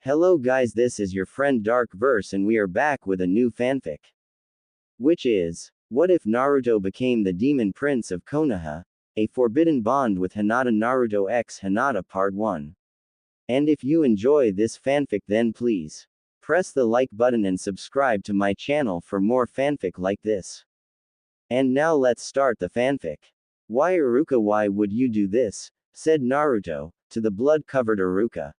Hello guys, this is your friend Dark Verse and we are back with a new fanfic. Which is, what if Naruto became the demon prince of Konoha? A forbidden bond with Hinata. Naruto x Hinata Part 1. And if you enjoy this fanfic then please press the like button and subscribe to my channel for more fanfic like this. And now let's start the fanfic. Why Iruka, why would you do this? Said Naruto, to the blood-covered Iruka.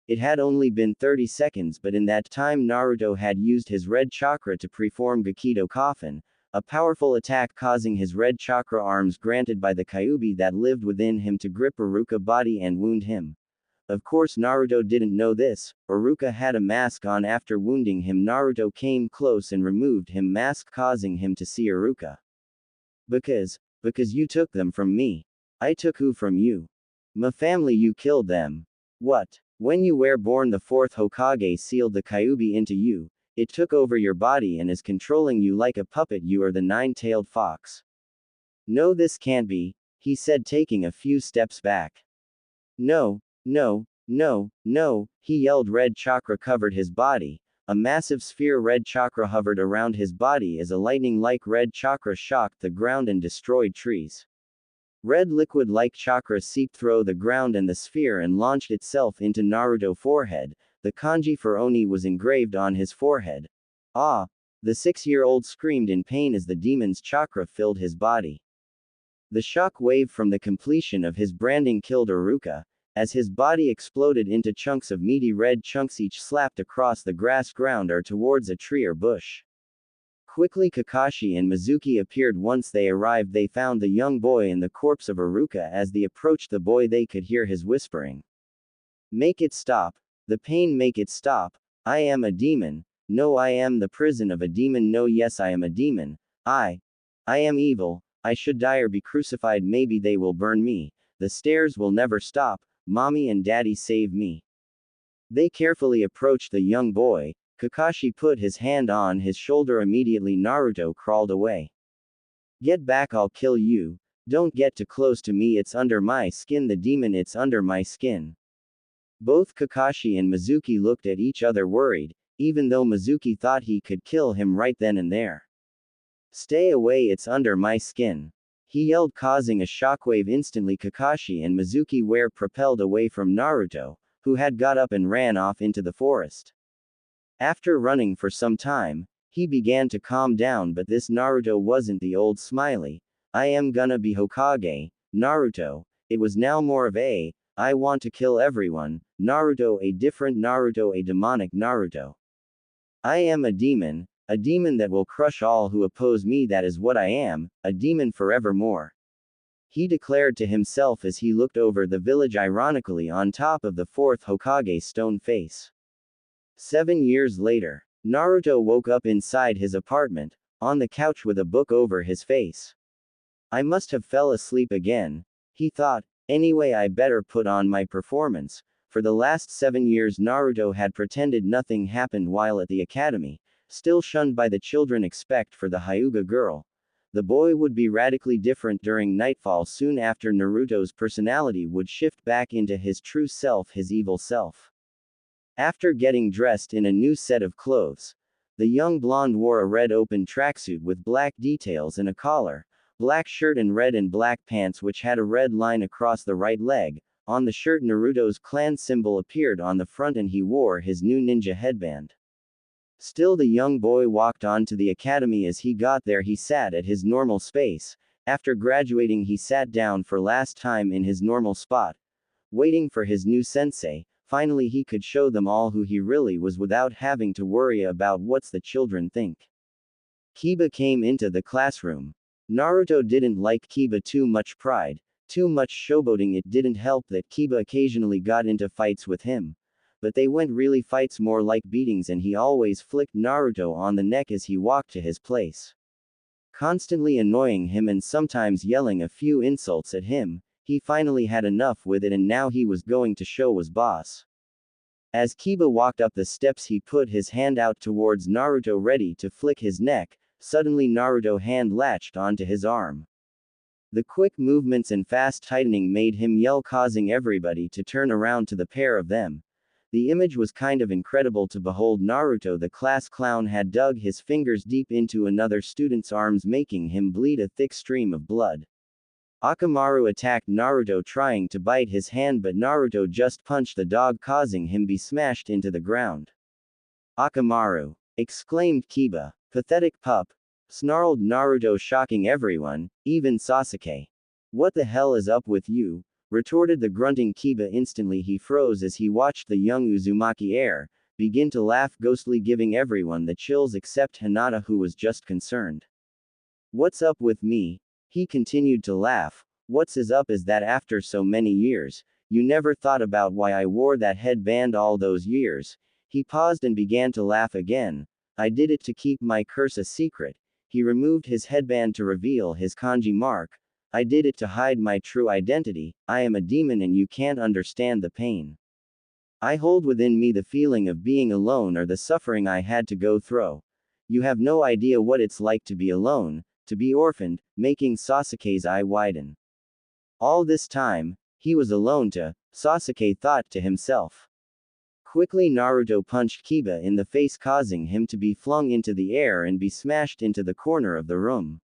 It had only been 30 seconds, but in that time Naruto had used his red chakra to preform Gakido Coffin, a powerful attack causing his red chakra arms granted by the Kyuubi that lived within him to grip Iruka body and wound him. Of course Naruto didn't know this. Iruka had a mask on. After wounding him, Naruto came close and removed him mask, causing him to see Iruka. Because you took them from me. I took who from you? My family, you killed them. What? When you were born, the fourth Hokage sealed the Kyuubi into you. It took over your body and is controlling you like a puppet. You are the nine-tailed fox. No, this can't be, he said, taking a few steps back. No, no, no, no, he yelled. Red chakra covered his body. A massive sphere red chakra hovered around his body as a lightning-like red chakra shocked the ground and destroyed trees. Red liquid-like chakra seeped through the ground and the sphere and launched itself into Naruto's forehead. The kanji for Oni was engraved on his forehead. Ah! The 6-year-old screamed in pain as the demon's chakra filled his body. The shock wave from the completion of his branding killed Iruka, as his body exploded into chunks of meaty red chunks, each slapped across the grass ground or towards a tree or bush. Quickly Kakashi and Mizuki appeared. Once they arrived, they found the young boy and the corpse of Iruka. As they approached the boy, they could hear his whispering. Make it stop. The pain, make it stop. I am a demon. No, I am the prison of a demon. No, yes, I am a demon. I am evil. I should die or be crucified. Maybe they will burn me. The stairs will never stop. Mommy and Daddy, save me. They carefully approached the young boy. Kakashi put his hand on his shoulder. Immediately Naruto crawled away. Get back, I'll kill you. Don't get too close to me, it's under my skin. The demon, it's under my skin. Both Kakashi and Mizuki looked at each other worried, even though Mizuki thought he could kill him right then and there. Stay away, it's under my skin. He yelled, causing a shockwave. Instantly Kakashi and Mizuki were propelled away from Naruto, who had got up and ran off into the forest. After running for some time, he began to calm down, but this Naruto wasn't the old smiley, I am gonna be Hokage, Naruto. It was now more of a, I want to kill everyone, Naruto, a different Naruto, a demonic Naruto. I am a demon that will crush all who oppose me. That is what I am, a demon forevermore. He declared to himself as he looked over the village, ironically on top of the fourth Hokage's stone face. 7 years later, Naruto woke up inside his apartment, on the couch with a book over his face. I must have fell asleep again, he thought. Anyway, I better put on my performance. For the last 7 years Naruto had pretended nothing happened while at the academy, still shunned by the children except for the Hyuga girl. The boy would be radically different during nightfall. Soon after, Naruto's personality would shift back into his true self, his evil self. After getting dressed in a new set of clothes, the young blonde wore a red open tracksuit with black details and a collar, black shirt and red and black pants which had a red line across the right leg. On the shirt Naruto's clan symbol appeared on the front and he wore his new ninja headband. Still the young boy walked on to the academy. As he got there he sat at his normal space. After graduating he sat down for last time in his normal spot, waiting for his new sensei. Finally he could show them all who he really was without having to worry about what's the children think. Kiba came into the classroom. Naruto didn't like Kiba. Too much pride, too much showboating. It didn't help that Kiba occasionally got into fights with him. But they weren't really fights, more like beatings, and he always flicked Naruto on the neck as he walked to his place, constantly annoying him and sometimes yelling a few insults at him. He finally had enough with it and now he was going to show his boss. As Kiba walked up the steps he put his hand out towards Naruto ready to flick his neck. Suddenly Naruto's hand latched onto his arm. The quick movements and fast tightening made him yell, causing everybody to turn around to the pair of them. The image was kind of incredible to behold. Naruto the class clown had dug his fingers deep into another student's arms, making him bleed a thick stream of blood. Akamaru attacked Naruto trying to bite his hand, but Naruto just punched the dog, causing him be smashed into the ground. Akamaru! Exclaimed Kiba. Pathetic pup! Snarled Naruto, shocking everyone, even Sasuke. What the hell is up with you? Retorted the grunting Kiba. Instantly he froze as he watched the young Uzumaki heir begin to laugh ghostly, giving everyone the chills except Hinata, who was just concerned. What's up with me? He continued to laugh. What's up is that after so many years, you never thought about why I wore that headband all those years. He paused and began to laugh again. I did it to keep my curse a secret. He removed his headband to reveal his kanji mark. I did it to hide my true identity. I am a demon and you can't understand the pain I hold within me, the feeling of being alone or the suffering I had to go through. You have no idea what it's like to be alone, to be orphaned, making Sasuke's eye widen. All this time, he was alone too, Sasuke thought to himself. Quickly Naruto punched Kiba in the face, causing him to be flung into the air and be smashed into the corner of the room.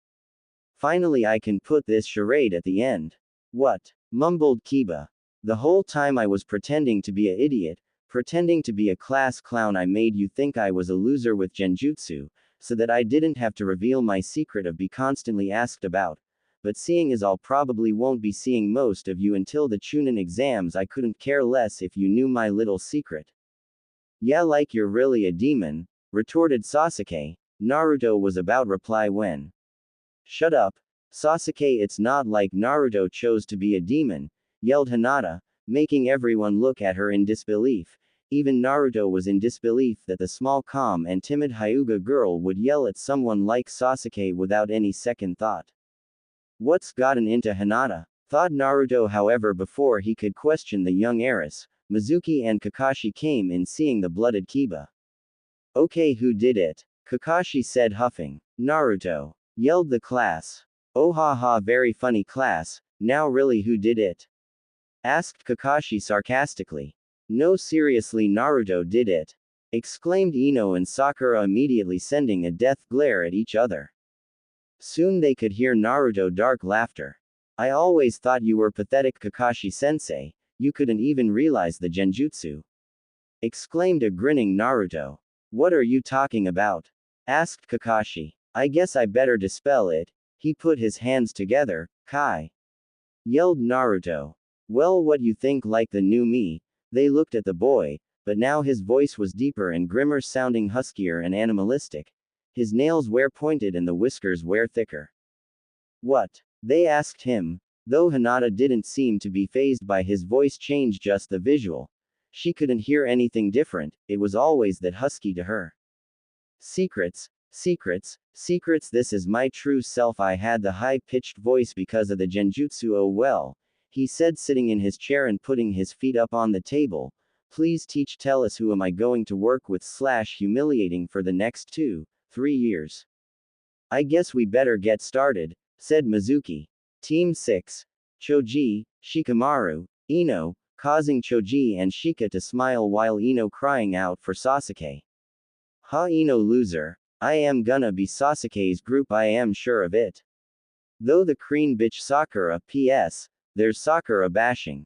Finally I can put this charade at the end. What? Mumbled Kiba. The whole time I was pretending to be an idiot, pretending to be a class clown. I made you think I was a loser with genjutsu, so that I didn't have to reveal my secret of be constantly asked about. But seeing as I'll probably won't be seeing most of you until the Chunin exams, I couldn't care less if you knew my little secret. Yeah, like you're really a demon, retorted Sasuke. Naruto was about reply when. Shut up, Sasuke, it's not like Naruto chose to be a demon, yelled Hinata, making everyone look at her in disbelief. Even Naruto was in disbelief that the small, calm, and timid Hyuga girl would yell at someone like Sasuke without any second thought. What's gotten into Hinata? Thought Naruto. However, before he could question the young heiress, Mizuki and Kakashi came in, seeing the blooded Kiba. Okay, who did it? Kakashi said, huffing. Naruto, yelled the class. Oh ha ha, very funny class. Now really, who did it? Asked Kakashi sarcastically. No, seriously, Naruto did it, exclaimed Ino and Sakura, immediately sending a death glare at each other. Soon they could hear Naruto dark laughter. I always thought you were pathetic, Kakashi-sensei, you couldn't even realize the genjutsu, exclaimed a grinning Naruto. What are you talking about? Asked Kakashi. I guess I better dispel it. He put his hands together. Kai, yelled Naruto. Well, what you think, like the new me? They looked at the boy, but now his voice was deeper and grimmer, sounding huskier and animalistic. His nails were pointed and the whiskers were thicker. What? They asked him, though Hinata didn't seem to be fazed by his voice change, just the visual. She couldn't hear anything different, it was always that husky to her. Secrets, secrets, secrets, this is my true self. I had the high-pitched voice because of the genjutsu. Oh well, he said, sitting in his chair and putting his feet up on the table. Please tell us, who am I going to work with / humiliating for the next 2-3 years? I guess we better get started, said Mizuki. Team 6. Choji, Shikamaru, Ino, causing Choji and Shika to smile while Ino crying out for Sasuke. Ha, Ino loser. I am gonna be Sasuke's group, I am sure of it. Though the Kreen bitch Sakura, PS, there's Sakura bashing.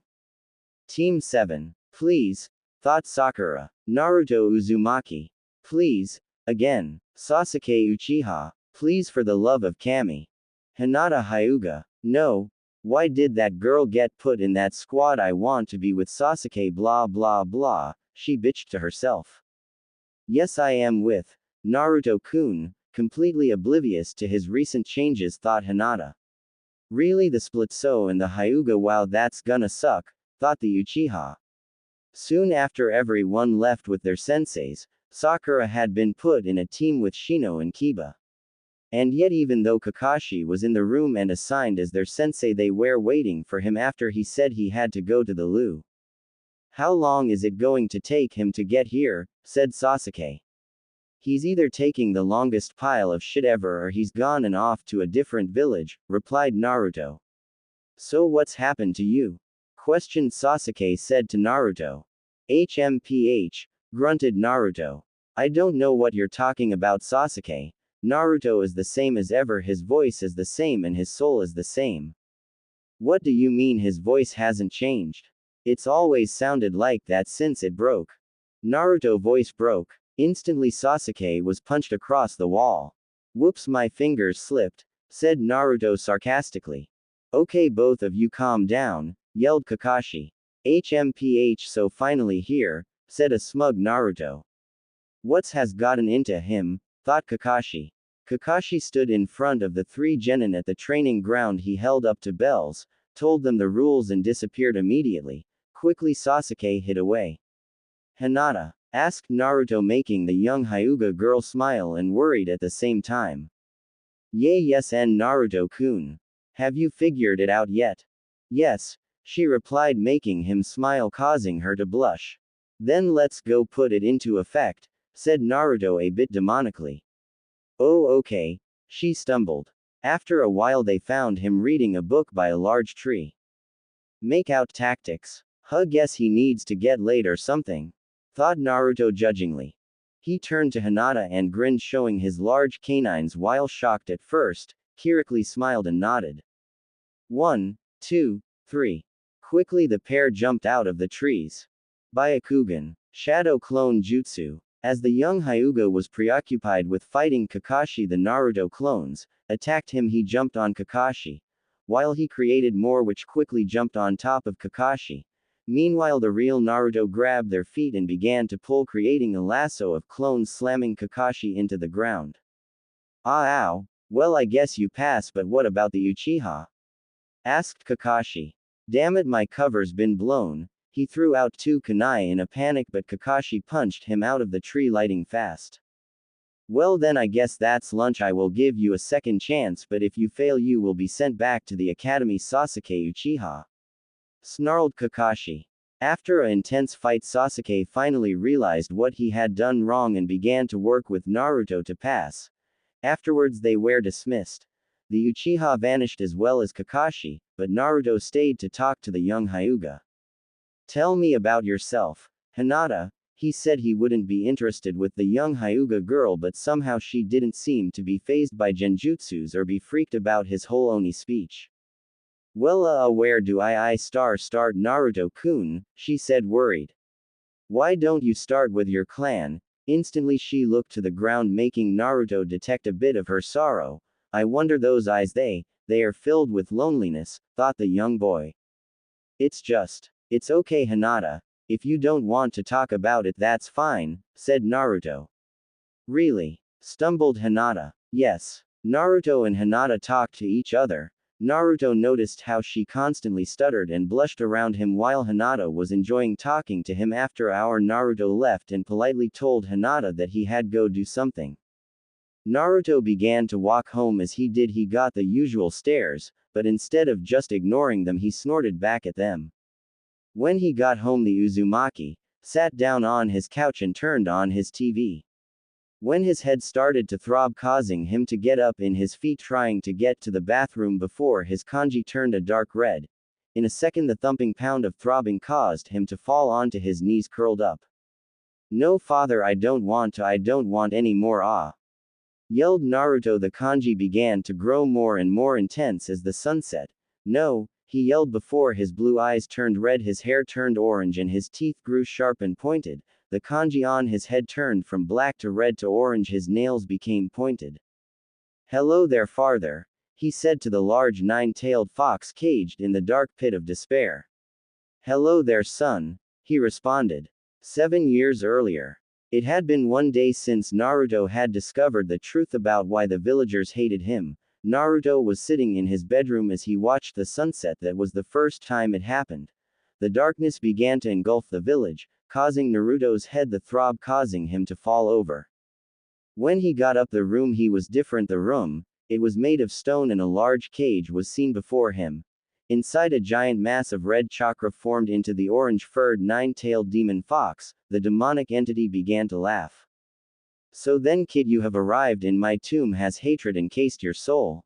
Team 7. Please, thought Sakura. Naruto Uzumaki. Please, again. Sasuke Uchiha. Please, for the love of Kami. Hinata Hyuga. No. Why did that girl get put in that squad? I want to be with Sasuke, blah blah blah, she bitched to herself. Yes, I am with Naruto-kun, completely oblivious to his recent changes, thought Hinata. Really, the Splitso and the Hyuga? Wow, that's gonna suck, thought the Uchiha. Soon after everyone left with their senseis, Sakura had been put in a team with Shino and Kiba. And yet, even though Kakashi was in the room and assigned as their sensei, they were waiting for him after he said he had to go to the loo. How long is it going to take him to get here? Said Sasuke. He's either taking the longest pile of shit ever or he's gone and off to a different village, replied Naruto. So what's happened to you? Questioned Sasuke said to Naruto. HMPH, grunted Naruto. I don't know what you're talking about, Sasuke. Naruto is the same as ever, his voice is the same and his soul is the same. What do you mean his voice hasn't changed? It's always sounded like that since it broke. Naruto voice broke. Instantly Sasuke was punched across the wall. Whoops, my fingers slipped, said Naruto sarcastically. Okay, both of you calm down, yelled Kakashi. HMPH, so finally here, said a smug Naruto. What's has gotten into him, thought Kakashi. Kakashi stood in front of the three genin at the training ground. He held up to bells, told them the rules and disappeared immediately. Quickly Sasuke hid away. Hinata, asked Naruto, making the young Hyuga girl smile and worried at the same time. Yes, and Naruto-kun. Have you figured it out yet? Yes, she replied, making him smile, causing her to blush. Then let's go put it into effect, said Naruto a bit demonically. Oh, okay, she stumbled. After a while they found him reading a book by a large tree. Make out tactics. Guess he needs to get laid or something, thought Naruto judgingly. He turned to Hinata and grinned, showing his large canines. While shocked at first, Kirikli smiled and nodded. 1, 2, 3. Quickly the pair jumped out of the trees. Byakugan. Shadow Clone Jutsu. As the young Hyuga was preoccupied with fighting Kakashi, the Naruto clones attacked him. He jumped on Kakashi, while he created more which quickly jumped on top of Kakashi. Meanwhile the real Naruto grabbed their feet and began to pull, creating a lasso of clones, slamming Kakashi into the ground. Ow. Well, I guess you pass, but what about the Uchiha? Asked Kakashi. Damn it, my cover's been blown. He threw out two kunai in a panic, but Kakashi punched him out of the tree lightning fast. Well then, I guess that's lunch. I will give you a second chance, but if you fail you will be sent back to the academy, Sasuke Uchiha. Snarled Kakashi. After an intense fight, Sasuke finally realized what he had done wrong and began to work with Naruto to pass. Afterwards they were dismissed. The Uchiha vanished as well as Kakashi, but Naruto stayed to talk to the young Hyuga. Tell me about yourself, Hinata. He said he wouldn't be interested with the young Hyuga girl, but somehow she didn't seem to be fazed by genjutsus or be freaked about his whole Oni speech. Well, where do I start Naruto-kun, she said, worried. Why don't you start with your clan? Instantly she looked to the ground, making Naruto detect a bit of her sorrow. I wonder those eyes, they are filled with loneliness, thought the young boy. It's okay, Hinata. If you don't want to talk about it, that's fine, said Naruto. Really? Stumbled Hinata. Yes. Naruto and Hinata talked to each other. Naruto noticed how she constantly stuttered and blushed around him while Hinata was enjoying talking to him. After an hour, Naruto left and politely told Hinata that he had go do something. Naruto began to walk home. As he did, he got the usual stares, but instead of just ignoring them, he snorted back at them. When he got home, the Uzumaki sat down on his couch and turned on his TV. When his head started to throb, causing him to get up in his feet, trying to get to the bathroom before his kanji turned a dark red. In a second the thumping pound of throbbing caused him to fall onto his knees, curled up. No, father, I don't want any more, yelled Naruto. The kanji began to grow more and more intense as the sun set. No, he yelled before his blue eyes turned red, his hair turned orange and his teeth grew sharp and pointed. The kanji on his head turned from black to red to orange, his nails became pointed. Hello there, father, he said to the large nine-tailed fox caged in the dark pit of despair. Hello there, son, he responded. 7 years earlier. It had been one day since Naruto had discovered the truth about why the villagers hated him. Naruto was sitting in his bedroom as he watched the sunset. That was the first time it happened. The darkness began to engulf the village, causing Naruto's head to throb, causing him to fall over. When he got up, the room he was different. The room, it was made of stone and a large cage was seen before him. Inside, a giant mass of red chakra formed into the orange-furred nine-tailed demon fox. The demonic entity began to laugh. So then, kid, you have arrived in my tomb. Has hatred encased your soul?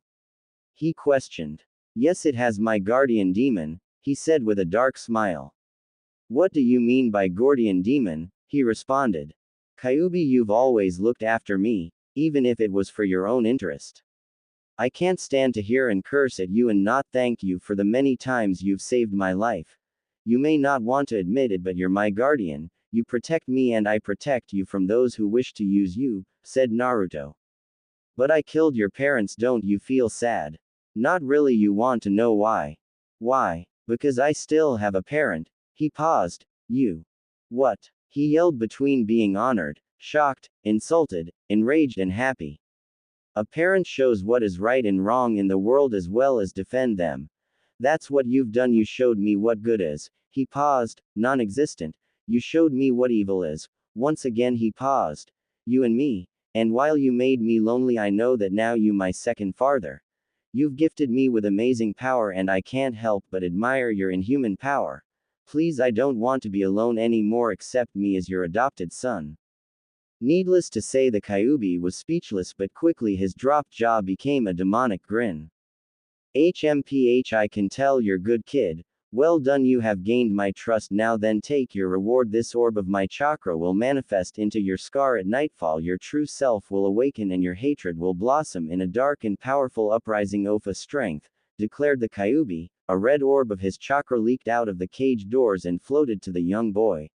He questioned. Yes, it has, my guardian demon, he said with a dark smile. What do you mean by Gordian demon? He responded. Kyuubi, you've always looked after me, even if it was for your own interest. I can't stand to hear and curse at you and not thank you for the many times you've saved my life. You may not want to admit it, but you're my guardian, you protect me and I protect you from those who wish to use you, said Naruto. But I killed your parents, don't you feel sad? Not really, you want to know why? Why? Because I still have a parent. He paused. You. What? He yelled between being honored, shocked, insulted, enraged and happy. A parent shows what is right and wrong in the world as well as defend them. That's what you've done, you showed me what good is. He paused, non-existent. You showed me what evil is. Once again he paused. You and me. And while you made me lonely, I know that now you my second father. You've gifted me with amazing power and I can't help but admire your inhuman power. Please, I don't want to be alone anymore, accept me as your adopted son. Needless to say, the Kyuubi was speechless, but quickly his dropped jaw became a demonic grin. HMPH, I can tell you're good kid. Well done, you have gained my trust, now then take your reward. This orb of my chakra will manifest into your scar at nightfall, your true self will awaken and your hatred will blossom in a dark and powerful uprising of strength, declared the Kyuubi. A red orb of his chakra leaked out of the cage doors and floated to the young boy.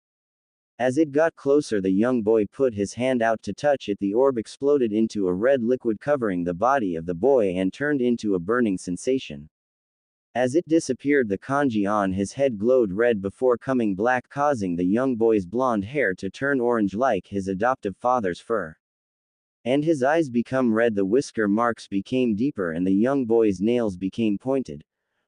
As it got closer, the young boy put his hand out to touch it. The orb exploded into a red liquid covering the body of the boy and turned into a burning sensation. As it disappeared, the kanji on his head glowed red before coming black, causing the young boy's blonde hair to turn orange like his adoptive father's fur. And his eyes become red, the whisker marks became deeper and the young boy's nails became pointed.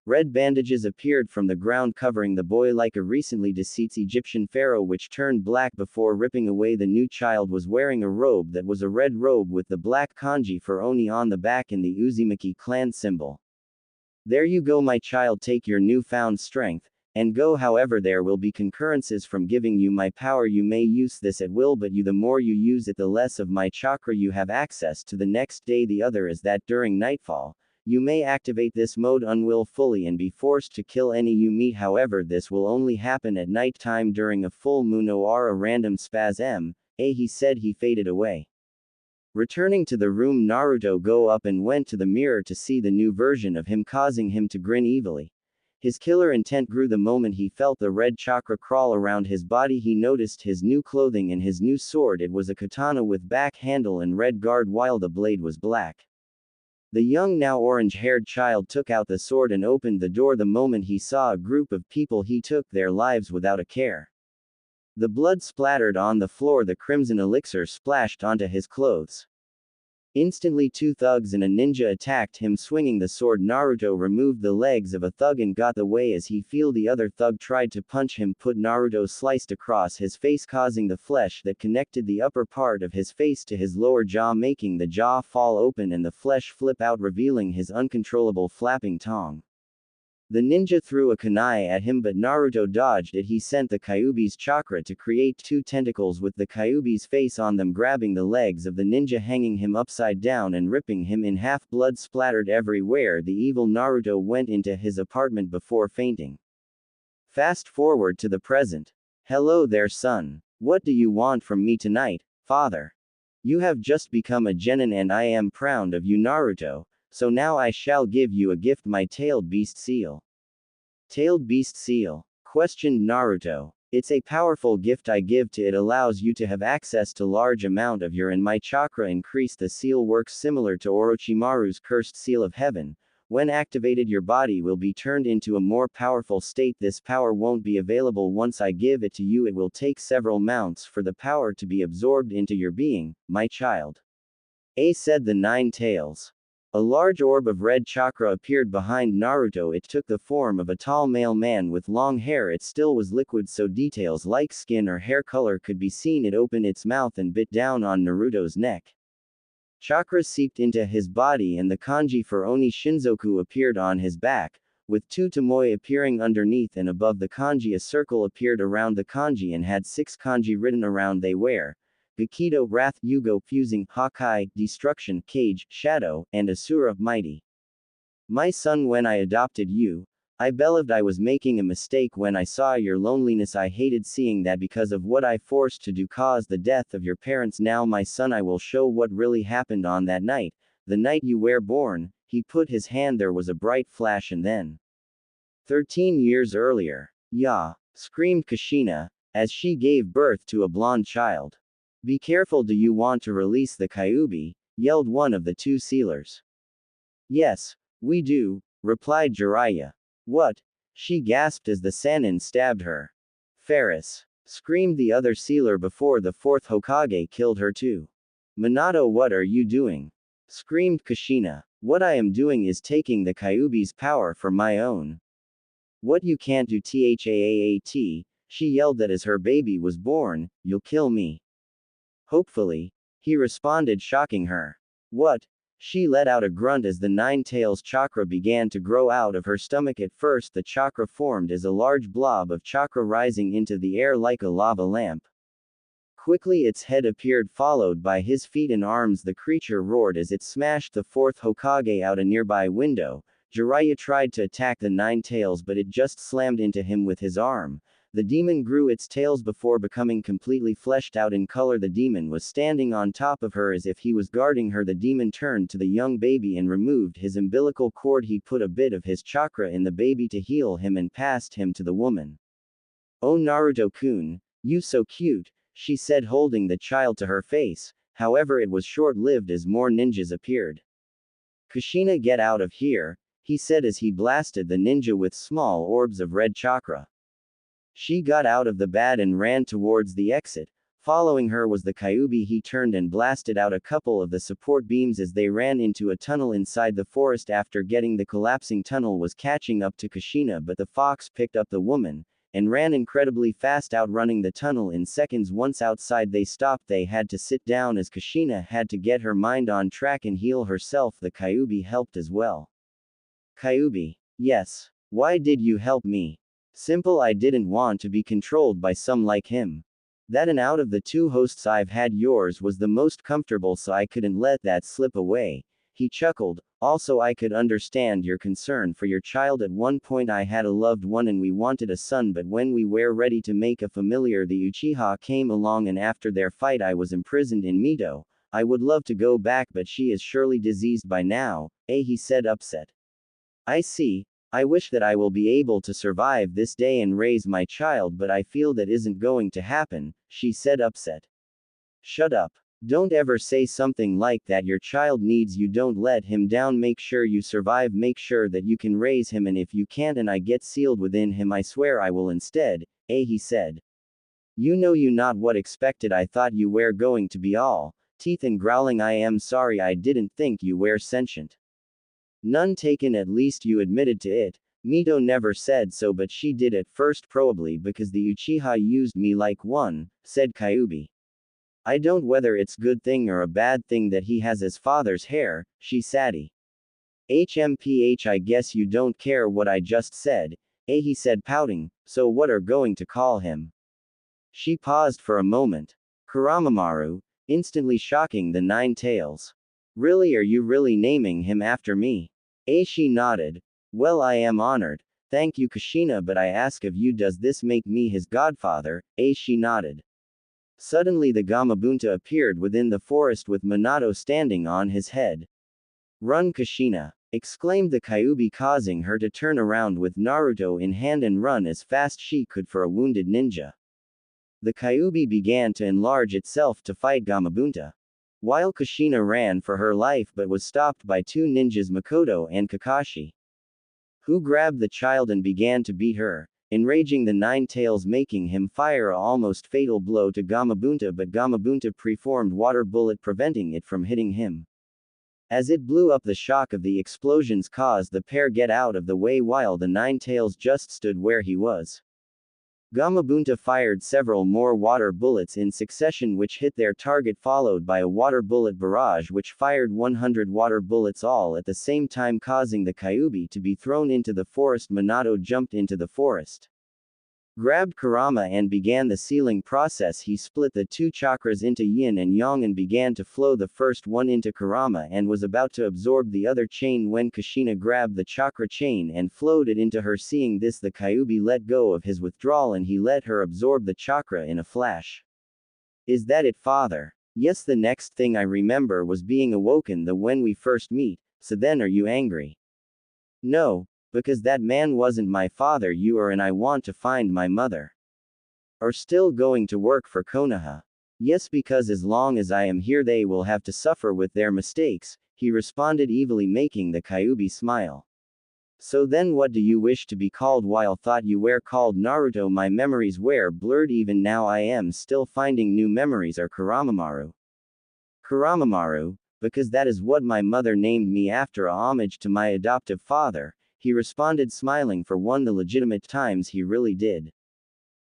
Red bandages appeared from the ground covering the boy like a recently deceased Egyptian pharaoh, which turned black before ripping away. The new child was wearing a robe that was a red robe with the black kanji for Oni on the back and the Uzumaki clan symbol. There you go, my child, take your newfound strength, and go. However, there will be concurrences from giving you my power. You may use this at will, but the more you use it, the less of my chakra you have access to the next day. The other is that during nightfall, you may activate this mode unwillfully and be forced to kill any you meet. However, this will only happen at night time during a full moon or a random spasm. He said. He faded away. Returning to the room, Naruto go up and went to the mirror to see the new version of him, causing him to grin evilly. His killer intent grew the moment he felt the red chakra crawl around his body. He noticed his new clothing and his new sword. It was a katana with back handle and red guard while the blade was black. The young, now orange-haired child took out the sword and opened the door. The moment he saw a group of people, he took their lives without a care. The blood splattered on the floor, the crimson elixir splashed onto his clothes. Instantly, two thugs and a ninja attacked him swinging the sword. Naruto removed the legs of a thug and got away. As he fell, the other thug tried to punch him, put Naruto sliced across his face, causing the flesh that connected the upper part of his face to his lower jaw, making the jaw fall open and the flesh flip out, revealing his uncontrollable flapping tongue. The ninja threw a kunai at him, but Naruto dodged it. He sent the Kyuubi's chakra to create two tentacles with the Kyuubi's face on them, grabbing the legs of the ninja, hanging him upside down and ripping him in half. Blood splattered everywhere. The evil Naruto went into his apartment before fainting. Fast forward to the present. Hello there, son. What do you want from me tonight, father? You have just become a genin and I am proud of you, Naruto. So now I shall give you a gift, my tailed beast seal. Tailed beast seal? Questioned Naruto. It's a powerful gift I give to it, allows you to have access to large amount of your and my chakra increase. The seal works similar to Orochimaru's cursed seal of heaven. When activated, your body will be turned into a more powerful state. This power won't be available once I give it to you. It will take several mounts for the power to be absorbed into your being, my child. Said the Nine Tails. A large orb of red chakra appeared behind Naruto. It took the form of a tall male man with long hair. It still was liquid, so details like skin or hair color could be seen. It opened its mouth and bit down on Naruto's neck. Chakra seeped into his body and the kanji for Oni Shinzoku appeared on his back, with two tomoe appearing underneath and above the kanji. A circle appeared around the kanji and had 6 kanji written around. They were Gakido, Wrath, Yugo, Fusing, Hakai, Destruction, Cage, Shadow, and Asura, Mighty. My son, when I adopted you, I believed I was making a mistake when I saw your loneliness. I hated seeing that because of what I forced to do caused the death of your parents. Now my son, I will show what really happened on that night, the night you were born. He put his hand, there was a bright flash, and then 13 years earlier. Ya! Screamed Kushina, as she gave birth to a blonde child. Be careful, do you want to release the Kyuubi? Yelled one of the two sealers. Yes, we do, replied Jiraiya. What? She gasped as the Sannin stabbed her. Ferris! Screamed the other sealer before the fourth Hokage killed her too. Minato, what are you doing? Screamed Kushina. What I am doing is taking the Kyuubi's power for my own. What you can't do, Thaat, she yelled that as her baby was born, you'll kill me. Hopefully, he responded, shocking her. What? She let out a grunt as the Nine Tails chakra began to grow out of her stomach. At first the chakra formed as a large blob of chakra rising into the air like a lava lamp. Quickly its head appeared, followed by his feet and arms. The creature roared as it smashed the fourth Hokage out a nearby window. Jiraiya tried to attack the Nine Tails, but it just slammed into him with his arm. The demon grew its tails before becoming completely fleshed out in color. The demon was standing on top of her as if he was guarding her. The demon turned to the young baby and removed his umbilical cord. He put a bit of his chakra in the baby to heal him and passed him to the woman. Oh, Naruto-kun, you so cute, she said, holding the child to her face. However, it was short-lived as more ninjas appeared. Kushina, get out of here, he said as he blasted the ninja with small orbs of red chakra. She got out of the bed and ran towards the exit. Following her was the Kyuubi. He turned and blasted out a couple of the support beams as they ran into a tunnel inside the forest. After getting the collapsing tunnel was catching up to Kushina, but the fox picked up the woman and ran incredibly fast, outrunning the tunnel in seconds. Once outside they stopped. They had to sit down as Kushina had to get her mind on track and heal herself. The Kyuubi helped as well. Kyuubi. Yes. Why did you help me? Simple, I didn't want to be controlled by some like him. That and out of the two hosts I've had, yours was the most comfortable, so I couldn't let that slip away. He chuckled. Also, I could understand your concern for your child. At one point I had a loved one and we wanted a son, but when we were ready to make a familiar, the Uchiha came along, and after their fight I was imprisoned in Mito. I would love to go back, but she is surely diseased by now, he said, upset. I see. I wish that I will be able to survive this day and raise my child, but I feel that isn't going to happen, she said, upset. Shut up. Don't ever say something like that. Your child needs you. Don't let him down. Make sure you survive. Make sure that you can raise him, and if you can't and I get sealed within him, I swear I will instead, he said. You know you not what expected. I thought you were going to be all teeth and growling. I am sorry, I didn't think you were sentient. None taken, at least you admitted to it. Mito never said so, but she did at first, probably because the Uchiha used me like one, said Kyuubi. I don't whether it's good thing or a bad thing that he has his father's hair, she said. HMPH, I guess you don't care what I just said, he said, pouting, so what are going to call him? She paused for a moment. Kuramamaru, instantly shocking the Nine Tails. Really, are you really naming him after me? She nodded. Well, I am honored. Thank you, Kushina, but I ask of you, does this make me his godfather? She nodded. Suddenly the Gamabunta appeared within the forest with Minato standing on his head. Run, Kushina! Exclaimed the Kyuubi, causing her to turn around with Naruto in hand and run as fast she could for a wounded ninja. The Kyuubi began to enlarge itself to fight Gamabunta. While Kushina ran for her life but was stopped by two ninjas, Makoto and Kakashi, who grabbed the child and began to beat her, enraging the Nine Tails, making him fire a almost fatal blow to Gamabunta, but Gamabunta preformed water bullet preventing it from hitting him. As it blew up, the shock of the explosions caused the pair get out of the way while the Nine Tails just stood where he was. Gamabunta fired several more water bullets in succession which hit their target, followed by a water bullet barrage which fired 100 water bullets all at the same time, causing the Kyuubi to be thrown into the forest. Minato jumped into the forest. grabbed Kurama and began the sealing process. He split the two chakras into yin and yang and began to flow the first one into Kurama and was about to absorb the other chain when Kushina grabbed the chakra chain and flowed it into her. Seeing this, the Kyuubi let go of his withdrawal and he let her absorb the chakra in a flash. Is that it, father? Yes, the next thing I remember was being awoken when we first meet, so then are you angry? No, because that man wasn't my father. You are, and I want to find my mother. Are still going to work for Konoha? Yes, because as long as I am here they will have to suffer with their mistakes, he responded evilly, making the Kyuubi smile. So then what do you wish to be called? While thought you were called Naruto, my memories were blurred. Even now I am still finding new memories. Are Kuramamaru? Kuramamaru, because that is what my mother named me after, a homage to my adoptive father, he responded, smiling for one the legitimate times he really did.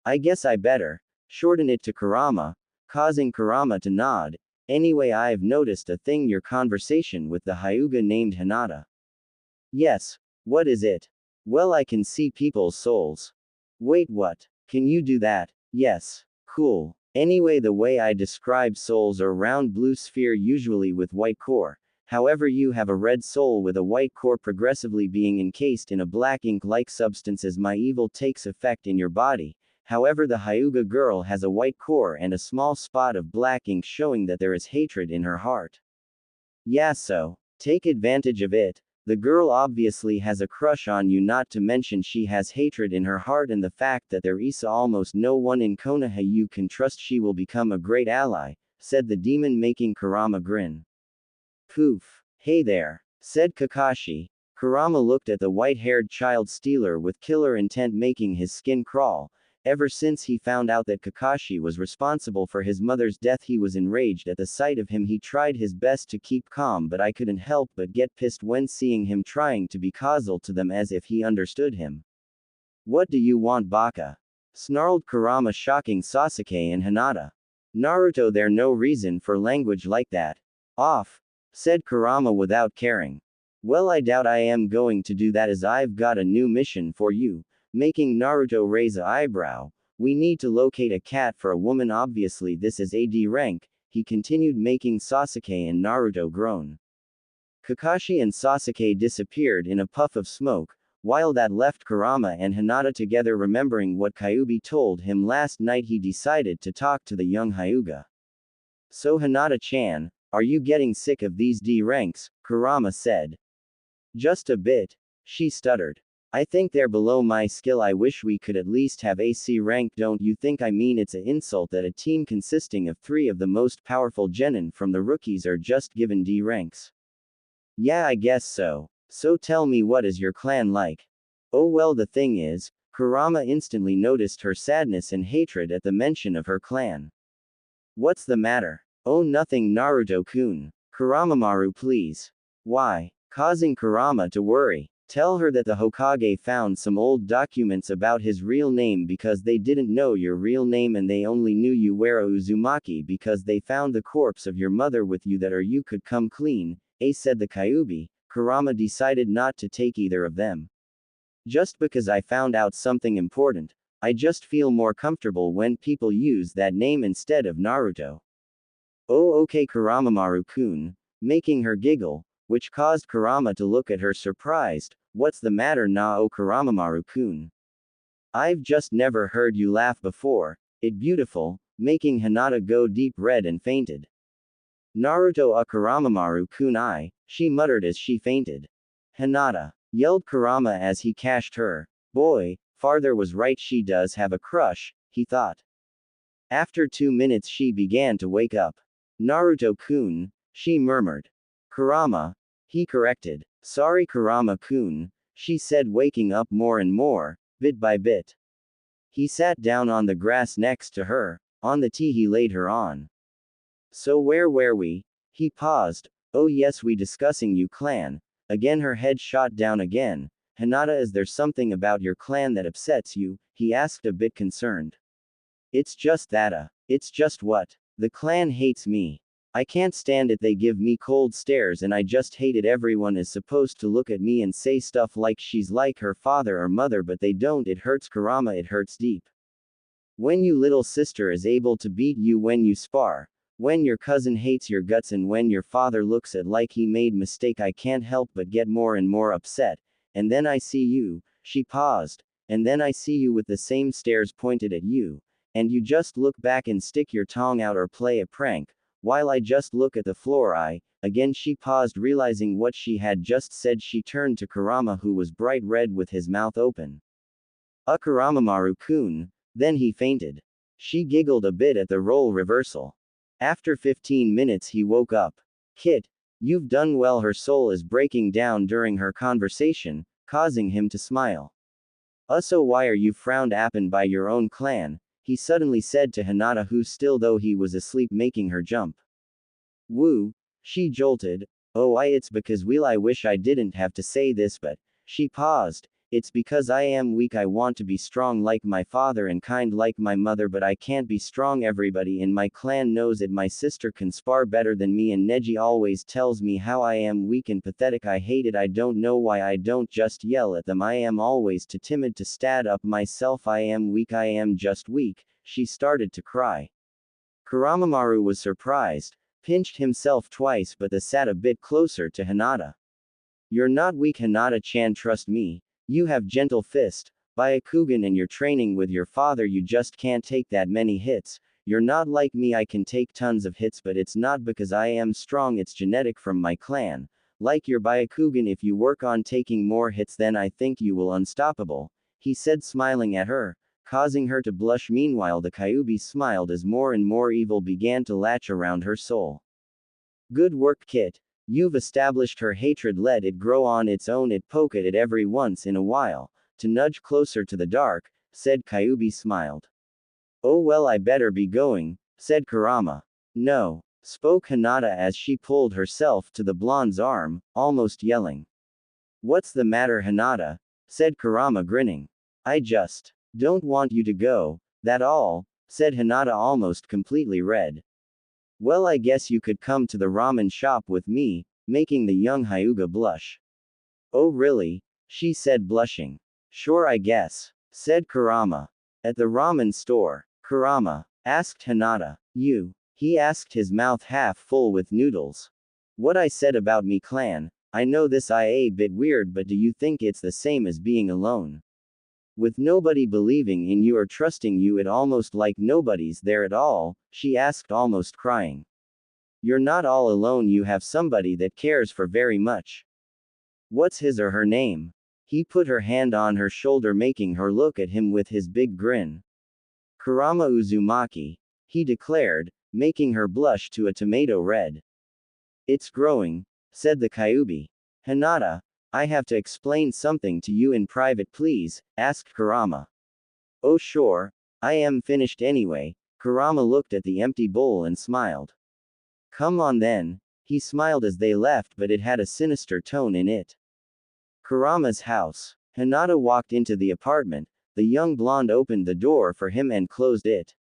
I guess I better shorten it to Kurama, causing Kurama to nod. Anyway, I've noticed a thing, your conversation with the Hyuga named Hinata. Yes, what is it? Well, I can see people's souls. Wait, what? Can you do that? Yes. Cool. Anyway, the way I describe souls are round blue sphere, usually with white core. However, you have a red soul with a white core progressively being encased in a black ink-like substance as my evil takes effect in your body. However, the Hyuga girl has a white core and a small spot of black ink showing that there is hatred in her heart. Yeah, so take advantage of it. The girl obviously has a crush on you, not to mention she has hatred in her heart, and the fact that there is almost no one in Konoha you can trust. She will become a great ally, said the demon, making Kurama grin. Poof. Hey there, said Kakashi. Kurama looked at the white-haired child stealer with killer intent, making his skin crawl. Ever since he found out that Kakashi was responsible for his mother's death, he was enraged at the sight of him. He tried his best to keep calm, but I couldn't help but get pissed when seeing him trying to be causal to them as if he understood him. What do you want, Baka? Snarled Kurama, shocking Sasuke and Hinata. Naruto, there's no reason for language like that. Off, said Kurama without caring. Well, I doubt I am going to do that, as I've got a new mission for you, making Naruto raise an eyebrow. We need to locate a cat for a woman. Obviously this is AD rank, he continued, making Sasuke and Naruto groan. Kakashi and Sasuke disappeared in a puff of smoke, while that left Kurama and Hinata together. Remembering what Kyuubi told him last night, he decided to talk to the young Hyuga. So Hinata-chan, are you getting sick of these D ranks? Kurama said. Just a bit, she stuttered. I think they're below my skill. I wish we could at least have AC rank. Don't you think? I mean, it's an insult that a team consisting of 3 of the most powerful genin from the rookies are just given D ranks. Yeah, I guess so. So tell me, what is your clan like? Oh well, the thing is, Kurama instantly noticed her sadness and hatred at the mention of her clan. What's the matter? Oh, nothing, Naruto-kun. Kuramamaru, please. Why? Causing Kurama to worry. Tell her that the Hokage found some old documents about his real name because they didn't know your real name, and they only knew you were Uzumaki because they found the corpse of your mother with you, that or you could come clean, said the Kyuubi. Kurama decided not to take either of them. Just because I found out something important, I just feel more comfortable when people use that name instead of Naruto. Oh okay, Kuramamaru-kun, making her giggle, which caused Kurama to look at her surprised. What's the matter na, oh Kuramamaru-kun? I've just never heard you laugh before. It beautiful, making Hinata go deep red and fainted. Naruto, a Kuramamaru-kun, she muttered as she fainted. Hinata, yelled Kurama as he cashed her. Boy, father was right, she does have a crush, he thought. After 2 minutes she began to wake up. Naruto-kun, she murmured. Kurama, he corrected. Sorry Kurama-kun, she said, waking up more and more, bit by bit. He sat down on the grass next to her, on the tea he laid her on. So where were we? He paused. Oh yes, we discussing you clan. Again her head shot down again. Hinata, is there something about your clan that upsets you? He asked, a bit concerned. It's just that, it's just what? The clan hates me. I can't stand it, they give me cold stares and I just hate it. Everyone is supposed to look at me and say stuff like she's like her father or mother, but they don't. It hurts Kurama, it hurts deep. When you little sister is able to beat you when you spar, when your cousin hates your guts and when your father looks at like he made mistake I can't help but get more and more upset, and then I see you, she paused, and then I see you with the same stares pointed at you, and you just look back and stick your tongue out or play a prank, while I just look at the floor again she paused realizing what she had just said she turned to Kurama who was bright red with his mouth open. Kuramamaru-kun, then he fainted. She giggled a bit at the role reversal. After 15 minutes he woke up. Kit, you've done well her soul is breaking down during her conversation, causing him to smile. So why are you frowned upon by your own clan? He suddenly said to Hinata who still though he was asleep making her jump. Woo, she jolted. Oh it's because I wish I didn't have to say this but, she paused. It's because I am weak I want to be strong like my father and kind like my mother but I can't be strong everybody in my clan knows it my sister can spar better than me and Neji always tells me how I am weak and pathetic I hate it I don't know why I don't just yell at them I am always too timid to stand up myself I am weak I am just weak, she started to cry. Kuramamaru was surprised, pinched himself twice but sat a bit closer to Hinata. You're not weak Hinata-chan trust me. You have gentle fist, Byakugan and you're training with your father you just can't take that many hits, you're not like me I can take tons of hits but it's not because I am strong it's genetic from my clan, like your Byakugan if you work on taking more hits then I think you will unstoppable, he said smiling at her, causing her to blush meanwhile the Kyuubi smiled as more and more evil began to latch around her soul. Good work Kit. You've established her hatred let it grow on its own it poke at it every once in a while, to nudge closer to the dark, said Kyuubi smiled. Oh well I better be going, said Kurama. No, spoke Hinata as she pulled herself to the blonde's arm, almost yelling. What's the matter Hinata? Said Kurama grinning. I just don't want you to go, that all, said Hinata almost completely red. Well I guess you could come to the ramen shop with me, making the young Hyuga blush. Oh really? She said blushing. Sure I guess, said Kurama. At the ramen store, Kurama asked Hinata. You? He asked his mouth half full with noodles. What I said about me clan, I know this a bit weird but do you think it's the same as being alone? With nobody believing in you or trusting you it almost like nobody's there at all, she asked almost crying. You're not all alone you have somebody that cares for very much. What's his or her name? He put her hand on her shoulder making her look at him with his big grin. Kurama Uzumaki, he declared, making her blush to a tomato red. It's growing, said the Kyuubi. Hinata, I have to explain something to you in private please, asked Kurama. Oh sure, I am finished anyway, Kurama looked at the empty bowl and smiled. Come on then, he smiled as they left but it had a sinister tone in it. Kurama's house. Hinata walked into the apartment, the young blonde opened the door for him and closed it.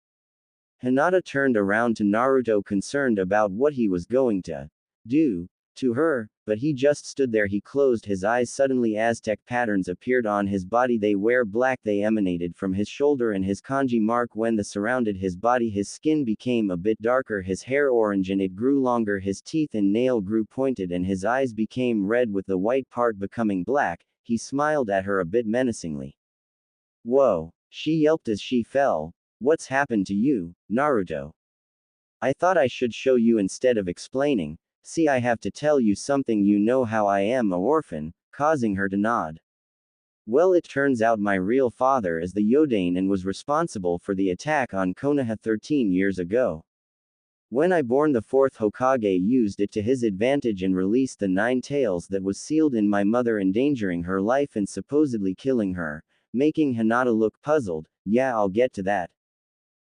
Hinata turned around to Naruto concerned about what he was going to do to her, but he just stood there he closed his eyes suddenly Aztec patterns appeared on his body they were black they emanated from his shoulder and his kanji mark when they surrounded his body his skin became a bit darker his hair orange and it grew longer his teeth and nail grew pointed and his eyes became red with the white part becoming black, he smiled at her a bit menacingly. Whoa, she yelped as she fell, what's happened to you, Naruto? I thought I should show you instead of explaining. See I have to tell you something you know how I am a orphan, causing her to nod. Well it turns out my real father is the Yodane and was responsible for the attack on Konoha 13 years ago. When I born the fourth Hokage used it to his advantage and released the 9 tails that was sealed in my mother endangering her life and supposedly killing her, making Hinata look puzzled, yeah I'll get to that.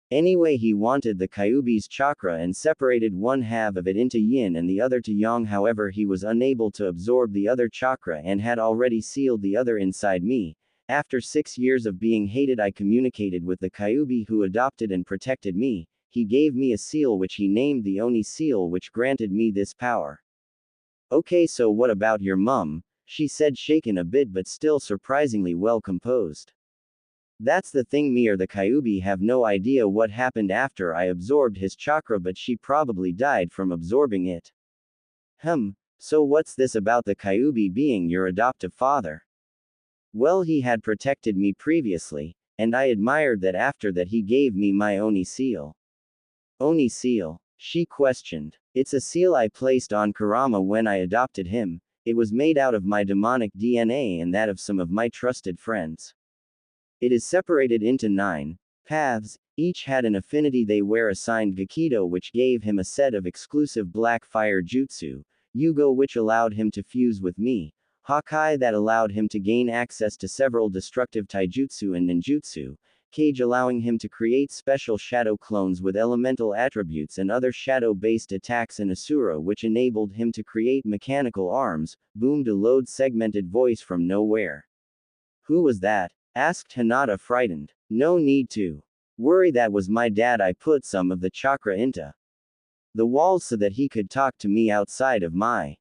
Anyway he wanted the Kyuubi's chakra and separated one half of it into yin and the other to yang however he was unable to absorb the other chakra and had already sealed the other inside me. After 6 years of being hated I communicated with the Kyuubi who adopted and protected me, he gave me a seal which he named the Oni seal which granted me this power. Okay so what about your mum? She said shaken a bit but still surprisingly well composed. That's the thing, me or the Kyuubi have no idea what happened after I absorbed his chakra, but she probably died from absorbing it. So what's this about the Kyuubi being your adoptive father? Well, he had protected me previously, and I admired that after that he gave me my Oni seal. Oni seal? She questioned. It's a seal I placed on Kurama when I adopted him. It was made out of my demonic DNA and that of some of my trusted friends. It is separated into 9 paths, each had an affinity they were assigned Gakido, which gave him a set of exclusive black fire jutsu, Yugo, which allowed him to fuse with me, Hakai, that allowed him to gain access to several destructive taijutsu, and ninjutsu, Cage, allowing him to create special shadow clones with elemental attributes and other shadow-based attacks, and Asura, which enabled him to create mechanical arms, boomed a load segmented voice from nowhere. Who was that? Asked Hinata, frightened. No need to worry, that was my dad. I put some of the chakra into the walls so that he could talk to me outside of my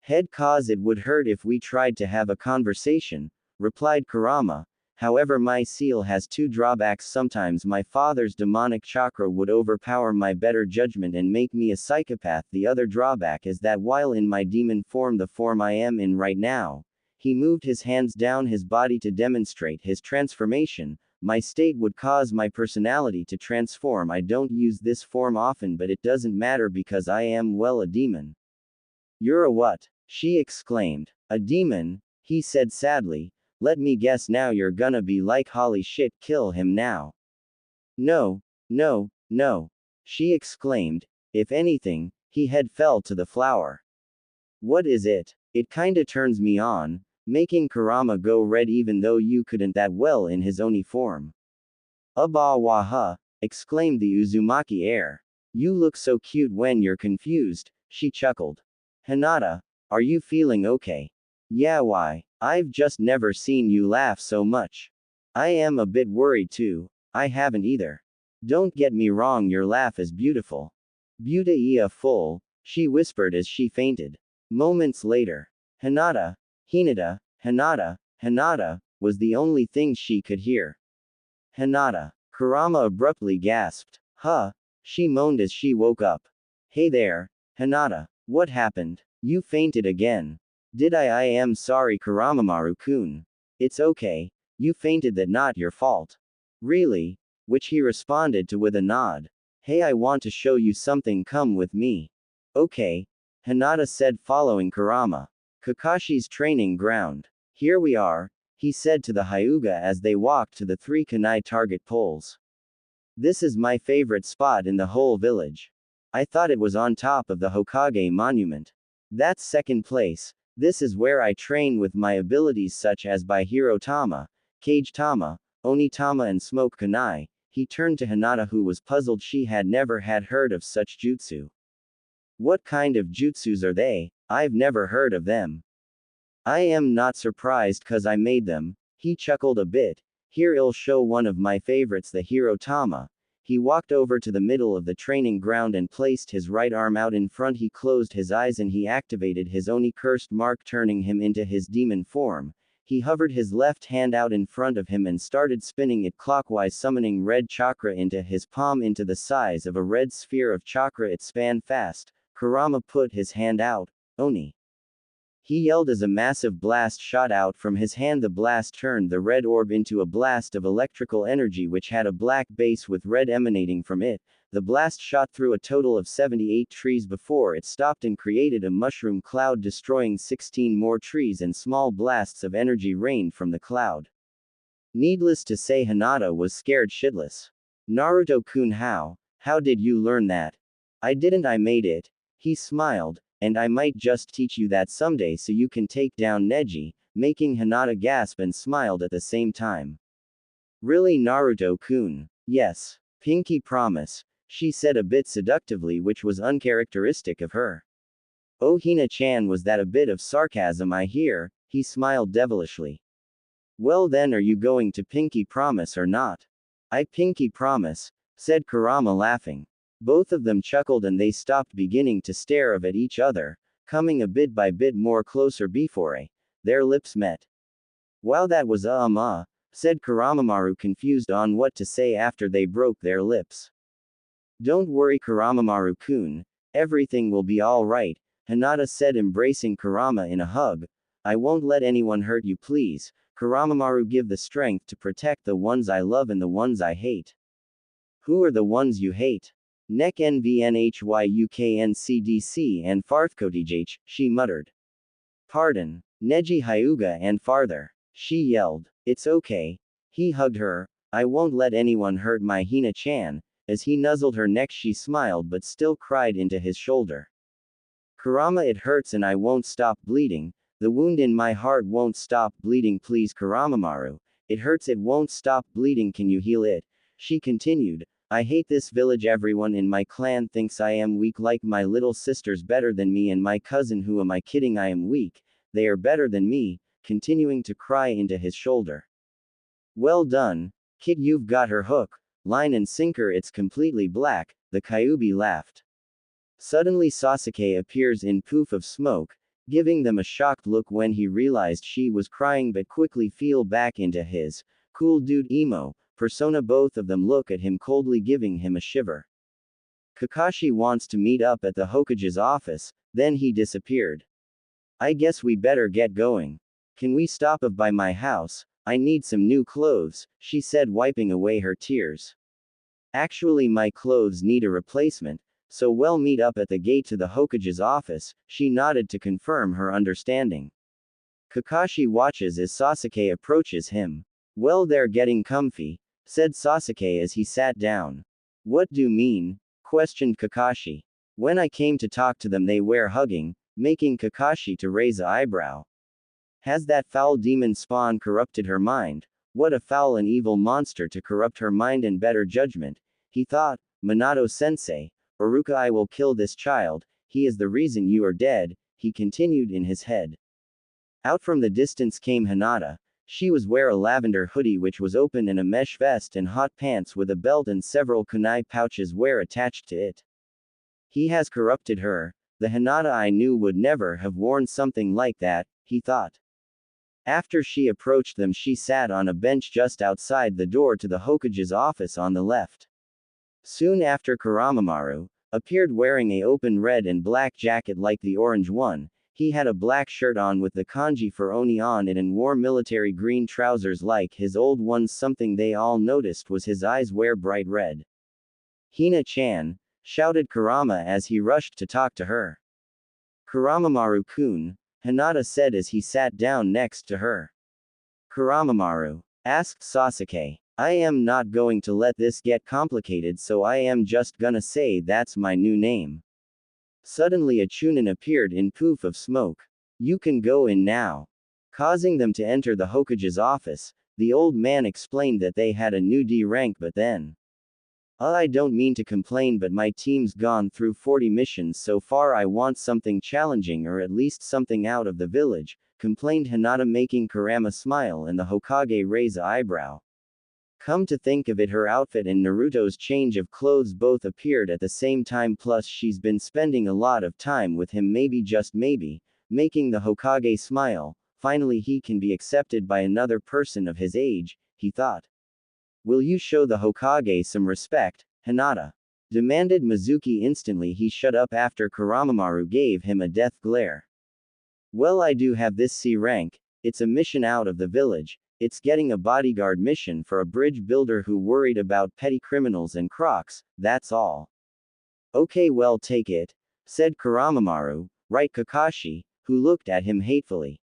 head, cause it would hurt if we tried to have a conversation, replied Kurama. However, my seal has 2 drawbacks. Sometimes my father's demonic chakra would overpower my better judgment and make me a psychopath. The other drawback is that while in my demon form, the form I am in right now, he moved his hands down his body to demonstrate his transformation. My state would cause my personality to transform. I don't use this form often, but it doesn't matter because I am, well, a demon. You're a what? She exclaimed. A demon, he said sadly. Let me guess, now you're gonna be like, holy shit, kill him now. No, no, no, she exclaimed. If anything, he had fell to the floor. What is it? It kinda turns me on, making Kurama go red even though you couldn't that well in his Oni form. Waha, exclaimed the Uzumaki heir. You look so cute when you're confused, she chuckled. Hinata, are you feeling okay? Yeah, why? I've just never seen you laugh so much. I am a bit worried too. I haven't either. Don't get me wrong, your laugh is beautiful. Beauty full, she whispered as she fainted. Moments later, Hinata, Hinata, was the only thing she could hear. Hinata. Kurama abruptly gasped. Huh? She moaned as she woke up. Hey there, Hinata. What happened? You fainted again. Did I am sorry, Kuramamaru-kun. It's okay. You fainted, that not your fault. Really? Which he responded to with a nod. Hey, I want to show you something, come with me. Okay. Hinata said, following Kurama. Kakashi's training ground. Here we are, he said to the Hyuga as they walked to the 3 kunai target poles. This is my favorite spot in the whole village. I thought it was on top of the Hokage monument. That's second place. This is where I train with my abilities such as by Hiro Tama, Kage Tama, Oni Tama, and Smoke Kunai. He turned to Hinata, who was puzzled. She had never had heard of such jutsu. What kind of jutsus are they? I've never heard of them. I am not surprised cause I made them. He chuckled a bit. Here I'll show one of my favorites, the Hiro Tama. He walked over to the middle of the training ground and placed his right arm out in front. He closed his eyes and he activated his Oni cursed mark, turning him into his demon form. He hovered his left hand out in front of him and started spinning it clockwise, summoning red chakra into his palm into the size of a red sphere of chakra. It span fast. Kurama put his hand out. Oni. He yelled as a massive blast shot out from his hand. The blast turned the red orb into a blast of electrical energy which had a black base with red emanating from it. The blast shot through a total of 78 trees before it stopped and created a mushroom cloud, destroying 16 more trees, and small blasts of energy rained from the cloud. Needless to say, Hinata was scared shitless. Naruto-kun, how did you learn that? I didn't, I made it. He smiled. And I might just teach you that someday so you can take down Neji, making Hinata gasp and smiled at the same time. Really, Naruto-kun? Yes. Pinky promise, she said a bit seductively, which was uncharacteristic of her. Oh, Hina-chan, was that a bit of sarcasm I hear? He smiled devilishly. Well then, are you going to pinky promise or not? I pinky promise, said Kurama, laughing. Both of them chuckled and they stopped, beginning to stare at each other, coming a bit by bit more closer before their lips met. Wow, that was said Kuramaru, confused on what to say after they broke their lips. Don't worry, Kuramaru-kun. Everything will be all right, Hinata said, embracing Kurama in a hug. I won't let anyone hurt you, please. Kuramaru, give the strength to protect the ones I love and the ones I hate. Who are the ones you hate? Nek NVNHYUKNCDC and Farthkotijh, she muttered. Pardon. Neji Hyuga and farther. She yelled. It's okay. He hugged her. I won't let anyone hurt my Hina-chan. As he nuzzled her neck, she smiled but still cried into his shoulder. Kurama, it hurts and I won't stop bleeding. The wound in my heart won't stop bleeding, please Kuramaru. It hurts, it won't stop bleeding, can you heal it? She continued. I hate this village, everyone in my clan thinks I am weak, like my little sister's better than me and my cousin. Who am I kidding? I am weak. They are better than me, continuing to cry into his shoulder. Well done, kid, you've got her hook, line and sinker. It's completely black, the Kyuubi laughed. Suddenly Sasuke appears in poof of smoke, giving them a shocked look when he realized she was crying, but quickly fell back into his cool dude emo persona. Both of them look at him coldly, giving him a shiver. Kakashi wants to meet up at the Hokage's office, then he disappeared. I guess we better get going. Can we stop by my house? I need some new clothes, she said, wiping away her tears. Actually, my clothes need a replacement, so we'll meet up at the gate to the Hokage's office. She nodded to confirm her understanding. Kakashi watches as Sasuke approaches him. Well, they're getting comfy, said Sasuke as he sat down. What do you mean? Questioned Kakashi. When I came to talk to them, they were hugging, making Kakashi to raise an eyebrow. Has that foul demon spawn corrupted her mind? What a foul and evil monster to corrupt her mind and better judgment, he thought. Minato-sensei, Iruka, I will kill this child. He is the reason you are dead, he continued in his head. Out from the distance came Hinata. She was wearing a lavender hoodie which was open and a mesh vest and hot pants with a belt, and several kunai pouches were attached to it. He has corrupted her. The Hinata I knew would never have worn something like that, he thought. After she approached them, she sat on a bench just outside the door to the Hokage's office on the left. Soon after, Kuramaru appeared wearing a open red and black jacket like the orange one. He had a black shirt on with the kanji for Oni on it and wore military green trousers like his old ones. Something they all noticed was his eyes were bright red. Hina-chan, shouted Kurama as he rushed to talk to her. Kuramaru-kun, Hinata said as he sat down next to her. Kuramaru, asked Sasuke. I am not going to let this get complicated, so I am just gonna say that's my new name. Suddenly a Chunin appeared in poof of smoke. You can go in now. Causing them to enter the Hokage's office, the old man explained that they had a new D rank, but then. I don't mean to complain, but my team's gone through 40 missions so far. I want something challenging, or at least something out of the village, complained Hinata, making Kurama smile and the Hokage raise an eyebrow. Come to think of it, her outfit and Naruto's change of clothes both appeared at the same time, plus she's been spending a lot of time with him, maybe, just maybe, making the Hokage smile. Finally he can be accepted by another person of his age, he thought. Will you show the Hokage some respect, Hinata? Demanded Mizuki. Instantly he shut up after Kuramaru gave him a death glare. Well, I do have this C rank. It's a mission out of the village. It's getting a bodyguard mission for a bridge builder who worried about petty criminals and crocs, that's all. Okay, well, take it, said Kuramaru, right Kakashi, who looked at him hatefully.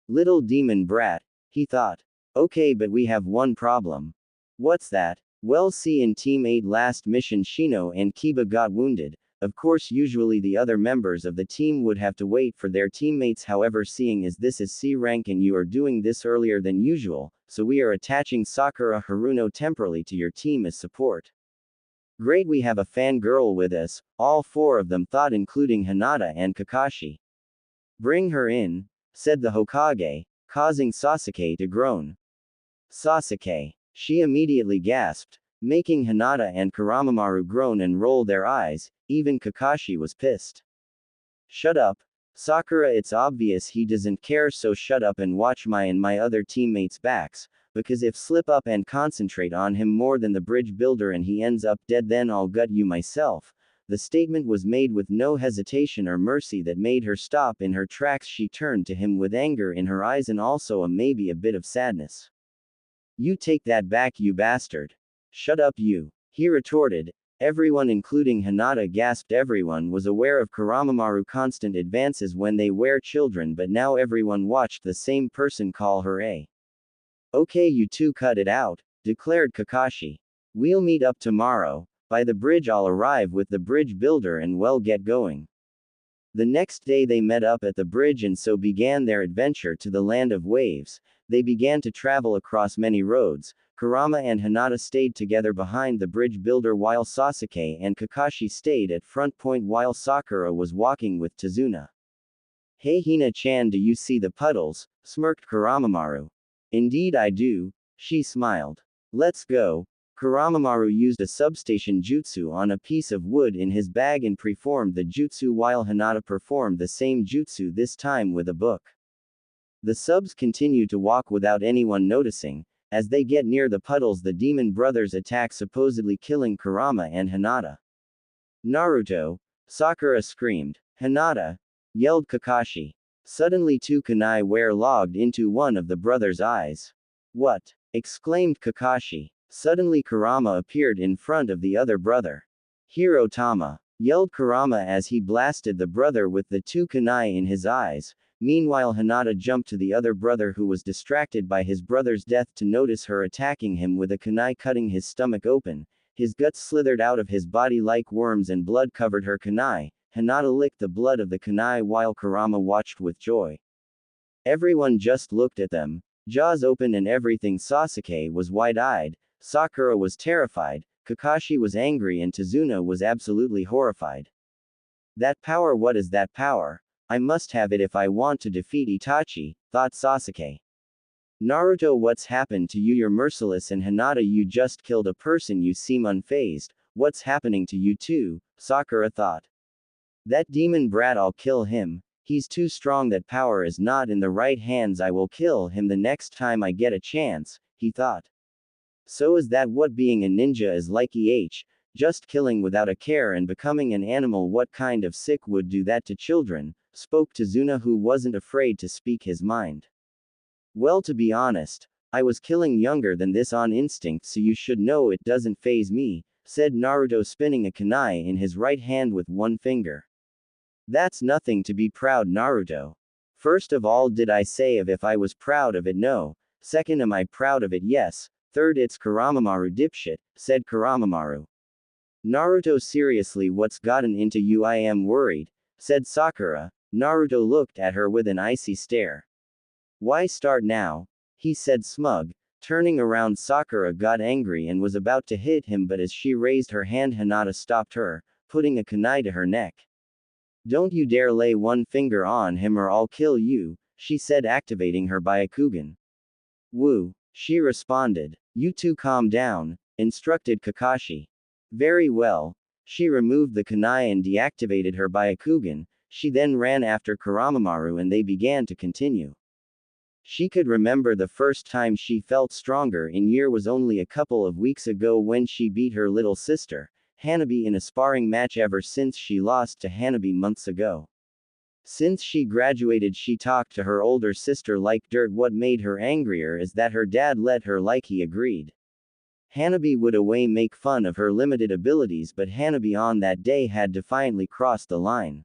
Little demon brat, he thought. Okay, but we have one problem. What's that? Well, see, in Team 8 last mission Shino and Kiba got wounded. Of course, usually the other members of the team would have to wait for their teammates. However, seeing as this is C rank and you are doing this earlier than usual, so we are attaching Sakura Haruno temporarily to your team as support. Great, we have a fangirl with us, all four of them thought, including Hinata and Kakashi. Bring her in, said the Hokage, causing Sasuke to groan. Sasuke. She immediately gasped, making Hinata and Kuramaru groan and roll their eyes. Even Kakashi was pissed. Shut up, Sakura, it's obvious he doesn't care, so shut up and watch my and my other teammates' backs. because if slip up and concentrate on him more than the bridge builder and he ends up dead, then I'll gut you myself. The statement was made with no hesitation or mercy that made her stop in her tracks. She turned to him with anger in her eyes and also maybe a bit of sadness. You take that back, you bastard. Shut up, you. He retorted. Everyone, including Hinata, gasped. Everyone was aware of Kuramaru's constant advances when they were children, but now everyone watched the same person call her a. Okay, you two cut it out, declared Kakashi. We'll meet up tomorrow. By the bridge. I'll arrive with the bridge builder and well get going. The next day they met up at the bridge and so began their adventure to the land of waves. They began to travel across many roads. Kurama and Hinata stayed together behind the bridge builder while Sasuke and Kakashi stayed at front point while Sakura was walking with Tazuna. Hey Hina-chan, do you see the puddles? Smirked Kuramaru. Indeed I do, she smiled. Let's go. Kuramaru used a substation jutsu on a piece of wood in his bag and performed the jutsu while Hinata performed the same jutsu, this time with a book. The subs continue to walk without anyone noticing. As they get near the puddles, the demon brothers attack, supposedly killing Kurama and Hinata. Naruto! Sakura screamed. Hinata! Yelled Kakashi. Suddenly two kunai were logged into one of the brothers' eyes. What? Exclaimed Kakashi. Suddenly Kurama appeared in front of the other brother. Hirotama! Yelled Kurama as he blasted the brother with the two kunai in his eyes. Meanwhile Hinata jumped to the other brother who was distracted by his brother's death to notice her attacking him with a kunai, cutting his stomach open. His guts slithered out of his body like worms and blood covered her kunai. Hinata licked the blood of the kunai while Kurama watched with joy. Everyone just looked at them, jaws open and everything. Sasuke was wide-eyed. Sakura was terrified, Kakashi was angry and Tazuna was absolutely horrified. That power, what is that power? I must have it if I want to defeat Itachi, thought Sasuke. Naruto, what's happened to you? You're merciless, and Hinata, you just killed a person, you seem unfazed. What's happening to you too? Sakura thought. That demon brat, I'll kill him. He's too strong. That power is not in the right hands. I will kill him the next time I get a chance, he thought. So is that what being a ninja is like? Just killing without a care and becoming an animal. What kind of sick would do that to children? Spoke Tazuna, who wasn't afraid to speak his mind. Well, to be honest, I was killing younger than this on instinct, so you should know it doesn't faze me, said Naruto, spinning a kunai in his right hand with one finger. That's nothing to be proud, Naruto. First of all, did I say if I was proud of it? No. Second, am I proud of it? Yes. Third, it's Kuramaru, dipshit, said Kuramaru. Naruto, seriously, what's gotten into you? I am worried, said Sakura. Naruto looked at her with an icy stare. Why start now? He said, smug. Turning around, Sakura got angry and was about to hit him, but as she raised her hand, Hinata stopped her, putting a kunai to her neck. Don't you dare lay one finger on him or I'll kill you, she said, activating her Byakugan. Woo, she responded. You two calm down, instructed Kakashi. Very well. She removed the kunai and deactivated her Byakugan. She then ran after Kuramaru and they began to continue. She could remember the first time she felt stronger in year was only a couple of weeks ago when she beat her little sister, Hanabi, in a sparring match. Ever since she lost to Hanabi months ago. Since she graduated, she talked to her older sister like dirt. What made her angrier is that her dad let her, like he agreed. Hanabi would away make fun of her limited abilities, but Hanabi on that day had defiantly crossed the line.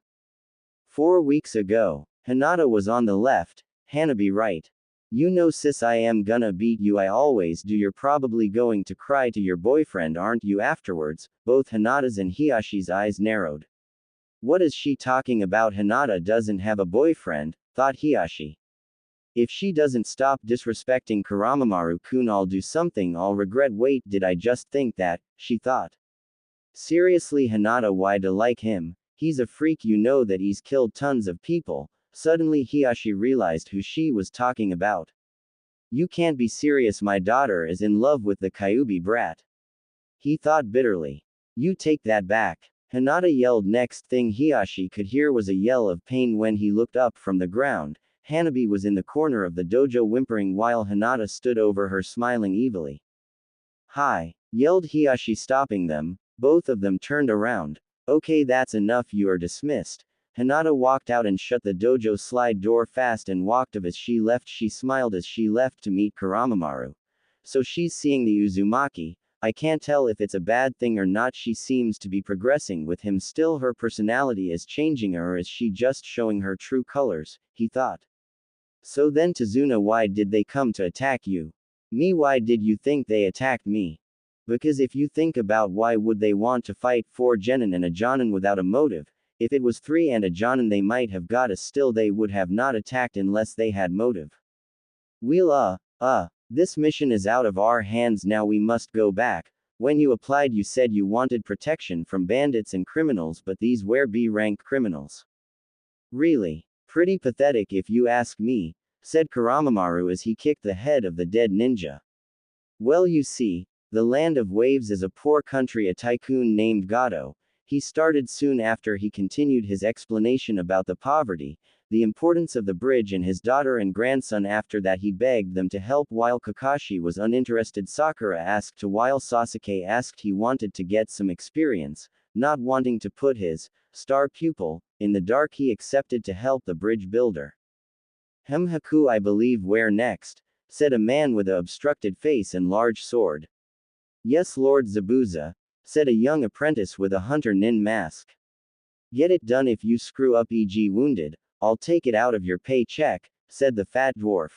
4 weeks ago, Hinata was on the left, Hanabi right. You know sis, I am gonna beat you, I always do. You're probably going to cry to your boyfriend, aren't you? Afterwards, both Hinata's and Hiyashi's eyes narrowed. What is she talking about? Hinata doesn't have a boyfriend, thought Hiyashi. If she doesn't stop disrespecting Kuramaru-kun, I'll do something I'll regret. Wait, did I just think that? She thought. Seriously, Hinata, why do like him? He's a freak, you know that he's killed tons of people. Suddenly Hiyashi realized who she was talking about. You can't be serious, my daughter is in love with the Kyuubi brat. He thought bitterly. You take that back. Hinata yelled. Next thing Hiyashi could hear was a yell of pain when he looked up from the ground. Hanabi was in the corner of the dojo whimpering while Hinata stood over her smiling evilly. "Hi!" yelled Hiyashi, stopping them. Both of them turned around. "Okay, that's enough, you are dismissed." Hinata walked out and shut the dojo slide door fast and walked off. As she left, she smiled as she left to meet Kuramaru. So she's seeing the Uzumaki. I can't tell if it's a bad thing or not. She seems to be progressing with him still. Her personality is changing, or is she just showing her true colors, he thought. So then Tazuna, why did they come to attack you? Me, why did you think they attacked me? Because if you think about why would they want to fight 4 genin and a jonin without a motive, if it was 3 and a jonin they might have got us, still they would have not attacked unless they had motive. We'll this mission is out of our hands now, we must go back. When you applied you said you wanted protection from bandits and criminals, but these were B-rank criminals. Really? Pretty pathetic if you ask me, said Kuramaru as he kicked the head of the dead ninja. Well, you see, the Land of Waves is a poor country. A tycoon named Gato. He started soon after. He continued his explanation about the poverty, the importance of the bridge and his daughter and grandson. After that he begged them to help while Kakashi was uninterested. Sakura asked to while Sasuke asked. He wanted to get some experience, not wanting to put his star pupil in the dark. He accepted to help the bridge builder. Haku, I believe where next, said a man with a obstructed face and large sword. Yes, Lord Zabuza, said a young apprentice with a hunter nin mask. Get it done. If you screw up, e.g. wounded, I'll take it out of your paycheck, said the fat dwarf.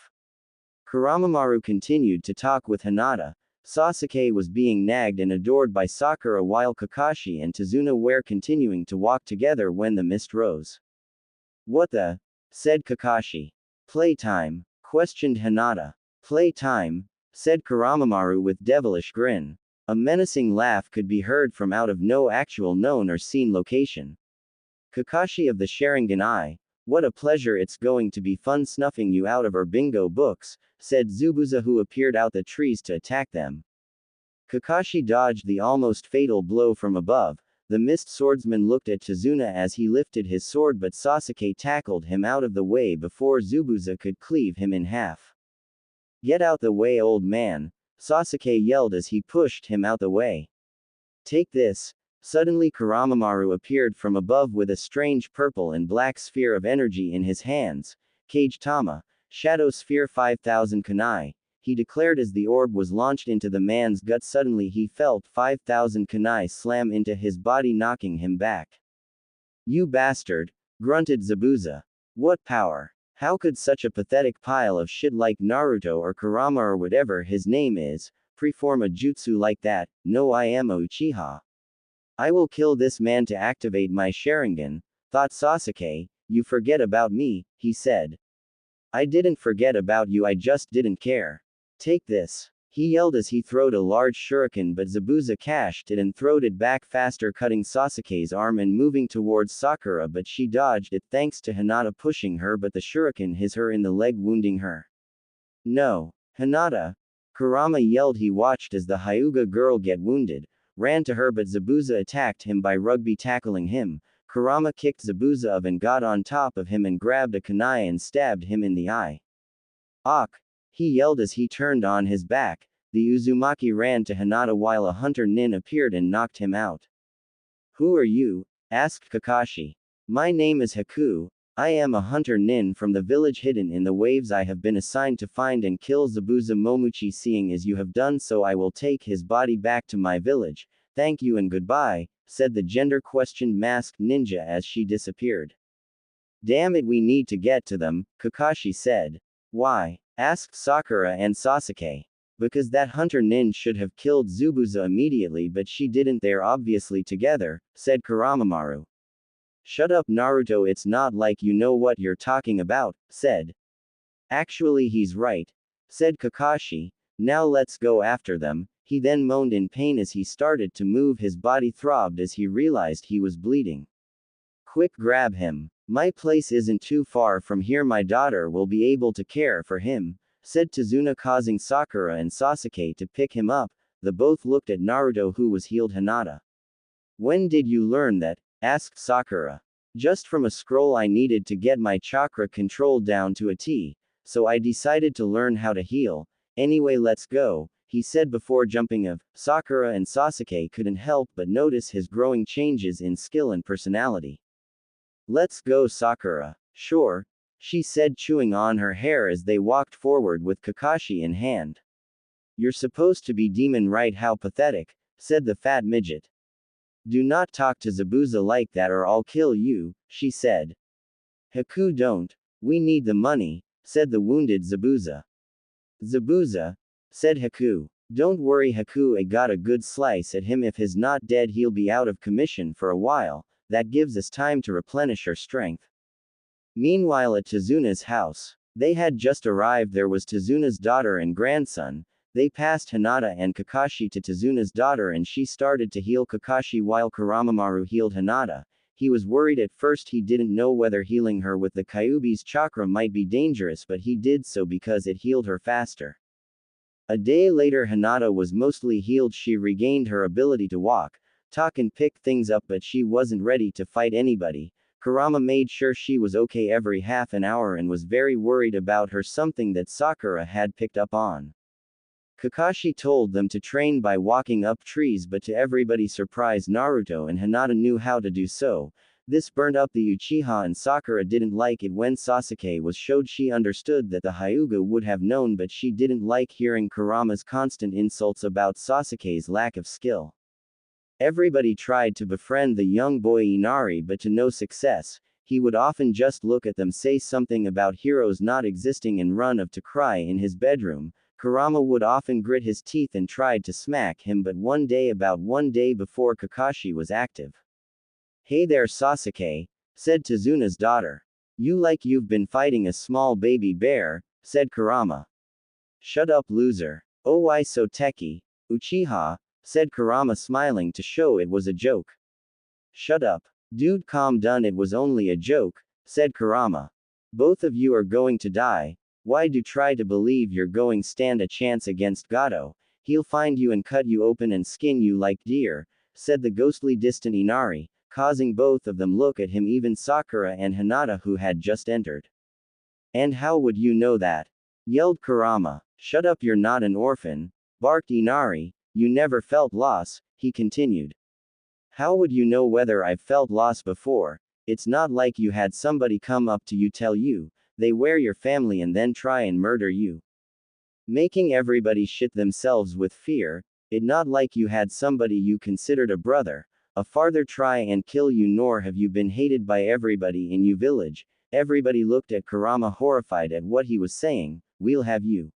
Kuramaru continued to talk with Hinata. Sasuke was being nagged and adored by Sakura while Kakashi and Tazuna were continuing to walk together when the mist rose. What the? Said Kakashi. Playtime? Questioned Hinata. Playtime? Said Kuramaru with devilish grin. A menacing laugh could be heard from out of no actual known or seen location. Kakashi of the Sharingan Eye. What a pleasure, it's going to be fun snuffing you out of our bingo books, said Zabuza, who appeared out the trees to attack them. Kakashi dodged the almost fatal blow from above. The mist swordsman looked at Tazuna as he lifted his sword, but Sasuke tackled him out of the way before Zabuza could cleave him in half. Get out the way, old man, Sasuke yelled as he pushed him out the way. Take this. Suddenly Kuramaru appeared from above with a strange purple and black sphere of energy in his hands. Kage Tama, Shadow Sphere 5000 kunai, he declared as the orb was launched into the man's gut. Suddenly he felt 5000 kunai slam into his body, knocking him back. You bastard, grunted Zabuza. What power? How could such a pathetic pile of shit like Naruto or Kurama or whatever his name is, preform a jutsu like that? No, I am a Uchiha. I will kill this man to activate my Sharingan, thought Sasuke. You forget about me, he said. I didn't forget about you, I just didn't care. Take this. He yelled as he throwed a large shuriken, but Zabuza cashed it and throwed it back faster, cutting Sasuke's arm and moving towards Sakura, but she dodged it thanks to Hinata pushing her, but the shuriken hit her in the leg, wounding her. No. Hinata! Kurama yelled. He watched as the Hyuga girl get wounded, ran to her, but Zabuza attacked him by rugby tackling him. Kurama kicked Zabuza up and got on top of him and grabbed a kunai and stabbed him in the eye. Ak! He yelled as he turned on his back. The Uzumaki ran to Hinata while a hunter nin appeared and knocked him out. Who are you? Asked Kakashi. My name is Haku. I am a hunter nin from the village hidden in the waves. I have been assigned to find and kill Zabuza Momochi. Seeing as you have done so, I will take his body back to my village. Thank you and goodbye, said the gender-questioned masked ninja as she disappeared. Damn it, we need to get to them, Kakashi said. Why? Asked Sakura and Sasuke. Because that hunter nin should have killed Zabuza immediately, but she didn't. They're obviously together, said Kuramaru. Shut up, Naruto, it's not like you know what you're talking about, said. Actually, he's right, said Kakashi. Now let's go after them. He then moaned in pain as he started to move. His body throbbed as he realized he was bleeding. Quick, grab him. My place isn't too far from here. My daughter will be able to care for him, said Tazuna, causing Sakura and Sasuke to pick him up. The both looked at Naruto, who was healed. Hinata. When did you learn that? Asked Sakura. Just from a scroll I needed to get my chakra control down to a T, so I decided to learn how to heal. Anyway, let's go, he said before jumping off. Sakura and Sasuke couldn't help but notice his growing changes in skill and personality. Let's go, Sakura. Sure, she said, chewing on her hair as they walked forward with Kakashi in hand. You're supposed to be demon, right? How pathetic, said the fat midget. Do not talk to Zabuza like that or I'll kill you, she said. Haku, don't. We need the money, said the wounded Zabuza. Zabuza, said Haku. Don't worry, Haku, I got a good slice at him. If he's not dead, he'll be out of commission for a while. That gives us time to replenish our strength. Meanwhile, at Tezuna's house, they had just arrived. There was Tezuna's daughter and grandson. They passed Hinata and Kakashi to Tezuna's daughter and she started to heal Kakashi while Kuramaru healed Hinata. He was worried at first. He didn't know whether healing her with the Kyuubi's chakra might be dangerous, but he did so because it healed her faster. A day later, Hinata was mostly healed. She regained her ability to walk, talk and pick things up, but she wasn't ready to fight anybody. Kurama made sure she was okay every half an hour and was very worried about her, something that Sakura had picked up on. Kakashi told them to train by walking up trees, but to everybody's surprise, Naruto and Hinata knew how to do so. This burned up the Uchiha, and Sakura didn't like it when Sasuke was showed. She understood that the Hyuga would have known, but she didn't like hearing Kurama's constant insults about Sasuke's lack of skill. Everybody tried to befriend the young boy Inari, but to no success. He would often just look at them, say something about heroes not existing, and run off to cry in his bedroom. Kurama would often grit his teeth and tried to smack him, but one day before Kakashi was active. Hey there, Sasuke, said Tezuna's daughter. You like you've been fighting a small baby bear, said Kurama. Shut up, loser. Oh, why so techie, Uchiha, said Kurama, smiling to show it was a joke. Shut up. Dude, calm down, it was only a joke, said Kurama. Both of you are going to die. Why do try to believe you're going stand a chance against Gato? He'll find you and cut you open and skin you like deer, said the ghostly distant Inari, causing both of them look at him, even Sakura and Hinata, who had just entered. And how would you know that? Yelled Kurama. Shut up, you're not an orphan, barked Inari. You never felt loss, he continued. How would you know whether I've felt loss before? It's not like you had somebody come up to you, tell you they were your family, and then try and murder you, making everybody shit themselves with fear. It not like you had somebody you considered a brother, a father, try and kill you, nor have you been hated by everybody in your village. Everybody looked at Kurama, horrified at what he was saying. We'll have you.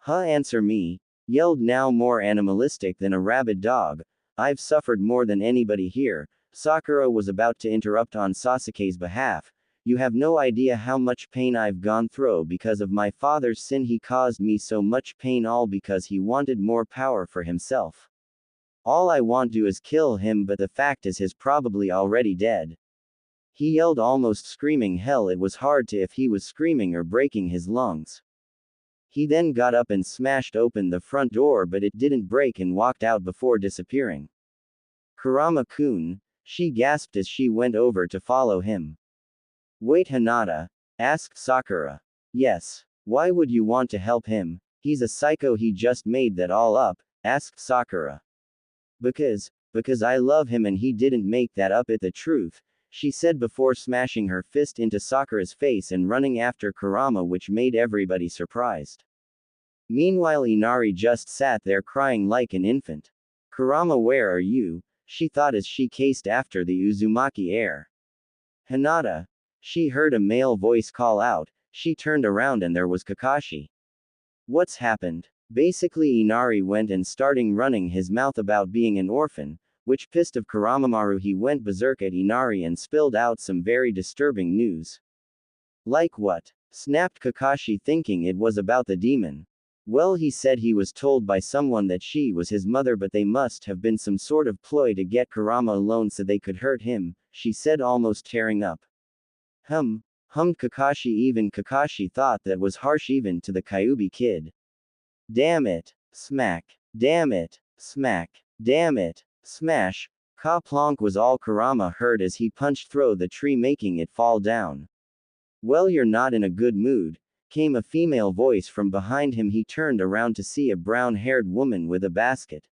Answer me, yelled, now more animalistic than a rabid dog. I've suffered more than anybody here. Sakura was about to interrupt on Sasuke's behalf. You have no idea how much pain I've gone through because of my father's sin. He caused me so much pain, all because he wanted more power for himself. All I want to is kill him, but the fact is he's probably already dead. He yelled, almost screaming. Hell, it was hard to if he was screaming or breaking his lungs. He then got up and smashed open the front door, but it didn't break, and walked out before disappearing. Kurama-kun, she gasped as she went over to follow him. Wait, Hinata? Asked Sakura. Yes. Why would you want to help him? He's a psycho. He just made that all up, asked Sakura. Because I love him and he didn't make that up. It's the truth, she said before smashing her fist into Sakura's face and running after Kurama, which made everybody surprised. Meanwhile, Inari just sat there crying like an infant. Kurama, where are you? She thought as she cased after the Uzumaki heir. Hinata. She heard a male voice call out. She turned around and there was Kakashi. What's happened? Basically, Inari went and starting running his mouth about being an orphan, which pissed off Kuramaru. He went berserk at Inari and spilled out some very disturbing news. Like what? Snapped Kakashi, thinking it was about the demon. Well, he said he was told by someone that she was his mother, but they must have been some sort of ploy to get Kurama alone so they could hurt him, she said, almost tearing up. Hummed Kakashi. Even Kakashi thought that was harsh, even to the Kyuubi kid. Damn it. Smack. Damn it. Smack. Damn it. Smash. Ka plonk was all Kurama heard as he punched through the tree making it fall down. Well, you're not in a good mood, came a female voice from behind him. He turned around to see a brown-haired woman with a basket.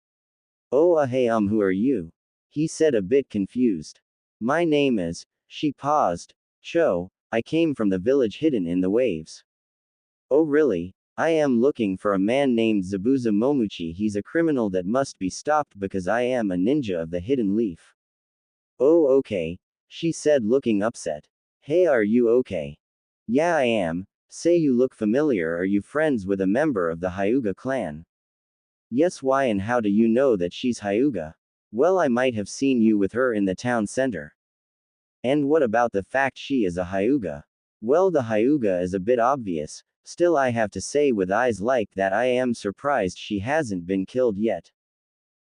Oh, hey, who are you? He said, a bit confused. My name is, she paused, Cho, I came from the village hidden in the waves. Oh really? I am looking for a man named Zabuza Momochi. He's a criminal that must be stopped because I am a ninja of the hidden leaf. Oh okay, she said, looking upset. Hey, are you okay? Yeah, I am. Say, you look familiar. Are you friends with a member of the Hyuga clan? Yes, why and how do you know that she's Hyuga? Well, I might have seen you with her in the town center. And what about the fact she is a Hyuga? Well, the Hyuga is a bit obvious, still I have to say, with eyes like that, I am surprised she hasn't been killed yet.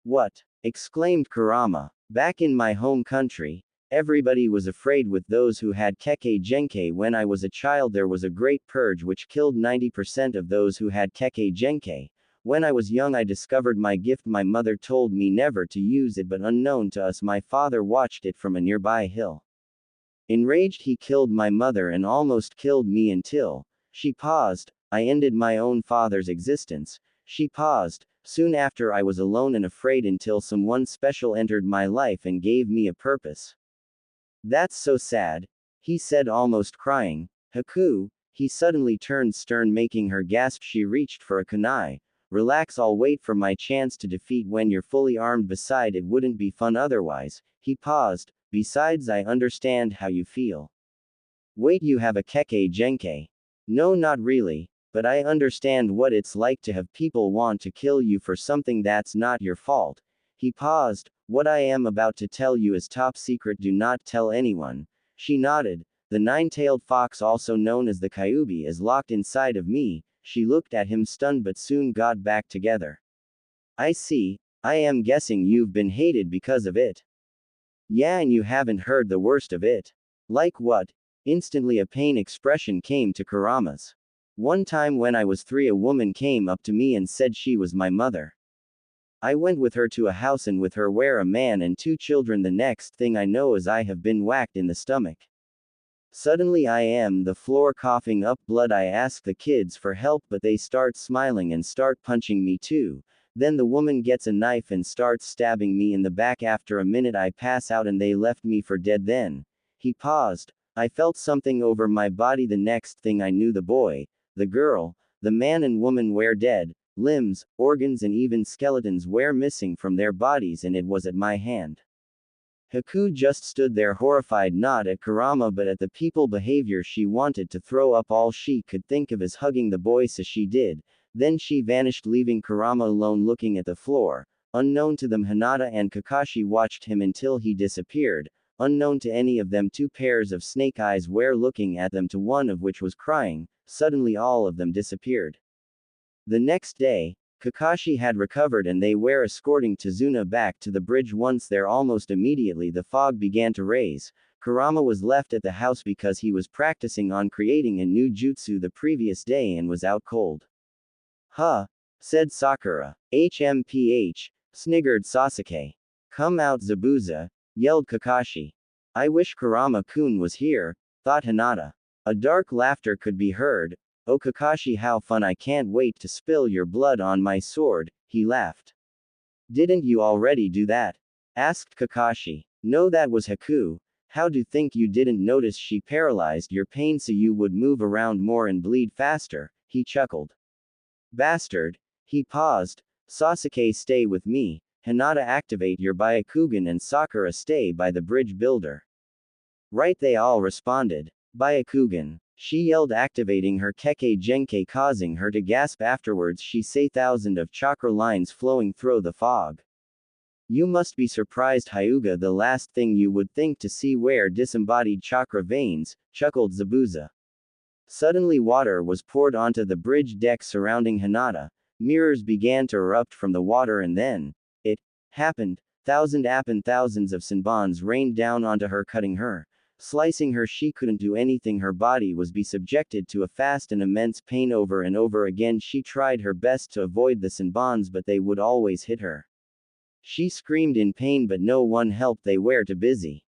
What? Exclaimed Kurama. Back in my home country, everybody was afraid with those who had Kekkei Genkai. When I was a child, there was a great purge which killed 90% of those who had Kekkei Genkai. When I was young, I discovered my gift. My mother told me never to use it, but unknown to us, my father watched it from a nearby hill. Enraged, he killed my mother and almost killed me until, she paused, I ended my own father's existence. She paused. Soon after, I was alone and afraid until someone special entered my life and gave me a purpose. That's so sad, he said, almost crying. Haku, he suddenly turned stern, making her gasp. She reached for a kunai. Relax, I'll wait for my chance to defeat when you're fully armed. Beside, it wouldn't be fun otherwise. He paused. Besides, I understand how you feel. Wait, you have a Kekkei Genkai? No, not really, but I understand what it's like to have people want to kill you for something that's not your fault. He paused. What I am about to tell you is top secret, do not tell anyone. She nodded. The nine-tailed fox, also known as the Kyubi, is locked inside of me. She looked at him stunned but soon got back together. I see. I am guessing you've been hated because of it. Yeah, and you haven't heard the worst of it. Like what? Instantly a pain expression came to Kurama's. One time when I was 3, a woman came up to me and said she was my mother. I went with her to a house and with her were a man and 2 children. The next thing I know is I have been whacked in the stomach. Suddenly I am the floor coughing up blood. I ask the kids for help, but they start smiling and start punching me too. Then the woman gets a knife and starts stabbing me in the back. After a minute I pass out and they left me for dead. Then, he paused, I felt something over my body. The next thing I knew, the boy, the girl, the man and woman were dead. Limbs, organs and even skeletons were missing from their bodies, and it was at my hand. Haku just stood there horrified, not at Kurama but at the people behavior. She wanted to throw up. All she could think of is hugging the boy, so she did. Then she vanished, leaving Kurama alone looking at the floor. Unknown to them, Hinata and Kakashi watched him until he disappeared. Unknown to any of them, 2 pairs of snake eyes were looking at them, to one of which was crying. Suddenly all of them disappeared. The next day, Kakashi had recovered and they were escorting Tazuna back to the bridge. Once there, almost immediately the fog began to raise. Kurama was left at the house because he was practicing on creating a new jutsu the previous day and was out cold. Huh, said Sakura. HMPH, sniggered Sasuke. Come out, Zabuza, yelled Kakashi. I wish Kurama-kun was here, thought Hinata. A dark laughter could be heard. Oh Kakashi, how fun, I can't wait to spill your blood on my sword, he laughed. Didn't you already do that? Asked Kakashi. No, that was Haku. How do you think you didn't notice? She paralyzed your pain so you would move around more and bleed faster, he chuckled. Bastard. He paused. Sasuke, stay with me. Hinata, activate your Byakugan, and Sakura, stay by the bridge builder. Right, they all responded. Byakugan. She yelled, activating her Kekkei Genkai, causing her to gasp. Afterwards she saw thousands of chakra lines flowing through the fog. You must be surprised, Hyuga. The last thing you would think to see were disembodied chakra veins, chuckled Zabuza. Suddenly water was poured onto the bridge deck surrounding Hinata. Mirrors began to erupt from the water and then, it happened. Thousands of senbons rained down onto her, cutting her, slicing her. She couldn't do anything. Her body was be subjected to a fast and immense pain. Over and over again she tried her best to avoid the senbons, but they would always hit her. She screamed in pain but no one helped, they were too busy.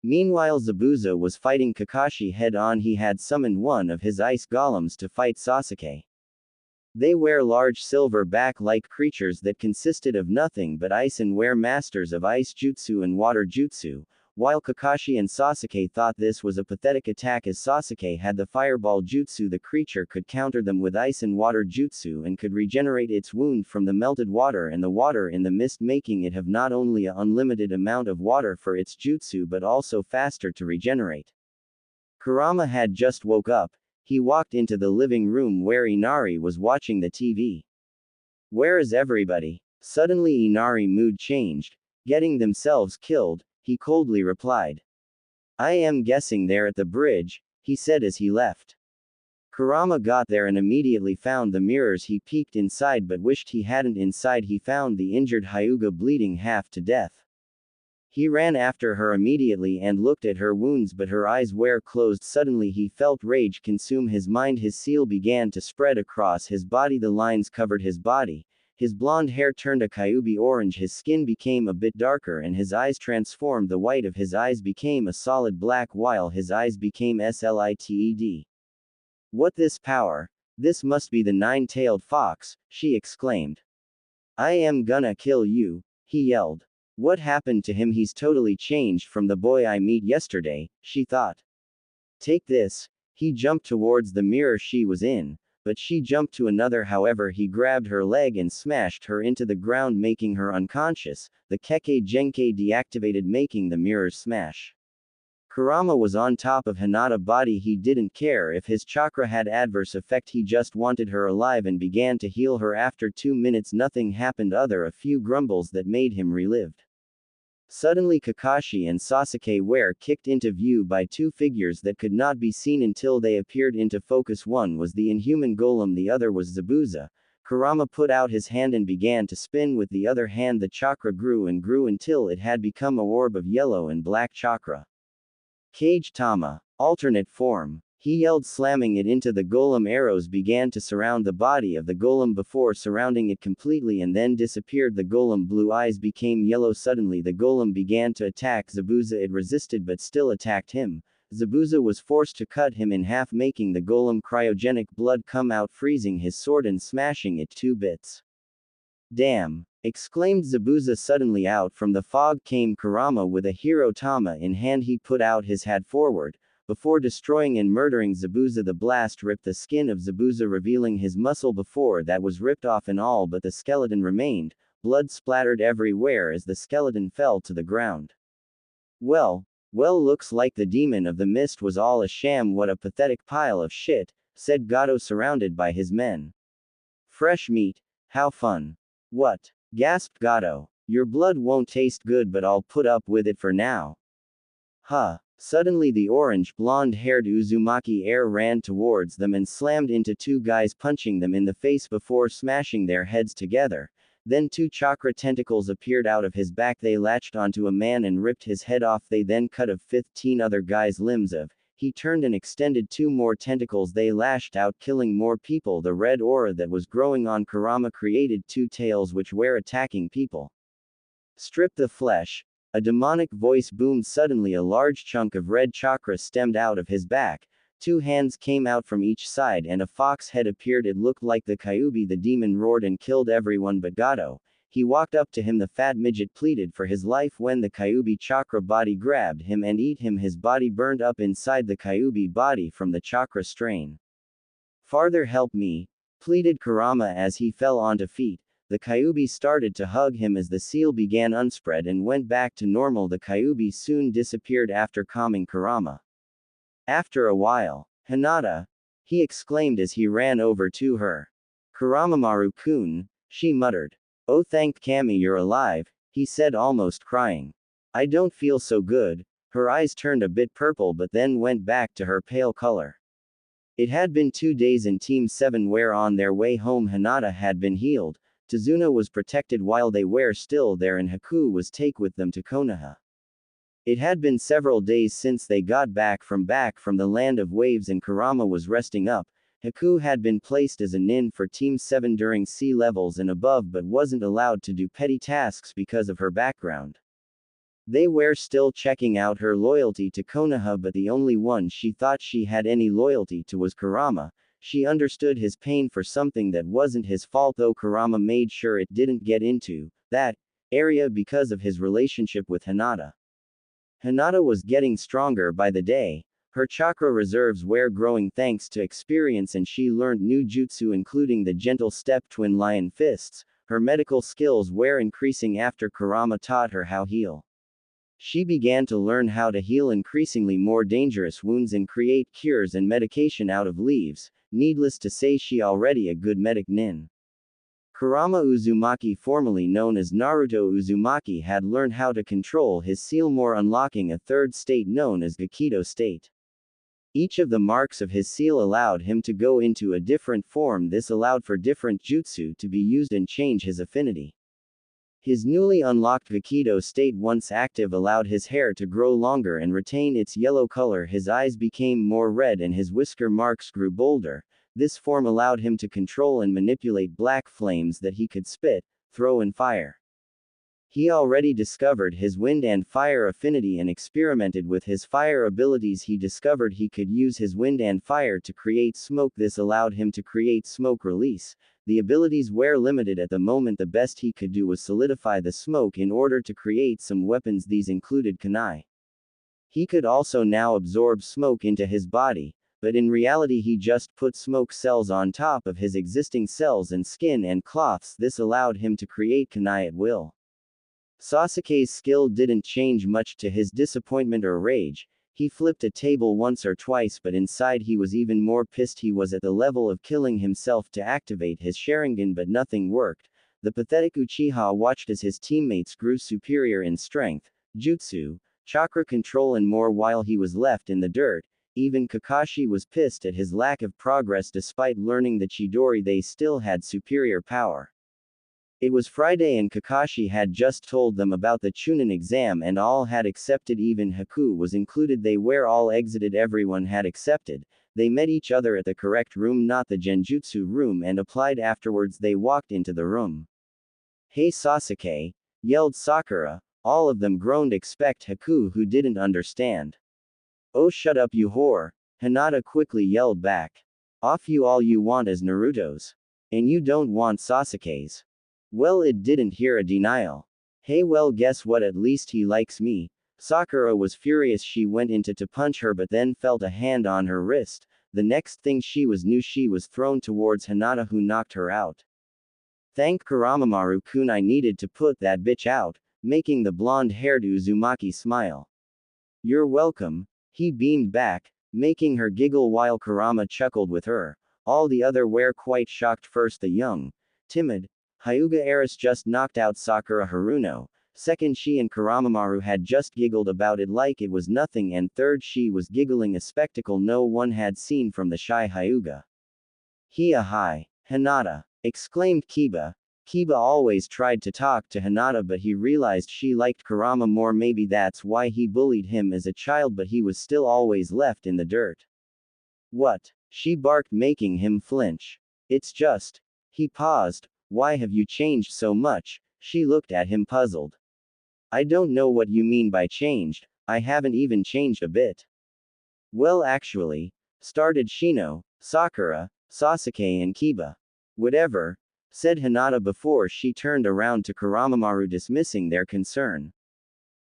Meanwhile Zabuza was fighting Kakashi head-on. He had summoned one of his ice golems to fight Sasuke. They were large silver back-like creatures that consisted of nothing but ice and were masters of ice jutsu and water jutsu. While Kakashi and Sasuke thought this was a pathetic attack as Sasuke had the fireball jutsu, the creature could counter them with ice and water jutsu and could regenerate its wound from the melted water and the water in the mist, making it have not only an unlimited amount of water for its jutsu but also faster to regenerate. Kurama had just woke up. He walked into the living room where Inari was watching the TV. "Where is everybody?" Suddenly Inari's mood changed. "Getting themselves killed," he coldly replied. "I am guessing they're at the bridge," he said as he left. Kurama got there and immediately found the mirrors. He peeked inside but wished he hadn't. Inside he found the injured Hyuga bleeding half to death. He ran after her immediately and looked at her wounds but her eyes were closed. Suddenly he felt rage consume his mind. His seal began to spread across his body. The lines covered his body. His blonde hair turned a Kyuubi orange. His skin became a bit darker and his eyes transformed. The white of his eyes became a solid black while his eyes became slitted. "What this power? This must be the nine-tailed fox," she exclaimed. "I am gonna kill you," he yelled. "What happened to him? He's totally changed from the boy I met yesterday," she thought. "Take this." He jumped towards the mirror she was in, but she jumped to another. However, he grabbed her leg and smashed her into the ground, making her unconscious. The Kekkei Genkai deactivated, making the mirrors smash. Kurama was on top of Hinata's body. He didn't care if his chakra had adverse effect. He just wanted her alive and began to heal her. After 2 minutes nothing happened other a few grumbles that made him relived. Suddenly Kakashi and Sasuke were kicked into view by two figures that could not be seen until they appeared into focus. One was the inhuman golem, the other was Zabuza. Kurama put out his hand and began to spin with the other hand. The chakra grew and grew until it had become a orb of yellow and black chakra. "Kage Tama. Alternate form," he yelled, slamming it into the golem. Arrows began to surround the body of the golem before surrounding it completely and then disappeared. The golem blue eyes became yellow. Suddenly the golem began to attack Zabuza. It resisted but still attacked him. Zabuza was forced to cut him in half, making the golem cryogenic blood come out, freezing his sword and smashing it to bits. "Damn!" exclaimed Zabuza. Suddenly out from the fog came Kurama with a hero tama in hand. He put out his hat forward. Before destroying and murdering Zabuza, the blast ripped the skin of Zabuza, revealing his muscle before that was ripped off and all but the skeleton remained. Blood splattered everywhere as the skeleton fell to the ground. Well, looks like the demon of the mist was all a sham. What a pathetic pile of shit," said Gato surrounded by his men. "Fresh meat, how fun." "What?" gasped Gato. "Your blood won't taste good but I'll put up with it for now." "Huh." Suddenly the orange blonde-haired Uzumaki heir ran towards them and slammed into two guys, punching them in the face before smashing their heads together. Then two chakra tentacles appeared out of his back. They latched onto a man and ripped his head off. They then cut off 15 other guys' limbs of. He turned and extended two more tentacles. They lashed out, killing more people. The red aura that was growing on Kurama created two tails which were attacking people. "Strip the flesh." A demonic voice boomed. Suddenly a large chunk of red chakra stemmed out of his back. Two hands came out from each side and a fox head appeared. It looked like the Kyuubi. The demon roared and killed everyone but Gato. He walked up to him. The fat midget pleaded for his life when the Kyuubi chakra body grabbed him and ate him. His body burned up inside the Kyuubi body from the chakra strain. "Farther help me," pleaded Kurama as he fell onto feet. The Kyuubi started to hug him as the seal began unspread and went back to normal. The Kyuubi soon disappeared after calming Kurama. After a while, "Hinata!" he exclaimed as he ran over to her. "Kuramamaru-kun," she muttered. "Oh, thank Kami you're alive," he said, almost crying. "I don't feel so good." Her eyes turned a bit purple but then went back to her pale color. It had been 2 days and Team 7 were on their way home. Hinata had been healed. Tazuna was protected while they were still there and Haku was taken with them to Konoha. It had been several days since they got back from the land of waves and Kurama was resting up. Haku had been placed as a nin for Team 7 during sea levels and above but wasn't allowed to do petty tasks because of her background. They were still checking out her loyalty to Konoha, but the only one she thought she had any loyalty to was Kurama. She understood his pain for something that wasn't his fault, though Kurama made sure it didn't get into that area because of his relationship with Hinata. Hinata was getting stronger by the day. Her chakra reserves were growing thanks to experience, and she learned new jutsu including the gentle step twin lion fists. Her medical skills were increasing after Kurama taught her how heal. She began to learn how to heal increasingly more dangerous wounds and create cures and medication out of leaves. Needless to say, she already a good medic nin. Kurama Uzumaki, formerly known as Naruto Uzumaki, had learned how to control his seal, more unlocking a third state known as Gakido state. Each of the marks of his seal allowed him to go into a different form. This allowed for different jutsu to be used and change his affinity. His newly unlocked Gakido state, once active, allowed his hair to grow longer and retain its yellow color. His eyes became more red and his whisker marks grew bolder. This form allowed him to control and manipulate black flames that he could spit, throw and fire. He already discovered his wind and fire affinity and experimented with his fire abilities. He discovered he could use his wind and fire to create smoke. This allowed him to create smoke release. The abilities were limited at the moment. The best he could do was solidify the smoke in order to create some weapons. These included kunai. He could also now absorb smoke into his body, but in reality he just put smoke cells on top of his existing cells and skin and cloths. This allowed him to create kunai at will. Sasuke's skill didn't change much to his disappointment or rage. He flipped a table once or twice, but inside he was even more pissed. He was at the level of killing himself to activate his Sharingan, but nothing worked. The pathetic Uchiha watched as his teammates grew superior in strength, jutsu, chakra control and more while he was left in the dirt. Even Kakashi was pissed at his lack of progress. Despite learning the Chidori, they still had superior power. It was Friday and Kakashi had just told them about the Chunin exam and all had accepted, even Haku was included. They were all exited, everyone had accepted. They met each other at the correct room, not the Genjutsu room, and applied afterwards. They walked into the room. "Hey Sasuke!" yelled Sakura. All of them groaned except Haku, who didn't understand. "Oh shut up you whore!" Hinata quickly yelled back. "Off you all you want as Naruto's. And you don't want Sasuke's." Well, it didn't hear a denial. "Hey, well, guess what? At least he likes me." Sakura was furious. She went into to punch her but then felt a hand on her wrist. The next thing she was thrown towards Hinata, who knocked her out. "Thank Kuramaru-kun, I needed to put that bitch out," making the blonde-haired Uzumaki smile. "You're welcome," he beamed back, making her giggle while Kurama chuckled with her. All the other were quite shocked. First, the young, timid Hyuga heiress just knocked out Sakura Haruno. Second, she and Kuramaru had just giggled about it like it was nothing, and third, she was giggling, a spectacle no one had seen from the shy Hyuga. "Hiya hi, Hinata!" exclaimed Kiba. Kiba always tried to talk to Hinata, but he realized she liked Kurama more. Maybe that's why he bullied him as a child, but he was still always left in the dirt. "What?" she barked, making him flinch. "It's just." He paused. "Why have you changed so much?" She looked at him puzzled. "I don't know what you mean by changed. I haven't even changed a bit." "Well, actually," started Shino, Sakura, Sasuke and Kiba. "Whatever," said Hinata before she turned around to Kuramaru, dismissing their concern.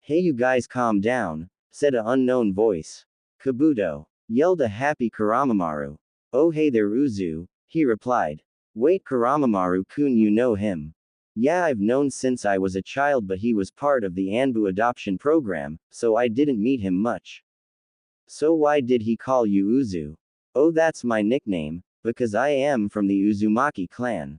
"Hey, you guys, calm down," said an unknown voice. "Kabuto," yelled a happy Kuramaru. "Oh hey there Uzu," he replied. "Wait, Kuramaru-kun, you know him?" "Yeah, I've known since I was a child, but he was part of the Anbu adoption program, so I didn't meet him much." "So why did he call you Uzu?" "Oh, that's my nickname, because I am from the Uzumaki clan."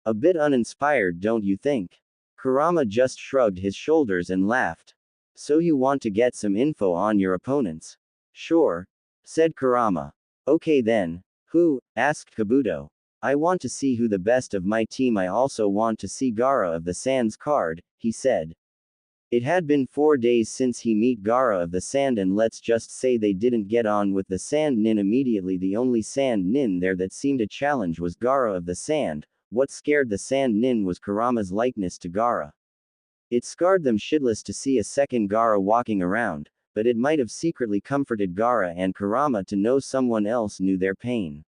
A bit uninspired, don't you think? Kurama just shrugged his shoulders and laughed. "So you want to get some info on your opponents?" "Sure," said Kurama. "Okay then. Who?" asked Kabuto. "I want to see who the best of my team. I also want to see Gaara of the Sans card," he said. It had been 4 days since he met Gaara of the Sand, and let's just say they didn't get on with the Sand Nin immediately. The only Sand Nin there that seemed a challenge was Gaara of the Sand. What scared the Sand Nin was Kurama's likeness to Gaara. It scarred them shitless to see a second Gaara walking around, but it might have secretly comforted Gaara and Kurama to know someone else knew their pain.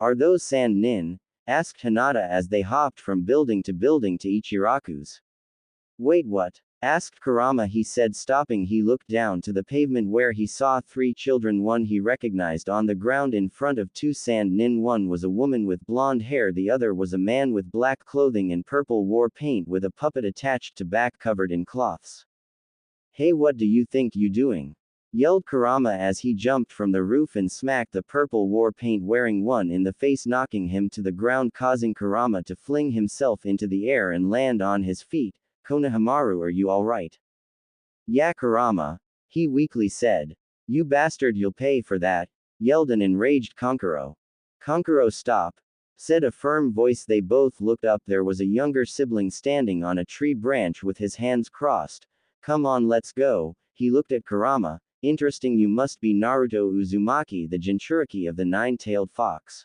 Are those Sand Nin? Asked Hinata as they hopped from building to Ichiraku's. Wait, what? Asked Kurama. He said, stopping. He looked down to the pavement where he saw 3 children. One he recognized on the ground in front of 2 Sand Nin. One was a woman with blonde hair, the other was a man with black clothing and purple war paint with a puppet attached to back covered in cloths. Hey, what do you think you doing? Yelled Kurama as he jumped from the roof and smacked the purple war paint wearing one in the face, knocking him to the ground, causing Kurama to fling himself into the air and land on his feet. Konohamaru, are you alright? Yeah, Kurama. He weakly said. You bastard, you'll pay for that, yelled an enraged Kankuro. Kankuro, stop, said a firm voice. They both looked up. There was a younger sibling standing on a tree branch with his hands crossed. Come on, let's go. He looked at Kurama. Interesting, you must be Naruto Uzumaki, the Jinchuriki of the nine-tailed fox.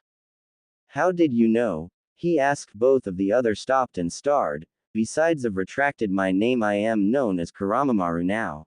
How did you know? He asked. Both of the others stopped and stared. Besides, I've retracted my name. I am known as Kuramamaru now,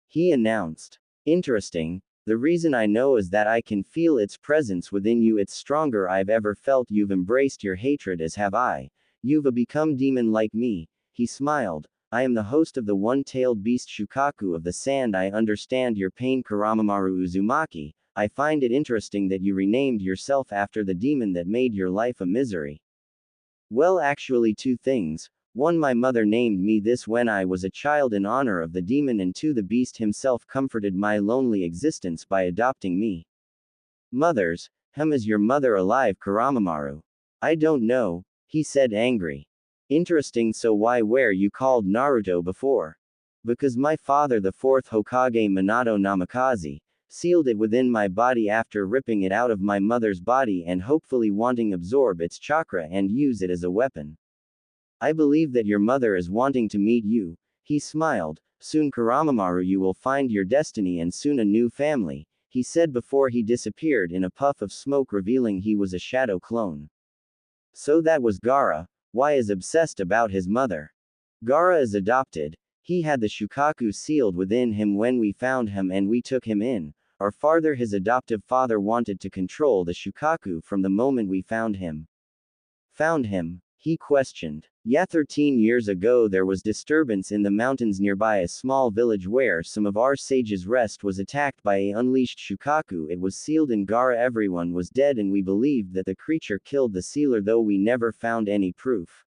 he announced. Interesting. The reason I know is that I can feel its presence within you. It's stronger I've ever felt. You've embraced your hatred, as have I. You've become demon like me. He smiled. I am the host of the one-tailed beast Shukaku of the Sand. I understand your pain, Kuramamaru Uzumaki. I find it interesting that you renamed yourself after the demon that made your life a misery. Well, actually 2 things. 1, my mother named me this when I was a child in honor of the demon, and 2, the beast himself comforted my lonely existence by adopting me. Mothers? Is your mother alive, Kuramamaru? I don't know, he said, angry. Interesting. So why were you called Naruto before? Because my father, the 4th Hokage Minato Namikaze, sealed it within my body after ripping it out of my mother's body and hopefully wanting absorb its chakra and use it as a weapon. I believe that your mother is wanting to meet you. He smiled. Soon, Kuramamaru, you will find your destiny and soon a new family, he said before he disappeared in a puff of smoke, revealing he was a shadow clone. So that was Gaara. Why is obsessed about his mother? Gaara is adopted. He had the Shukaku sealed within him when we found him and we took him in. Or farther, his adoptive father wanted to control the Shukaku from the moment we found him. Found him? He questioned. Yeah, 13 years ago there was disturbance in the mountains nearby a small village where some of our sages rest was attacked by a unleashed Shukaku. It was sealed in Gaara. Everyone was dead and we believed that the creature killed the sealer, though we never found any proof.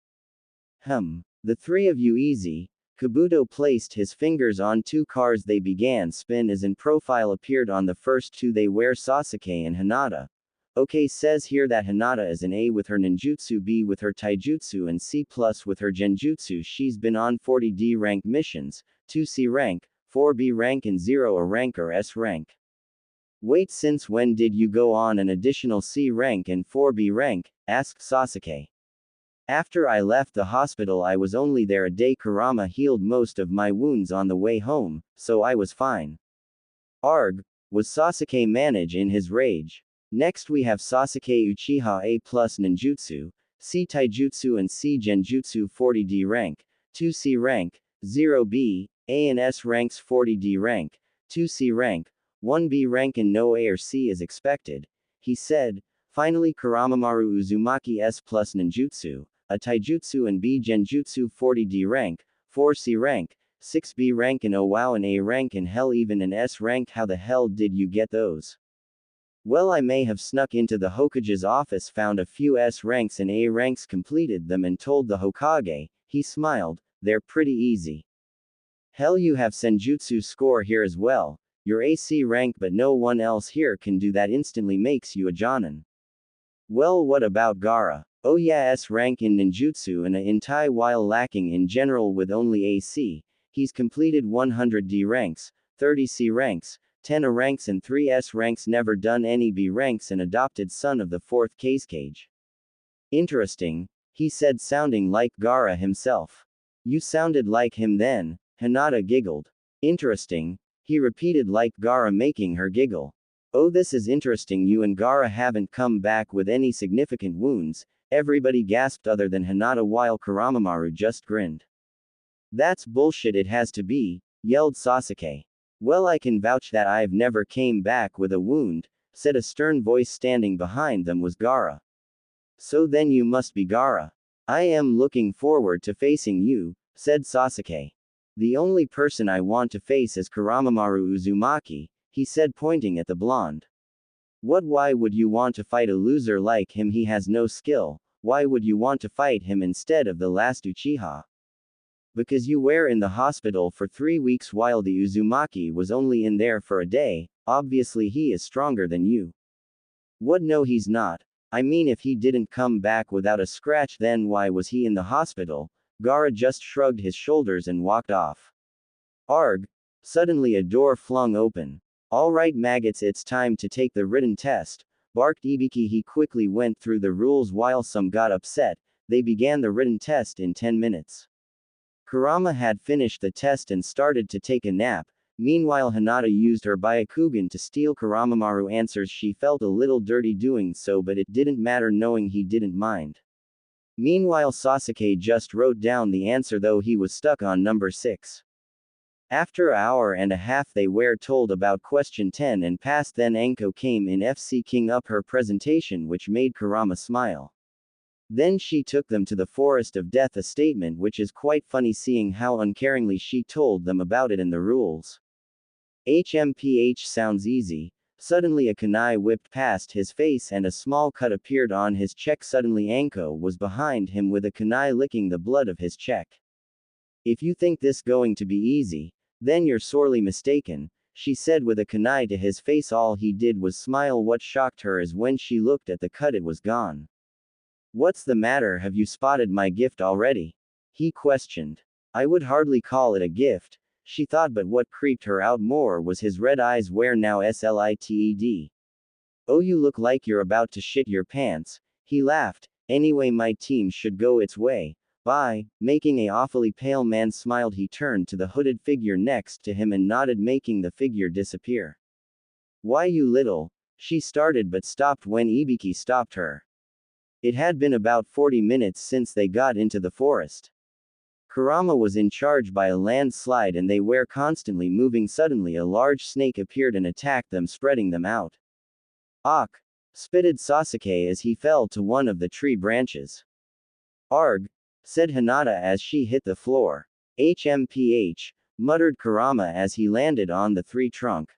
The 3 of you easy. Kabuto placed his fingers on 2 cards. They began spin as in profile appeared on the first 2. They were Sasuke and Hinata. Okay, says here that Hinata is an A with her ninjutsu, B with her taijutsu, and C+ with her genjutsu. She's been on 40D rank missions, 2C rank, 4B rank and 0 A rank or S rank. Wait, since when did you go on an additional C rank and 4B rank? Asked Sasuke. After I left the hospital I was only there a day. Kurama healed most of my wounds on the way home, so I was fine. Arg, was Sasuke manage in his rage. Next we have Sasuke Uchiha A+ ninjutsu, C taijutsu and C genjutsu 40D rank, 2C rank, 0B, A and S ranks 40D rank, 2C rank, 1B rank and no A or C is expected, he said. Finally, Kuramamaru Uzumaki S+ ninjutsu, a taijutsu and B genjutsu 40D rank, 4C rank, 6B rank and oh wow, an A rank and hell even an S rank. How the hell did you get those? Well, I may have snuck into the Hokage's office, found a few S ranks and A ranks, completed them and told the Hokage. He smiled. They're pretty easy. Hell, you have Senjutsu score here as well. You're AC rank but no one else here can do that, instantly makes you a Jonin. Well, what about Gaara? Oh yeah, S rank in ninjutsu and a in Tai while lacking in general with only AC. He's completed 100D ranks, 30C ranks, 10 A ranks and 3 S ranks, never done any B ranks, and adopted son of the 4th Kazekage. Interesting, he said, sounding like Gaara himself. You sounded like him then. Hinata giggled. Interesting, he repeated like Gaara making her giggle. Oh, this is interesting. You and Gaara haven't come back with any significant wounds, everybody gasped other than Hinata while Kuramaru just grinned. That's bullshit, it has to be, yelled Sasuke. Well, I can vouch that I've never came back with a wound, said a stern voice. Standing behind them was Gaara. So then you must be Gaara. I am looking forward to facing you, said Sasuke. The only person I want to face is Kuramaru Uzumaki, he said, pointing at the blonde. What? Why would you want to fight a loser like him? He has no skill. Why would you want to fight him instead of the last Uchiha? Because you were in the hospital for 3 weeks while the Uzumaki was only in there for a day, obviously he is stronger than you. What? No, he's not. I mean, if he didn't come back without a scratch, then why was he in the hospital? Gaara just shrugged his shoulders and walked off. Arg! Suddenly a door flung open. All right, maggots, it's time to take the written test, barked Ibiki. He quickly went through the rules while some got upset. They began the written test in 10 minutes. Kurama had finished the test and started to take a nap. Meanwhile, Hinata used her Byakugan to steal Kuramaru answers. She felt a little dirty doing so, but it didn't matter knowing he didn't mind. Meanwhile, Sasuke just wrote down the answer, though he was stuck on number 6. After an hour and a half they were told about question 10 and passed. Then Anko came in seeking up her presentation, which made Kurama smile. Then she took them to the Forest of Death, a statement which is quite funny seeing how uncaringly she told them about it and the rules. HMPH sounds easy. Suddenly a kunai whipped past his face and a small cut appeared on his cheek. Suddenly Anko was behind him with a kunai licking the blood of his cheek. If you think this going to be easy, then you're sorely mistaken, she said with a kunai to his face. All he did was smile. What shocked her is when she looked at the cut, it was gone. What's the matter? Have you spotted my gift already? He questioned. I would hardly call it a gift, she thought, but what creeped her out more was his red eyes. Where now? Slited. Oh, you look like you're about to shit your pants, he laughed. Anyway, my team should go its way. Bye. Making a awfully pale man smiled. He turned to the hooded figure next to him and nodded, making the figure disappear. Why, you little, she started but stopped when Ibiki stopped her. It had been about 40 minutes since they got into the forest. Kurama was in charge by a landslide and they were constantly moving. Suddenly a large snake appeared and attacked them, spreading them out. Ak! Spitted Sasuke as he fell to one of the tree branches. Arg! Said Hinata as she hit the floor. HMPH! Muttered Kurama as he landed on the tree trunk.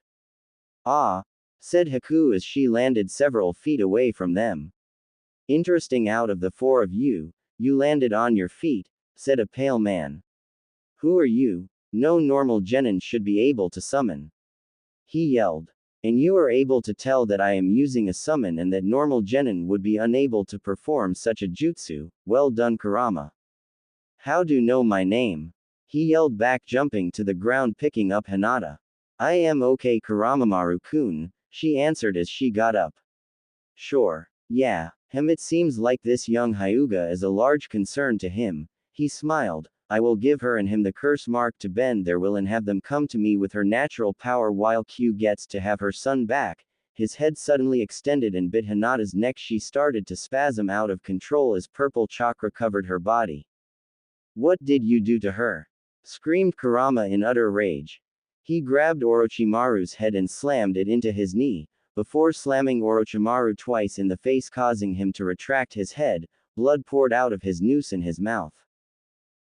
Ah! Said Haku as she landed several feet away from them. Interesting, out of the 4 of you, you landed on your feet, said a pale man. Who are you? No normal genin should be able to summon. He yelled. And you are able to tell that I am using a summon and that normal genin would be unable to perform such a jutsu. Well done, Kurama. How do you know my name? He yelled back, jumping to the ground picking up Hinata. I am okay, Kuramaru-kun, she answered as she got up. Sure. Yeah. It seems like this young Hyuga is a large concern to him. He smiled. I will give her and him the curse mark to bend their will and have them come to me with her natural power while Q gets to have her son back. His head suddenly extended and bit Hinata's neck. She started to spasm out of control as purple chakra covered her body. What did you do to her? Screamed Kurama in utter rage. He grabbed Orochimaru's head and slammed it into his knee, before slamming Orochimaru twice in the face, causing him to retract his head. Blood poured out of his noose in his mouth.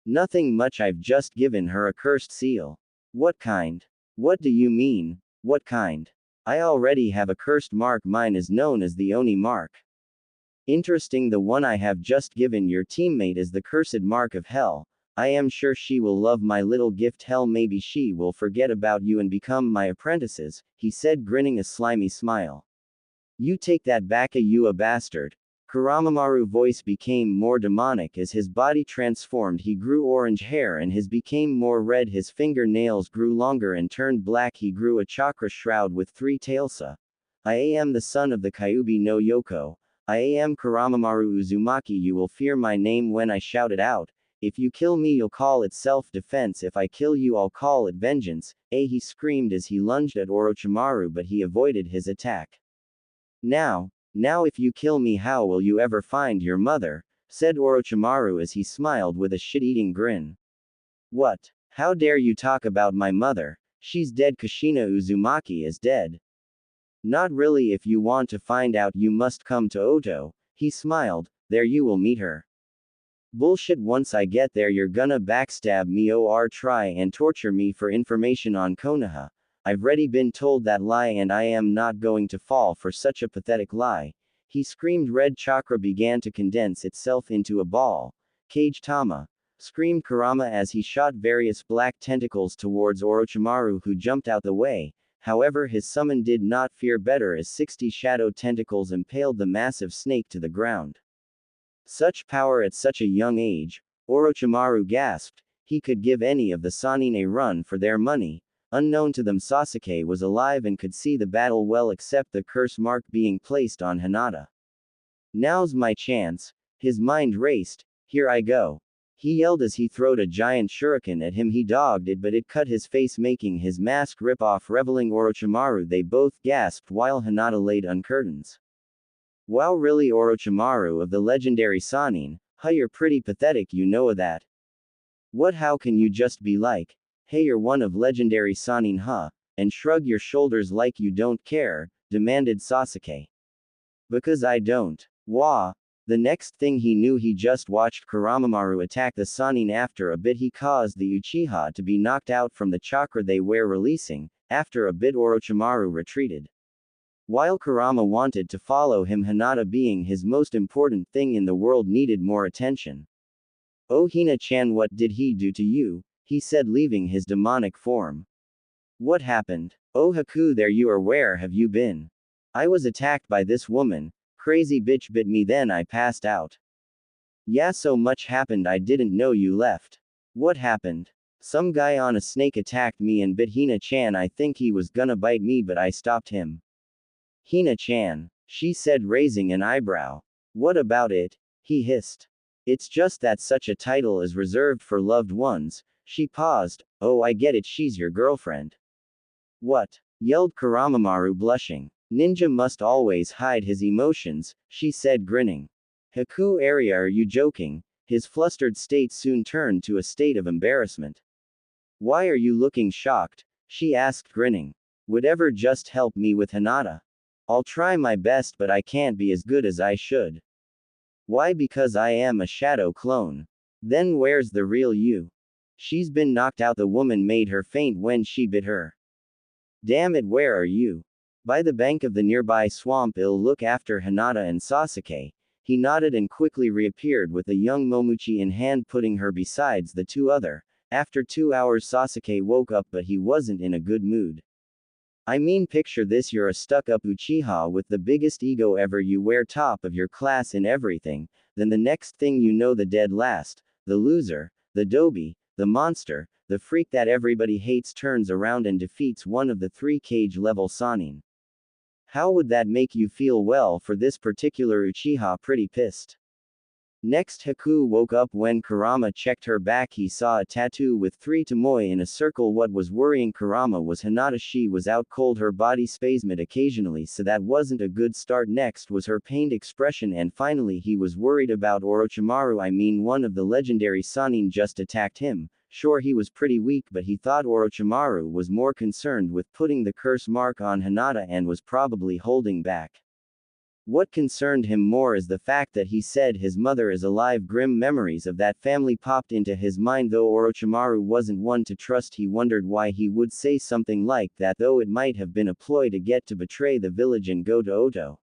Nothing much, I've just given her a cursed seal. What kind? What do you mean, what kind? I already have a cursed mark, mine is known as the Oni mark. Interesting, the one I have just given your teammate is the cursed mark of hell. I am sure she will love my little gift. Hell, maybe she will forget about you and become my apprentices, he said, grinning a slimy smile. You take that back, you a bastard. Kuramaru's voice became more demonic as his body transformed. He grew orange hair and his became more red. His fingernails grew longer and turned black. He grew a chakra shroud with 3 tails. I am the son of the Kyuubi no Yoko. I am Kuramaru Uzumaki. You will fear my name when I shout it out. If you kill me, you'll call it self-defense. If I kill you, I'll call it vengeance. He screamed as he lunged at Orochimaru, but he avoided his attack. Now if you kill me, how will you ever find your mother? Said Orochimaru as he smiled with a shit-eating grin. What? How dare you talk about my mother? She's dead. Kushina Uzumaki is dead. Not really. If you want to find out, you must come to Oto. He smiled. There you will meet her. Bullshit. Once I get there, you're gonna backstab me or try and torture me for information on Konoha. I've already been told that lie, and I am not going to fall for such a pathetic lie. He screamed. Red chakra began to condense itself into a ball. Kage Tama! Screamed Kurama as he shot various black tentacles towards Orochimaru, who jumped out the way. However, his summon did not fare better as 60 shadow tentacles impaled the massive snake to the ground. Such power at such a young age, Orochimaru gasped. He could give any of the Sannin a run for their money. Unknown to them, Sasuke was alive and could see the battle well, except the curse mark being placed on Hinata. Now's my chance. His mind raced. Here I go. He yelled as he throwed a giant shuriken at him. He dogged it, but it cut his face, making his mask rip off, revealing Orochimaru. They both gasped while Hinata laid on curtains. Wow, really, Orochimaru of the legendary Sannin? Huh, you're pretty pathetic, you know that. What, how can you just be like, hey, you're one of legendary Sannin, huh? And shrug your shoulders like you don't care, demanded Sasuke. Because I don't. Wah. The next thing he knew, he just watched Kuramaru attack the Sannin. After a bit, he caused the Uchiha to be knocked out from the chakra they were releasing. After a bit, Orochimaru retreated. While Kurama wanted to follow him, Hinata, being his most important thing in the world, needed more attention. Oh, Hina-chan, what did he do to you? He said, leaving his demonic form. What happened? Oh, Haku, there you are. Where have you been? I was attacked by this woman. Crazy bitch bit me, then I passed out. Yeah, so much happened, I didn't know you left. What happened? Some guy on a snake attacked me and bit Hina-chan. I think he was gonna bite me, but I stopped him. Hina-chan, she said, raising an eyebrow. What about it? He hissed. It's just that such a title is reserved for loved ones. She paused. Oh, I get it, she's your girlfriend. What? Yelled Kuramaru, blushing. Ninja must always hide his emotions, she said, grinning. Haku, area, are you joking? His flustered state soon turned to a state of embarrassment. Why are you looking shocked? She asked, grinning. Whatever, just help me with Hinata. I'll try my best, but I can't be as good as I should. Why? Because I am a shadow clone. Then where's the real you? She's been knocked out. The woman made her faint when she bit her. Damn it, where are you? By the bank of the nearby swamp. I'll look after Hinata and Sasuke. He nodded and quickly reappeared with a young Momochi in hand, putting her besides the two other. After 2 hours, Sasuke woke up, but he wasn't in a good mood. I mean, picture this, you're a stuck-up Uchiha with the biggest ego ever. You wear top of your class in everything, then the next thing you know, the dead last, the loser, the doby, the monster, the freak that everybody hates turns around and defeats one of the 3 cage-level Sannin. How would that make you feel? Well, for this particular Uchiha, pretty pissed. Next, Haku woke up when Kurama checked her back. He saw a tattoo with 3 tomoe in a circle. What was worrying Kurama was Hinata. She was out cold, her body spasmed occasionally, so that wasn't a good start. Next was her pained expression, and finally he was worried about Orochimaru. I mean, one of the legendary Sannin just attacked him. Sure, he was pretty weak, but he thought Orochimaru was more concerned with putting the curse mark on Hinata and was probably holding back. What concerned him more is the fact that he said his mother is alive. Grim memories of that family popped into his mind. Though Orochimaru wasn't one to trust, he wondered why he would say something like that, though it might have been a ploy to get to betray the village and go to Oto.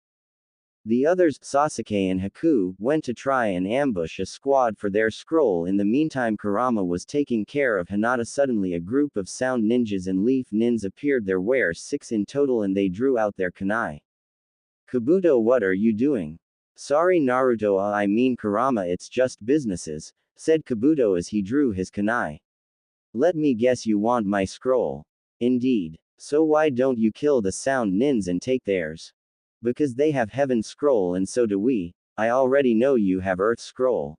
The others, Sasuke and Haku, went to try and ambush a squad for their scroll. In the meantime, Kurama was taking care of Hinata. Suddenly a group of sound ninjas and leaf nins appeared. There were 6 in total, and they drew out their kunai. Kabuto, what are you doing? Sorry Naruto, I mean Kurama, it's just businesses, said Kabuto as he drew his kunai. Let me guess, you want my scroll. Indeed. So why don't you kill the sound nins and take theirs? Because they have heaven scroll and so do we. I already know you have earth scroll.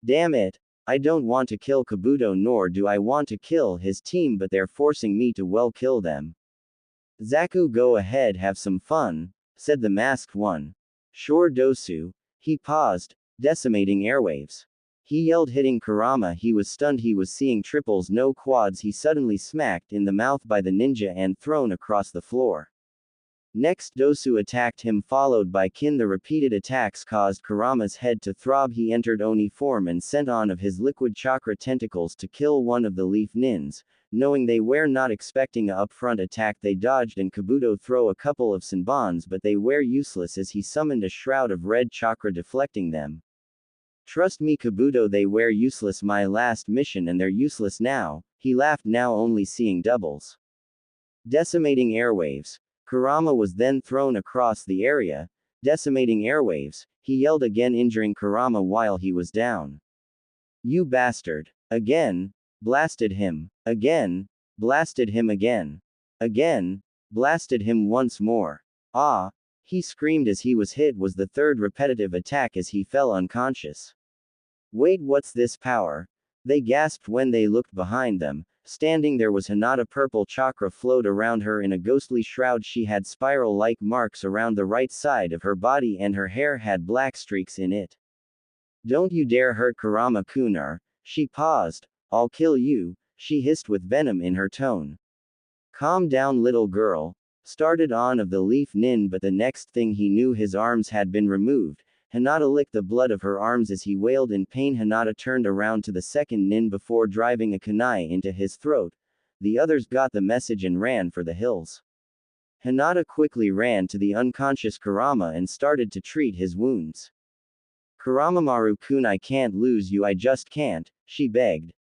Damn it. I don't want to kill Kabuto nor do I want to kill his team, but they're forcing me to well kill them. Zaku, go ahead, have some fun, said the masked one. Sure Dosu. He paused, decimating airwaves. He yelled, hitting Kurama. He was stunned. He was seeing triples, no quads. He suddenly smacked in the mouth by the ninja and thrown across the floor. Next Dosu attacked him, followed by Kin. The repeated attacks caused Kurama's head to throb. He entered Oni form and sent on of his liquid chakra tentacles to kill one of the leaf nins. Knowing they were not expecting a upfront attack, they dodged and Kabuto throw a couple of Senbons, but they were useless as he summoned a shroud of red chakra deflecting them. Trust me Kabuto, they were useless my last mission and they're useless now, he laughed, now only seeing doubles. Decimating airwaves. Kurama was then thrown across the area, decimating airwaves. He yelled again, injuring Kurama while he was down. You bastard. Again. Blasted him. Again. Blasted him again. Again. Blasted him once more. Ah! He screamed as he was hit. Was the third repetitive attack as he fell unconscious. Wait, what's this power? They gasped when they looked behind them. Standing there was Hinata. Purple chakra flowed around her in a ghostly shroud. She had spiral-like marks around the right side of her body and her hair had black streaks in it. Don't you dare hurt Kurama-kun. She paused. I'll kill you, she hissed with venom in her tone. Calm down little girl. Started on of the leaf nin, but the next thing he knew his arms had been removed. Hinata licked the blood of her arms as he wailed in pain. Hinata turned around to the second nin before driving a kunai into his throat. The others got the message and ran for the hills. Hinata quickly ran to the unconscious Kurama and started to treat his wounds. Kuramamaru-kun, I can't lose you, I just can't, she begged.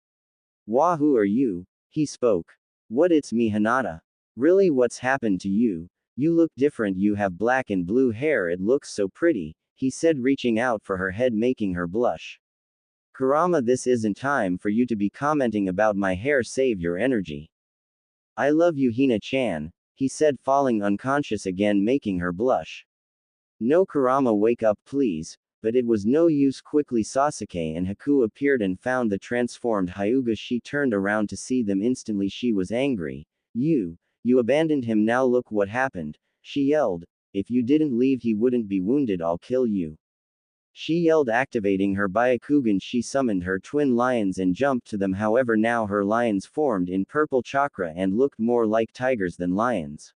Who are you? He spoke. What, it's me Hinata. Really, what's happened to you? You look different, you have black and blue hair, it looks so pretty, he said, reaching out for her head, making her blush. Kurama, this isn't time for you to be commenting about my hair, save your energy. I love you Hina-chan, he said, falling unconscious again, making her blush. No Kurama, wake up please. But it was no use. Quickly Sasuke and Haku appeared and found the transformed Hyuga. She turned around to see them. Instantly she was angry. You abandoned him, now look what happened, she yelled. If you didn't leave he wouldn't be wounded, I'll kill you. She yelled, activating her Byakugan. She summoned her twin lions and jumped to them. However, now her lions formed in purple chakra and looked more like tigers than lions.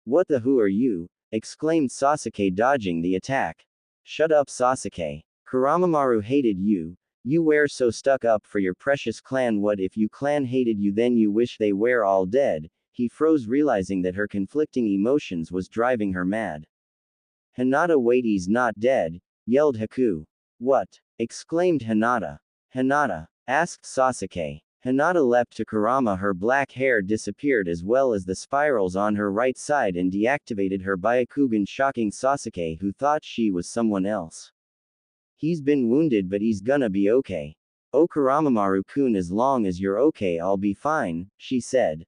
What the who are you? Exclaimed Sasuke, dodging the attack. Shut up Sasuke. Kuramamaru hated you. You were so stuck up for your precious clan. What if you clan hated you, then you wish they were all dead? He froze, realizing that her conflicting emotions was driving her mad. Hinata, wait, he's not dead, yelled Haku. What? Exclaimed Hinata. Hinata? Asked Sasuke. Hinata leapt to Kurama. Her black hair disappeared as well as the spirals on her right side and deactivated her Byakugan, shocking Sasuke, who thought she was someone else. He's been wounded, but he's gonna be okay. Oh Kuramamaru-kun, as long as you're okay I'll be fine, she said.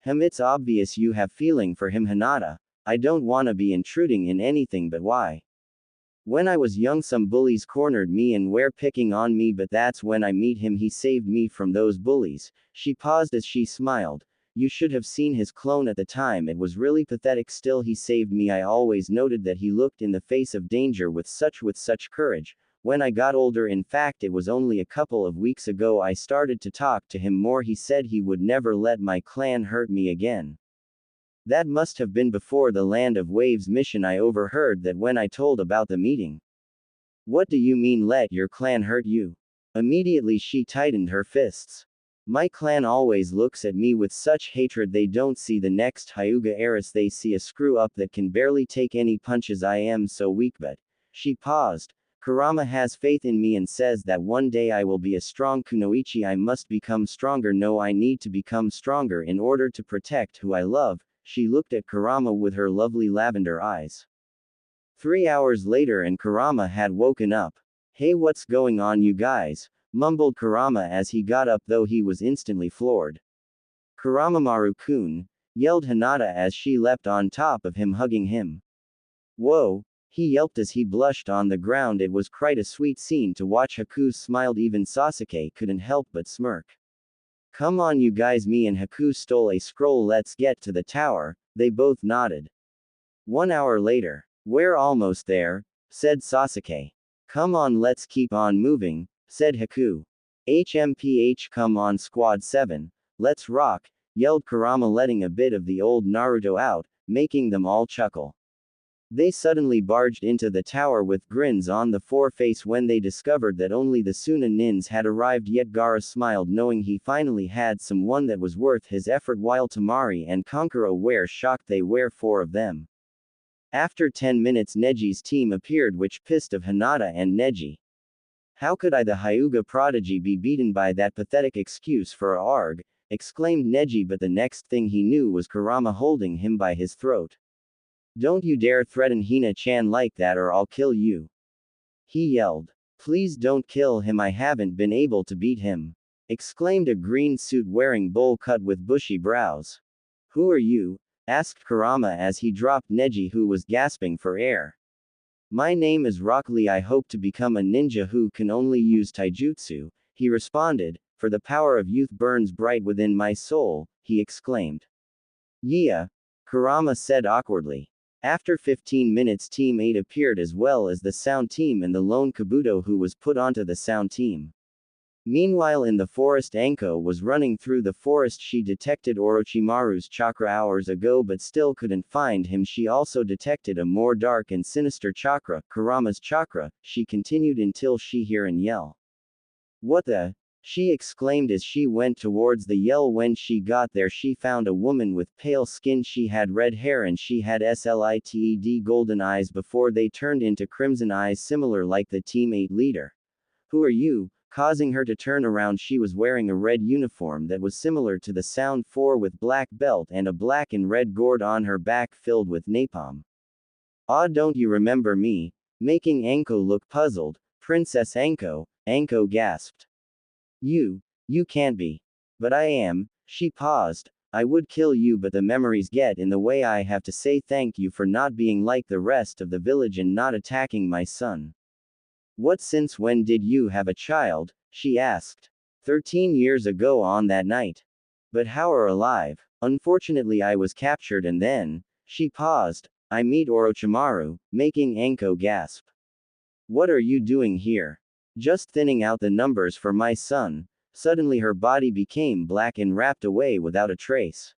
It's obvious you have feeling for him Hinata. I don't wanna be intruding in anything, but why? When I was young some bullies cornered me and were picking on me, but that's when I meet him. He saved me from those bullies. She paused as she smiled. You should have seen his clone at the time, it was really pathetic. Still he saved me. I always noted that he looked in the face of danger with such courage. When I got older, in fact it was only a couple of weeks ago, I started to talk to him more. He said he would never let my clan hurt me again. That must have been before the Land of Waves mission. I overheard that when I told about the meeting. What do you mean let your clan hurt you? Immediately she tightened her fists. My clan always looks at me with such hatred. They don't see the next Hyuga heiress, they see a screw up that can barely take any punches. I am so weak. But she paused. Kurama has faith in me and says that one day I will be a strong kunoichi. I must become stronger. No, I need to become stronger in order to protect who I love. She looked at Kurama with her lovely lavender eyes. 3 hours later and Kurama had woken up. Hey, what's going on you guys? Mumbled Kurama as he got up, though he was instantly floored. Kuramamaru-kun, yelled Hinata as she leapt on top of him, hugging him. Whoa, He yelped as he blushed on the ground. It was quite a sweet scene to watch. Haku smiled. Even Sasuke couldn't help but smirk. Come on you guys, me and Haku stole a scroll, let's get to the tower. They both nodded. 1 hour later. We're almost there, said Sasuke. Come on, let's keep on moving, said Haku. HMPH, come on Squad 7, let's rock, yelled Kurama, letting a bit of the old Naruto out, making them all chuckle. They suddenly barged into the tower with grins on the foreface when they discovered that only the Sunanins had arrived, yet Gaara smiled knowing he finally had someone that was worth his effort, while Temari and Kankuro were shocked they were 4 of them. After 10 minutes Neji's team appeared, which pissed of Hinata and Neji. How could I, the Hyuga prodigy, be beaten by that pathetic excuse for a arg, exclaimed Neji, but the next thing he knew was Kurama holding him by his throat. Don't you dare threaten Hina-chan like that or I'll kill you. He yelled. Please don't kill him, I haven't been able to beat him, exclaimed a green suit wearing bowl cut with bushy brows. Who are you? Asked Kurama as he dropped Neji, who was gasping for air. My name is Rock Lee, I hope to become a ninja who can only use taijutsu, he responded, for the power of youth burns bright within my soul, he exclaimed. Yeah, Kurama said awkwardly. After 15 minutes Team 8 appeared, as well as the sound team and the lone Kabuto who was put onto the sound team. Meanwhile in the forest, Anko was running through the forest. She detected Orochimaru's chakra hours ago but still couldn't find him. She also detected a more dark and sinister chakra, Kurama's chakra. She continued until she heard an yell. What the? She exclaimed as she went towards the yell. When she got there she found a woman with pale skin. She had red hair and she had slited golden eyes before they turned into crimson eyes, similar like the Team 8 leader. Who are you? Causing her to turn around, she was wearing a red uniform that was similar to the Sound 4 with black belt and a black and red gourd on her back filled with napalm. Ah, don't you remember me? Making Anko look puzzled, Princess Anko gasped. You can't be. But I am. She paused. I would kill you but the memories get in the way. I have to say thank you for not being like the rest of the village and not attacking my son. What, since when did you have a child? She asked. 13 years ago on that night. But how are alive? Unfortunately I was captured and then, she paused, I meet Orochimaru, making Anko gasp. What are you doing here? Just thinning out the numbers for my son. Suddenly her body became black and wrapped away without a trace.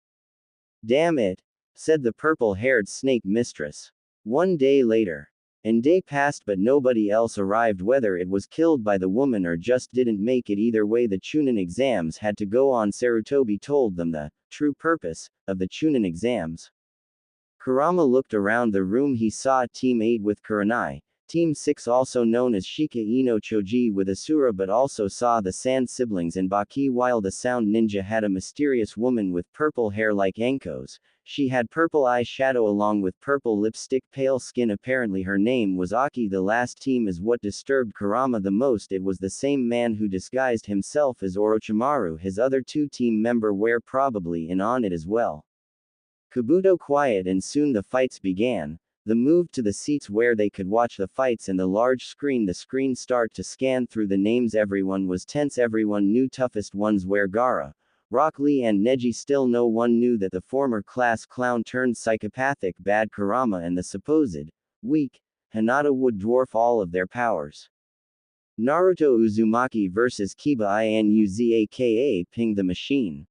Damn it, said the purple-haired snake mistress. 1 day later. And day passed but nobody else arrived, whether it was killed by the woman or just didn't make it. Either way the Chunin exams had to go on. Sarutobi told them the true purpose of the Chunin exams. Kurama looked around the room. He saw Team 8 with Kurenai, Team 6 also known as Shika Ino Choji with Asura, but also saw the Sand siblings and Baki, while the Sound Ninja had a mysterious woman with purple hair like Anko's. She had purple eyeshadow along with purple lipstick, pale skin. Apparently her name was Aki. The last team is what disturbed Kurama the most. It was the same man who disguised himself as Orochimaru. His other 2 team member were probably in on it as well. Kabuto quiet, and soon the fights began. The move to the seats where they could watch the fights and the large screen. The screen start to scan through the names. Everyone was tense. Everyone knew toughest ones were Gaara, Rock Lee and Neji. Still no one knew that the former class clown turned psychopathic bad Kurama and the supposed weak Hinata would dwarf all of their powers. Naruto Uzumaki vs Kiba Inuzaka Ping the Machine.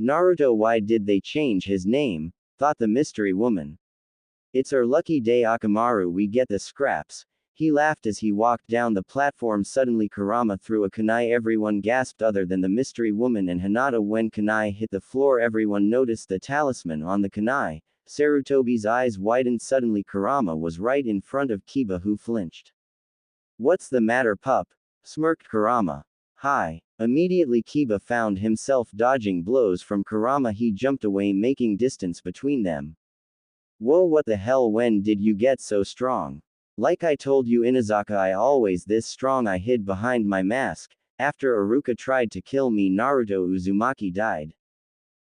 Naruto, why did they change his name? Thought the mystery woman. It's our lucky day, Akamaru, we get the scraps. He laughed as he walked down the platform. Suddenly Kurama threw a kunai. Everyone gasped other than the mystery woman and Hinata. When kunai hit the floor, everyone noticed the talisman on the kunai. Sarutobi's eyes widened. Suddenly Kurama was right in front of Kiba, who flinched. What's the matter, pup? Smirked Kurama. Hi. Immediately Kiba found himself dodging blows from Kurama. He jumped away, making distance between them. Whoa, what the hell, when did you get so strong? Like I told you, Inazaka, I always this strong. I hid behind my mask. After Iruka tried to kill me, Naruto Uzumaki died.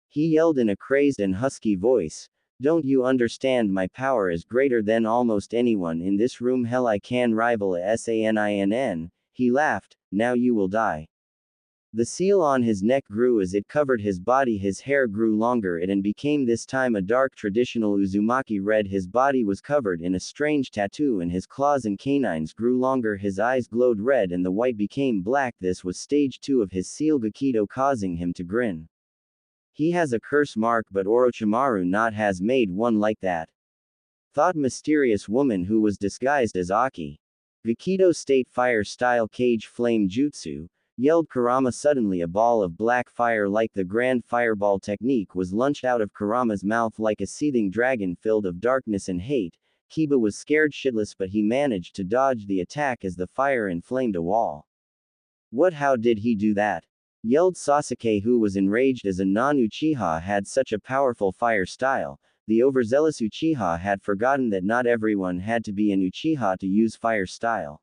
He yelled in a crazed and husky voice. Don't you understand my power is greater than almost anyone in this room? Hell, I can rival a Saninn. He laughed. Now you will die. The seal on his neck grew as it covered his body. His hair grew longer and became this time a dark traditional Uzumaki red. His body was covered in a strange tattoo and his claws and canines grew longer. His eyes glowed red and the white became black. This was stage 2 of his seal Gakido, causing him to grin. He has a curse mark, but Orochimaru not has made one like that. Thought mysterious woman who was disguised as Aki. Gakido state fire style cage flame jutsu, yelled Kurama. Suddenly a ball of black fire like the grand fireball technique was launched out of Kurama's mouth like a seething dragon filled of darkness and hate. Kiba was scared shitless, but he managed to dodge the attack as the fire inflamed a wall. What? How did he do that? Yelled Sasuke, who was enraged as a non-Uchiha had such a powerful fire style. The overzealous Uchiha had forgotten that not everyone had to be an Uchiha to use fire style.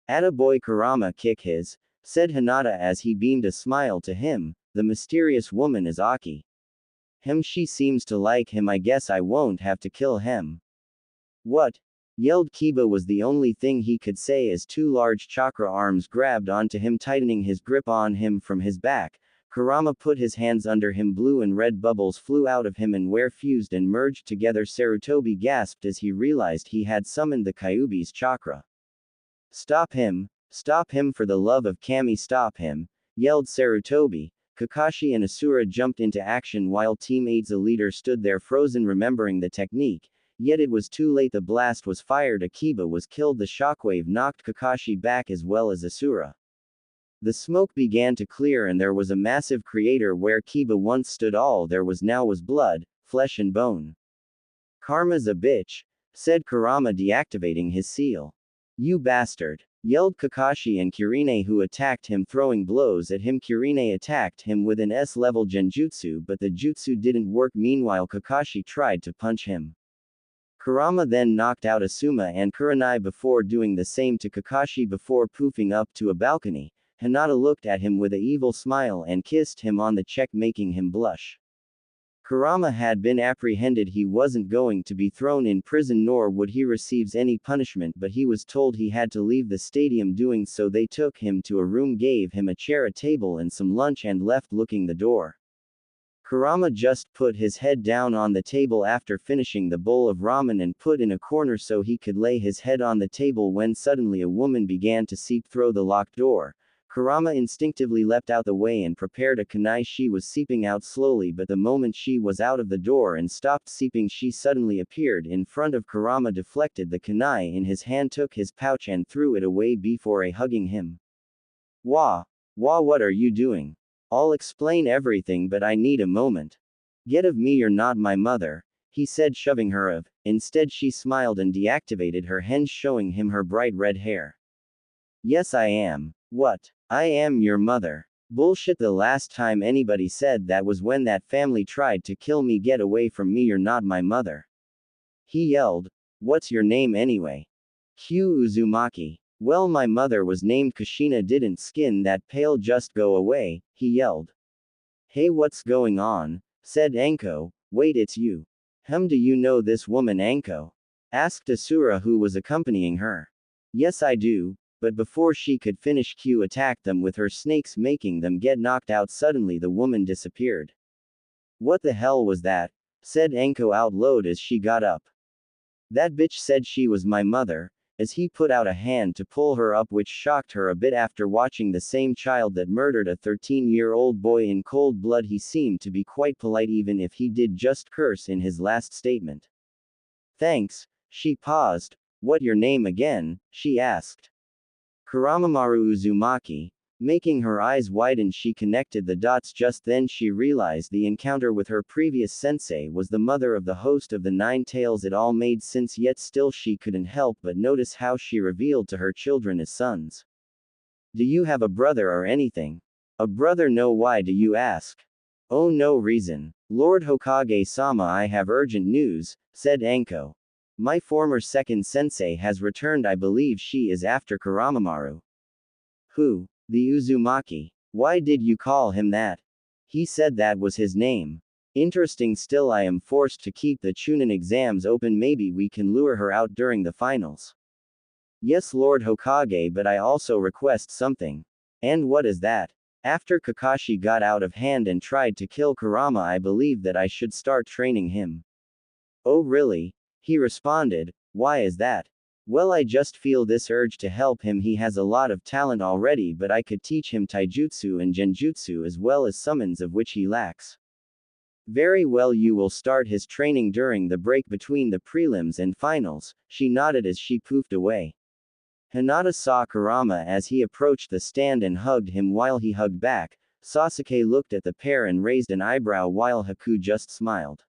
Attaboy Kurama, kick his, said Hinata as he beamed a smile to him. The mysterious woman is Aki. She seems to like him. I guess I won't have to kill him. What? Yelled Kiba was the only thing he could say as two large chakra arms grabbed onto him, tightening his grip on him from his back. Kurama put his hands under him. Blue and red bubbles flew out of him and were fused and merged together. Sarutobi gasped as he realized he had summoned the Kyuubi's chakra. Stop him! Stop him, for the love of Kami, stop him! Yelled Sarutobi. Kakashi and Asura jumped into action while Team 8's leader stood there frozen, remembering the technique. Yet it was too late. The blast was fired. Akiba was killed. The shockwave knocked Kakashi back as well as Asura. The smoke began to clear and there was a massive crater where Kiba once stood. All there was now was blood, flesh and bone. Karma's a bitch, said Kurama, deactivating his seal. You bastard! Yelled Kakashi and Kirine, who attacked him, throwing blows at him. Kirine attacked him with an S-level genjutsu, but the jutsu didn't work. Meanwhile, Kakashi tried to punch him. Kurama then knocked out Asuma and Kurenai before doing the same to Kakashi before poofing up to a balcony. Hinata looked at him with a evil smile and kissed him on the cheek, making him blush. Kurama had been apprehended. He wasn't going to be thrown in prison nor would he receive any punishment, but he was told he had to leave the stadium. Doing so, they took him to a room, gave him a chair, a table and some lunch and left, looking the door. Kurama just put his head down on the table after finishing the bowl of ramen and put in a corner so he could lay his head on the table when suddenly a woman began to seep through the locked door. Kurama instinctively leapt out the way and prepared a kunai. She was seeping out slowly, but the moment she was out of the door and stopped seeping, she suddenly appeared in front of Kurama, deflected the kunai in his hand, took his pouch and threw it away before hugging him. Wah! Wah, what are you doing? I'll explain everything, but I need a moment. Get of me, you're not my mother, he said, shoving her off. Instead she smiled and deactivated her henge, showing him her bright red hair. Yes, I am. What? I am your mother. Bullshit, the last time anybody said that was when that family tried to kill me. Get away from me, you're not my mother. He yelled. What's your name anyway? Q Uzumaki. Well, my mother was named Kushina. Didn't skin that pale, just go away, he yelled. Hey, what's going on? Said Anko. Wait, it's you. Do you know this woman, Anko? Asked Asura, who was accompanying her. Yes, I do. But before she could finish, Q attacked them with her snakes, making them get knocked out. Suddenly the woman disappeared. What the hell was that? Said Anko out loud as she got up. That bitch said she was my mother, as he put out a hand to pull her up, which shocked her a bit. After watching the same child that murdered a 13-year-old boy in cold blood, he seemed to be quite polite, even if he did just curse in his last statement. Thanks. She paused. What your name again? She asked. Kuramamaru Uzumaki. Making her eyes widen, she connected the dots. Just then she realized the encounter with her previous sensei was the mother of the host of the Nine Tails. It all made sense, yet still she couldn't help but notice how she revealed to her children as sons. Do you have a brother or anything? A brother? No. Why do you ask? Oh, no reason. Lord Hokage-sama, I have urgent news, said Anko. My former second sensei has returned. I believe she is after Kuramamaru. Who? The Uzumaki. Why did you call him that? He said that was his name. Interesting still I am forced to keep the Chunin exams open, maybe we can lure her out during the finals. Yes Lord Hokage, but I also request something. And what is that? After Kakashi got out of hand and tried to kill Kurama, I believe that I should start training him. Oh really? He responded, why is that? Well, I just feel this urge to help him. He has a lot of talent already, but I could teach him taijutsu and genjutsu as well as summons, of which he lacks. Very well, you will start his training during the break between the prelims and finals, she nodded as she poofed away. Hinata saw Kurama as he approached the stand and hugged him. While he hugged back, Sasuke looked at the pair and raised an eyebrow while Haku just smiled.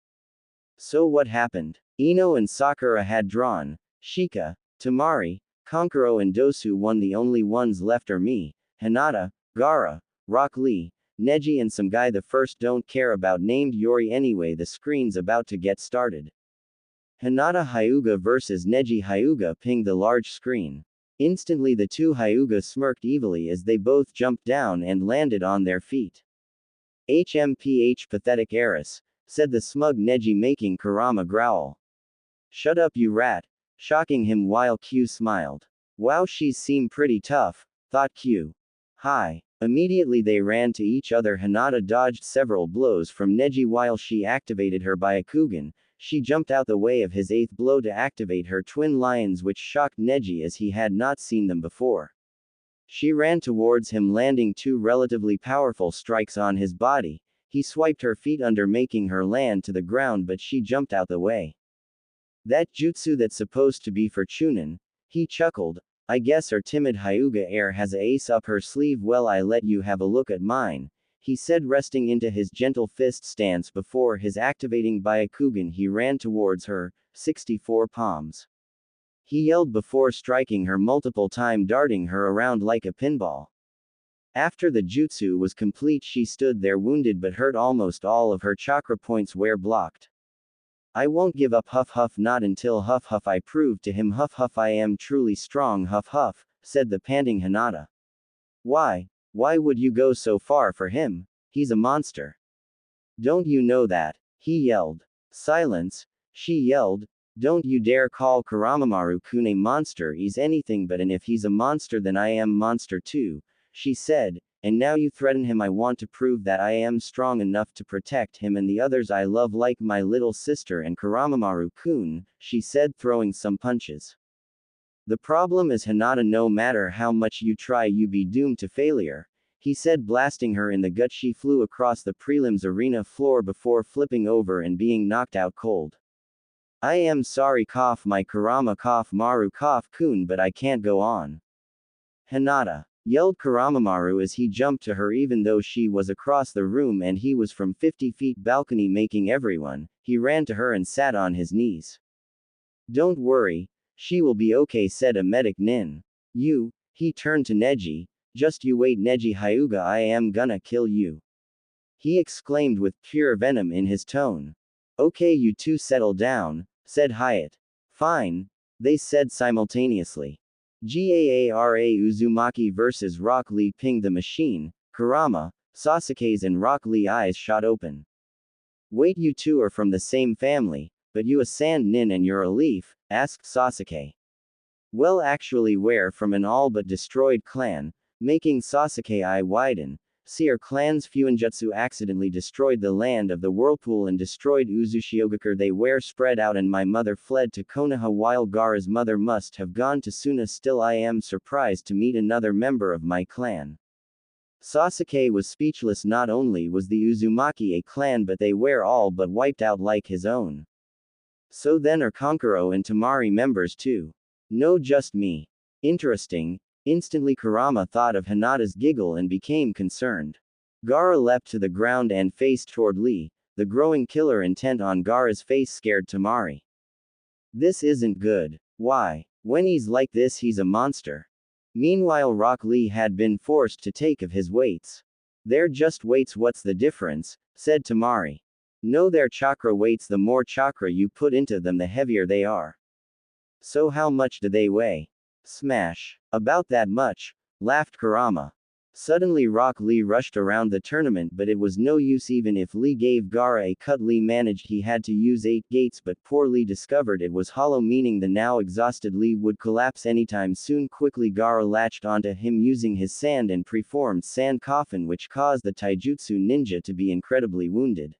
So what happened? Ino and Sakura had drawn. Shika, Temari, Kankuro and Dosu won. The only ones left are me, Hinata, Gaara, Rock Lee, Neji and some guy the first don't care about named Yori. Anyway, the screen's about to get started. Hinata Hyuga vs Neji Hyuga pinged the large screen. Instantly the two Hyuga smirked evilly as they both jumped down and landed on their feet. HMPH pathetic heiress, said the smug Neji, making Kurama growl. Shut up you rat, shocking him while Q smiled. Wow, she's seem pretty tough, thought Q. Hi. Immediately they ran to each other. Hinata dodged several blows from Neji while she activated her Byakugan. She jumped out the way of his 8th blow to activate her twin lions, which shocked Neji as he had not seen them before. She ran towards him, landing 2 relatively powerful strikes on his body. He swiped her feet under, making her land to the ground, but she jumped out the way. That jutsu that's supposed to be for Chunin, he chuckled. I guess our timid Hyuga heir has a ace up her sleeve. Well, I let you have a look at mine, he said, resting into his gentle fist stance before his activating Byakugan. He ran towards her, 64 palms. He yelled before striking her multiple times, darting her around like a pinball. After the jutsu was complete, she stood there wounded but hurt. Almost all of her chakra points were blocked. I won't give up, huff huff, not until huff huff I prove to him, huff huff, I am truly strong, huff huff, said the panting Hinata. Why would you go so far for him? He's a monster. Don't you know that? He yelled. Silence, she yelled. Don't you dare call Kuramamaru-kun a monster. He's anything but, and if he's a monster then I am monster too, she said. And now you threaten him. I want to prove that I am strong enough to protect him and the others I love like my little sister and Kuramamaru-kun, she said, throwing some punches. The problem is Hinata, no matter how much you try you be doomed to failure, he said, blasting her in the gut. She flew across the prelims arena floor before flipping over and being knocked out cold. I am sorry, cough my Kurama, cough Maru, cough kun, but I can't go on. Hinata yelled Kuramamaru as he jumped to her even though she was across the room and he was from 50 feet balcony, making everyone. He ran to her and sat on his knees. Don't worry, she will be okay, said a medic nin. He turned to Neji. Just you wait, Neji Hyuga, I am gonna kill you, he exclaimed with pure venom in his tone. Okay, you two settle down, said Hyatt. Fine, they said simultaneously. Gaara Uzumaki vs Rock Lee pinged the machine. Kurama, Sasuke's and Rock Lee eyes shot open. Wait, you two are from the same family, but you a sand nin and you're a leaf? Asked Sasuke. Well, actually we're from an all but destroyed clan, making Sasuke eye widen. See, our clan's Fuinjutsu accidentally destroyed the land of the whirlpool and destroyed Uzushiogakure. They were spread out and my mother fled to Konoha while Gaara's mother must have gone to Suna. Still I am surprised to meet another member of my clan. Sasuke was speechless. Not only was the Uzumaki a clan, but they were all but wiped out like his own. So then are Kankuro and Temari members too? No, just me. Interesting. Instantly Kurama thought of Hinata's giggle and became concerned. Gaara leapt to the ground and faced toward Lee. The growing killer intent on Gaara's face scared Temari. This isn't good. Why? When he's like this he's a monster. Meanwhile Rock Lee had been forced to take of his weights. They're just weights, what's the difference? Said Temari. No, they're chakra weights. The more chakra you put into them the heavier they are. So how much do they weigh? Smash. About that much, laughed Kurama. Suddenly Rock Lee rushed around the tournament, but it was no use. Even if Lee gave Gaara a cut, Lee managed. He had to use 8 gates, but poor Lee discovered it was hollow, meaning the now exhausted Lee would collapse anytime soon. Quickly Gaara latched onto him using his sand and preformed sand coffin, which caused the taijutsu ninja to be incredibly wounded.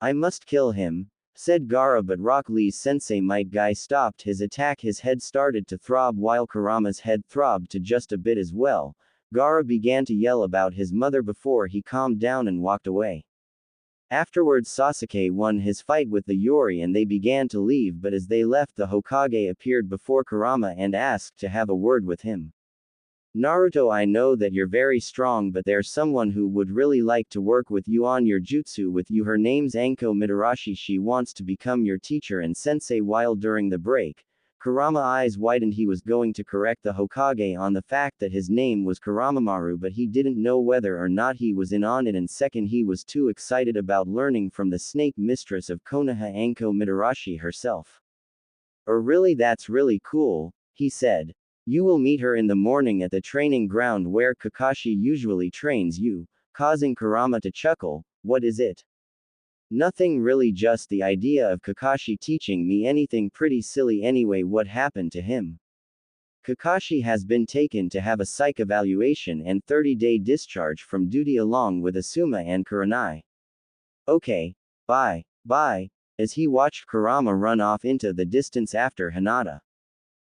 I must kill him, said Gaara, but Rock Lee's sensei Might Guy stopped his attack. His head started to throb while Kurama's head throbbed to just a bit as well. Gaara began to yell about his mother before he calmed down and walked away. Afterwards Sasuke won his fight with the Yori and they began to leave, but as they left the Hokage appeared before Kurama and asked to have a word with him. Naruto, I know that you're very strong, but there's someone who would really like to work with you on your jutsu with you. Her name's Anko Mitarashi. She wants to become your teacher and sensei. While during the break, Kurama's eyes widened. He was going to correct the Hokage on the fact that his name was Kuramamaru, but he didn't know whether or not he was in on it, and second, he was too excited about learning from the snake mistress of Konoha, Anko Mitarashi herself. Oh really, that's really cool, he said. You will meet her in the morning at the training ground where Kakashi usually trains you, causing Kurama to chuckle. What is it? Nothing really, just the idea of Kakashi teaching me anything. Pretty silly anyway. What happened to him? Kakashi has been taken to have a psych evaluation and 30-day discharge from duty along with Asuma and Kurenai. Okay. Bye. Bye. As he watched Kurama run off into the distance after Hinata.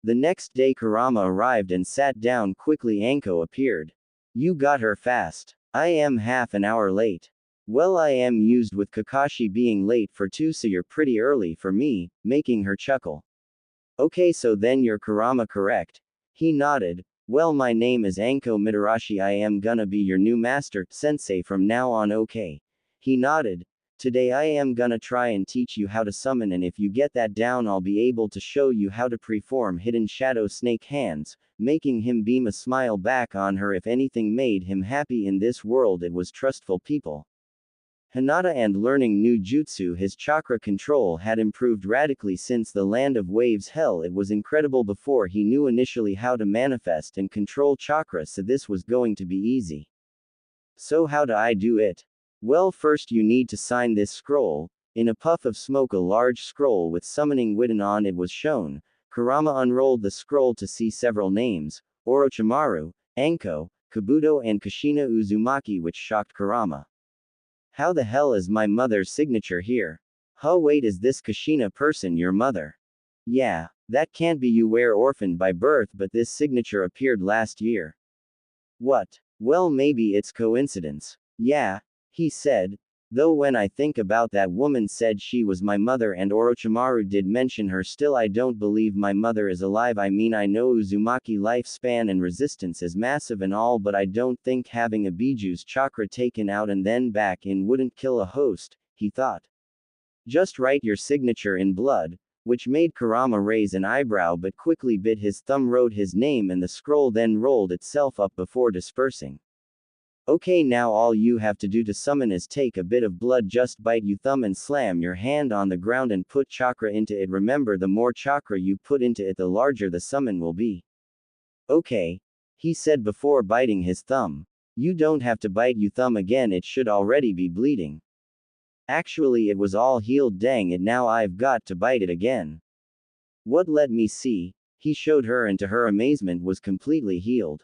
The next day Kurama arrived and sat down quickly. Anko appeared. You got her fast. I am half an hour late. Well, I am used with Kakashi being late for 2, so you're pretty early for me, making her chuckle. Okay, so then you're Kurama, correct? He nodded. Well, my name is Anko Mitarashi. I am gonna be your new master, sensei, from now on. Okay. He nodded. Today I am gonna try and teach you how to summon, and if you get that down I'll be able to show you how to preform hidden shadow snake hands, making him beam a smile back on her. If anything made him happy in this world, it was trustful people. Hinata and learning new jutsu. His chakra control had improved radically since the Land of Waves. Hell, it was incredible before he knew initially how to manifest and control chakra, so this was going to be easy. So how do I do it? Well, first you need to sign this scroll. In a puff of smoke, a large scroll with summoning written on it was shown. Kurama unrolled the scroll to see several names: Orochimaru, Anko, Kabuto and Kushina Uzumaki, which shocked Kurama. How the hell is my mother's signature here? Huh, wait, is this Kushina person your mother? Yeah, that can't be. You were orphaned by birth, but this signature appeared last year. What? Well, maybe it's coincidence. Yeah, he said. Though when I think about that woman said she was my mother and Orochimaru did mention her, still I don't believe my mother is alive. I mean, I know Uzumaki lifespan and resistance is massive and all, but I don't think having a Bijuu's chakra taken out and then back in wouldn't kill a host, he thought. Just write your signature in blood, which made Kurama raise an eyebrow but quickly bit his thumb, wrote his name, and the scroll then rolled itself up before dispersing. Okay, now all you have to do to summon is take a bit of blood, just bite your thumb and slam your hand on the ground and put chakra into it. Remember, the more chakra you put into it, the larger the summon will be. Okay, he said before biting his thumb. You don't have to bite your thumb again, it should already be bleeding. Actually, it was all healed. Dang it, now I've got to bite it again. What, let me see. He showed her, and to her amazement was completely healed.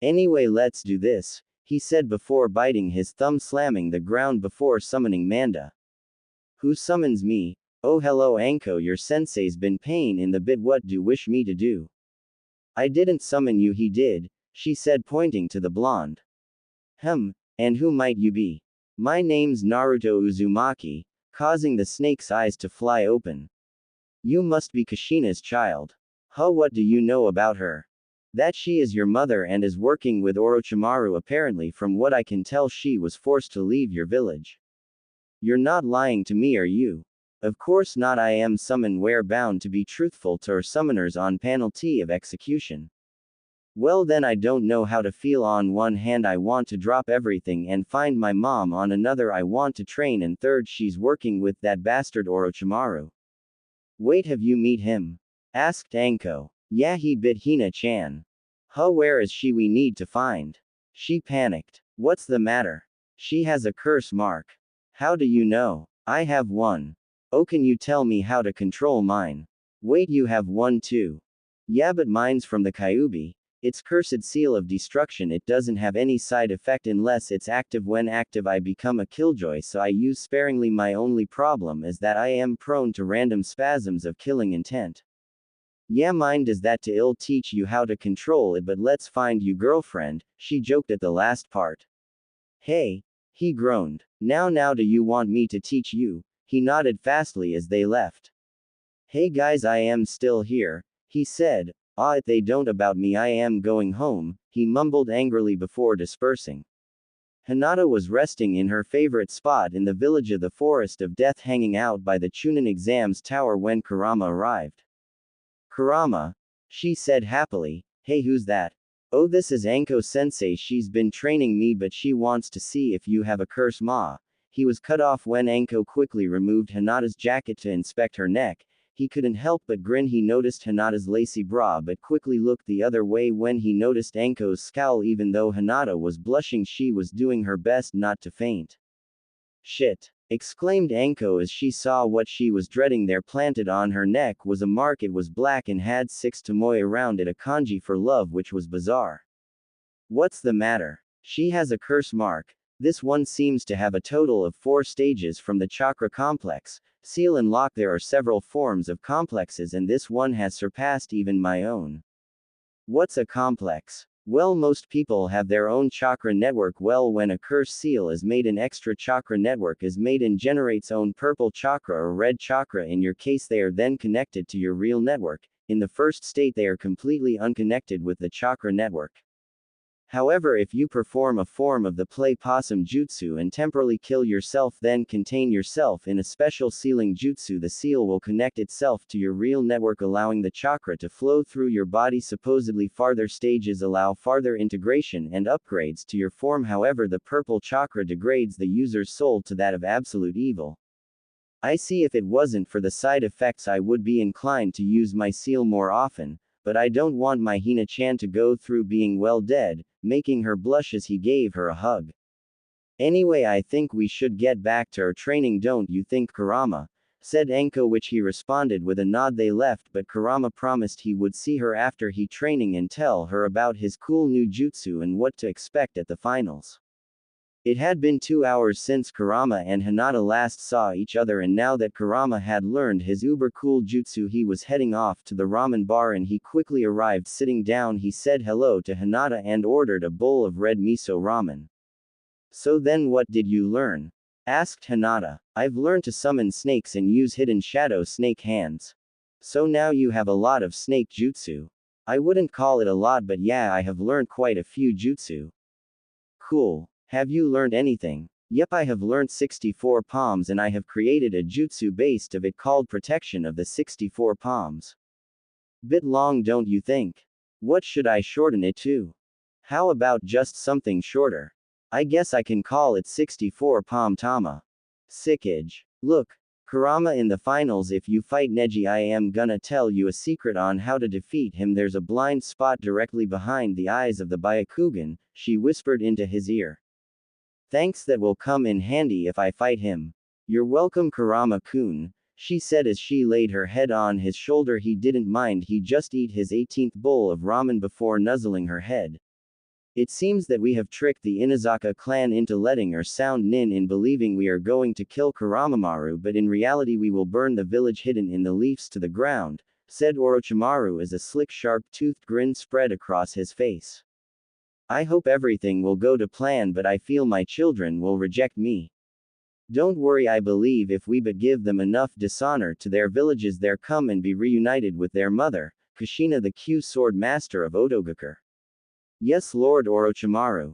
Anyway, let's do this, he said before biting his thumb, slamming the ground before summoning Manda. Who summons me? Oh hello Anko, your sensei's been pain in the bit. What do you wish me to do? I didn't summon you, he did, she said pointing to the blonde. And who might you be? My name's Naruto Uzumaki, causing the snake's eyes to fly open. You must be Kushina's child. Huh, what do you know about her? That she is your mother and is working with Orochimaru. Apparently, from what I can tell, she was forced to leave your village. You're not lying to me, are you? Of course not. I am summoned. We're bound to be truthful to our summoners on penalty of execution. Well then, I don't know how to feel. On one hand, I want to drop everything and find my mom. On another, I want to train, and third, she's working with that bastard Orochimaru. Wait, have you met him? Asked Anko. Yeah, he bit Hina-chan. Huh, where is she? We need to find. She panicked. What's the matter? She has a curse mark. How do you know? I have one. Oh, can you tell me how to control mine? Wait, you have one too. Yeah, but mine's from the Kyuubi. It's cursed seal of destruction. It doesn't have any side effect unless it's active. When active, I become a killjoy, so I use sparingly. My only problem is that I am prone to random spasms of killing intent. Yeah, mine does that to ill teach you how to control it, but let's find you girlfriend, she joked at the last part. Hey, he groaned. Now do you want me to teach you? He nodded fastly as they left. Hey guys, I am still here, he said. Ah, if they don't about me, I am going home, he mumbled angrily before dispersing. Hinata was resting in her favorite spot in the village of the Forest of Death, hanging out by the Chunin exams tower when Kurama arrived. Kurama, she said happily, hey, who's that? Oh, this is Anko sensei. She's been training me, but she wants to see if you have a curse ma. He was cut off when Anko quickly removed Hinata's jacket to inspect her neck. He couldn't help but grin. He noticed Hinata's lacy bra but quickly looked the other way when he noticed Anko's scowl. Even though Hinata was blushing, she was doing her best not to faint. Shit! Exclaimed Anko as she saw what she was dreading there. Planted on her neck was a mark. It was black and had 6 tomoe around it, a kanji for love, which was bizarre. What's the matter? She has a curse mark. This one seems to have a total of 4 stages from the chakra complex, seal and lock. There are several forms of complexes and this one has surpassed even my own. What's a complex? Well, most people have their own chakra network. Well, when a curse seal is made, an extra chakra network is made and generates own purple chakra or red chakra. In your case, they are then connected to your real network. In the first state, they are completely unconnected with the chakra network. However, if you perform a form of the play possum jutsu and temporarily kill yourself, then contain yourself in a special sealing jutsu, the seal will connect itself to your real network, allowing the chakra to flow through your body. Supposedly, farther stages allow farther integration and upgrades to your form. However, the purple chakra degrades the user's soul to that of absolute evil. I see. If it wasn't for the side effects, I would be inclined to use my seal more often. But I don't want my Hina-chan to go through being well dead, making her blush as he gave her a hug. Anyway, I think we should get back to our training, don't you think, Kurama? Said Anko, which he responded with a nod. They left, but Kurama promised he would see her after he training and tell her about his cool new jutsu and what to expect at the finals. It had been 2 hours since Kurama and Hinata last saw each other, and now that Kurama had learned his uber cool jutsu, he was heading off to the ramen bar and he quickly arrived. Sitting down, he said hello to Hinata and ordered a bowl of red miso ramen. So then what did you learn? Asked Hinata. I've learned to summon snakes and use hidden shadow snake hands. So now you have a lot of snake jutsu. I wouldn't call it a lot, but yeah, I have learned quite a few jutsu. Cool. Have you learned anything? Yep, I have learned 64 palms and I have created a jutsu based of it called Protection of the 64 Palms. Bit long, don't you think? What should I shorten it to? How about just something shorter? I guess I can call it 64 Palm Tama. Sickage. Look, Kurama, in the finals, if you fight Neji, I am gonna tell you a secret on how to defeat him. There's a blind spot directly behind the eyes of the Byakugan, she whispered into his ear. Thanks, that will come in handy if I fight him. You're welcome, Kurama-kun, she said as she laid her head on his shoulder. He didn't mind, he just ate his 18th bowl of ramen before nuzzling her head. It seems that we have tricked the Inazaka clan into letting our sound nin in believing we are going to kill Kuramamaru, but in reality we will burn the village hidden in the leaves to the ground, said Orochimaru as a slick sharp-toothed grin spread across his face. I hope everything will go to plan, but I feel my children will reject me. Don't worry, I believe if we but give them enough dishonor to their villages, they'll come and be reunited with their mother, Kushina, the Q sword master of Otogakure. Yes, Lord Orochimaru.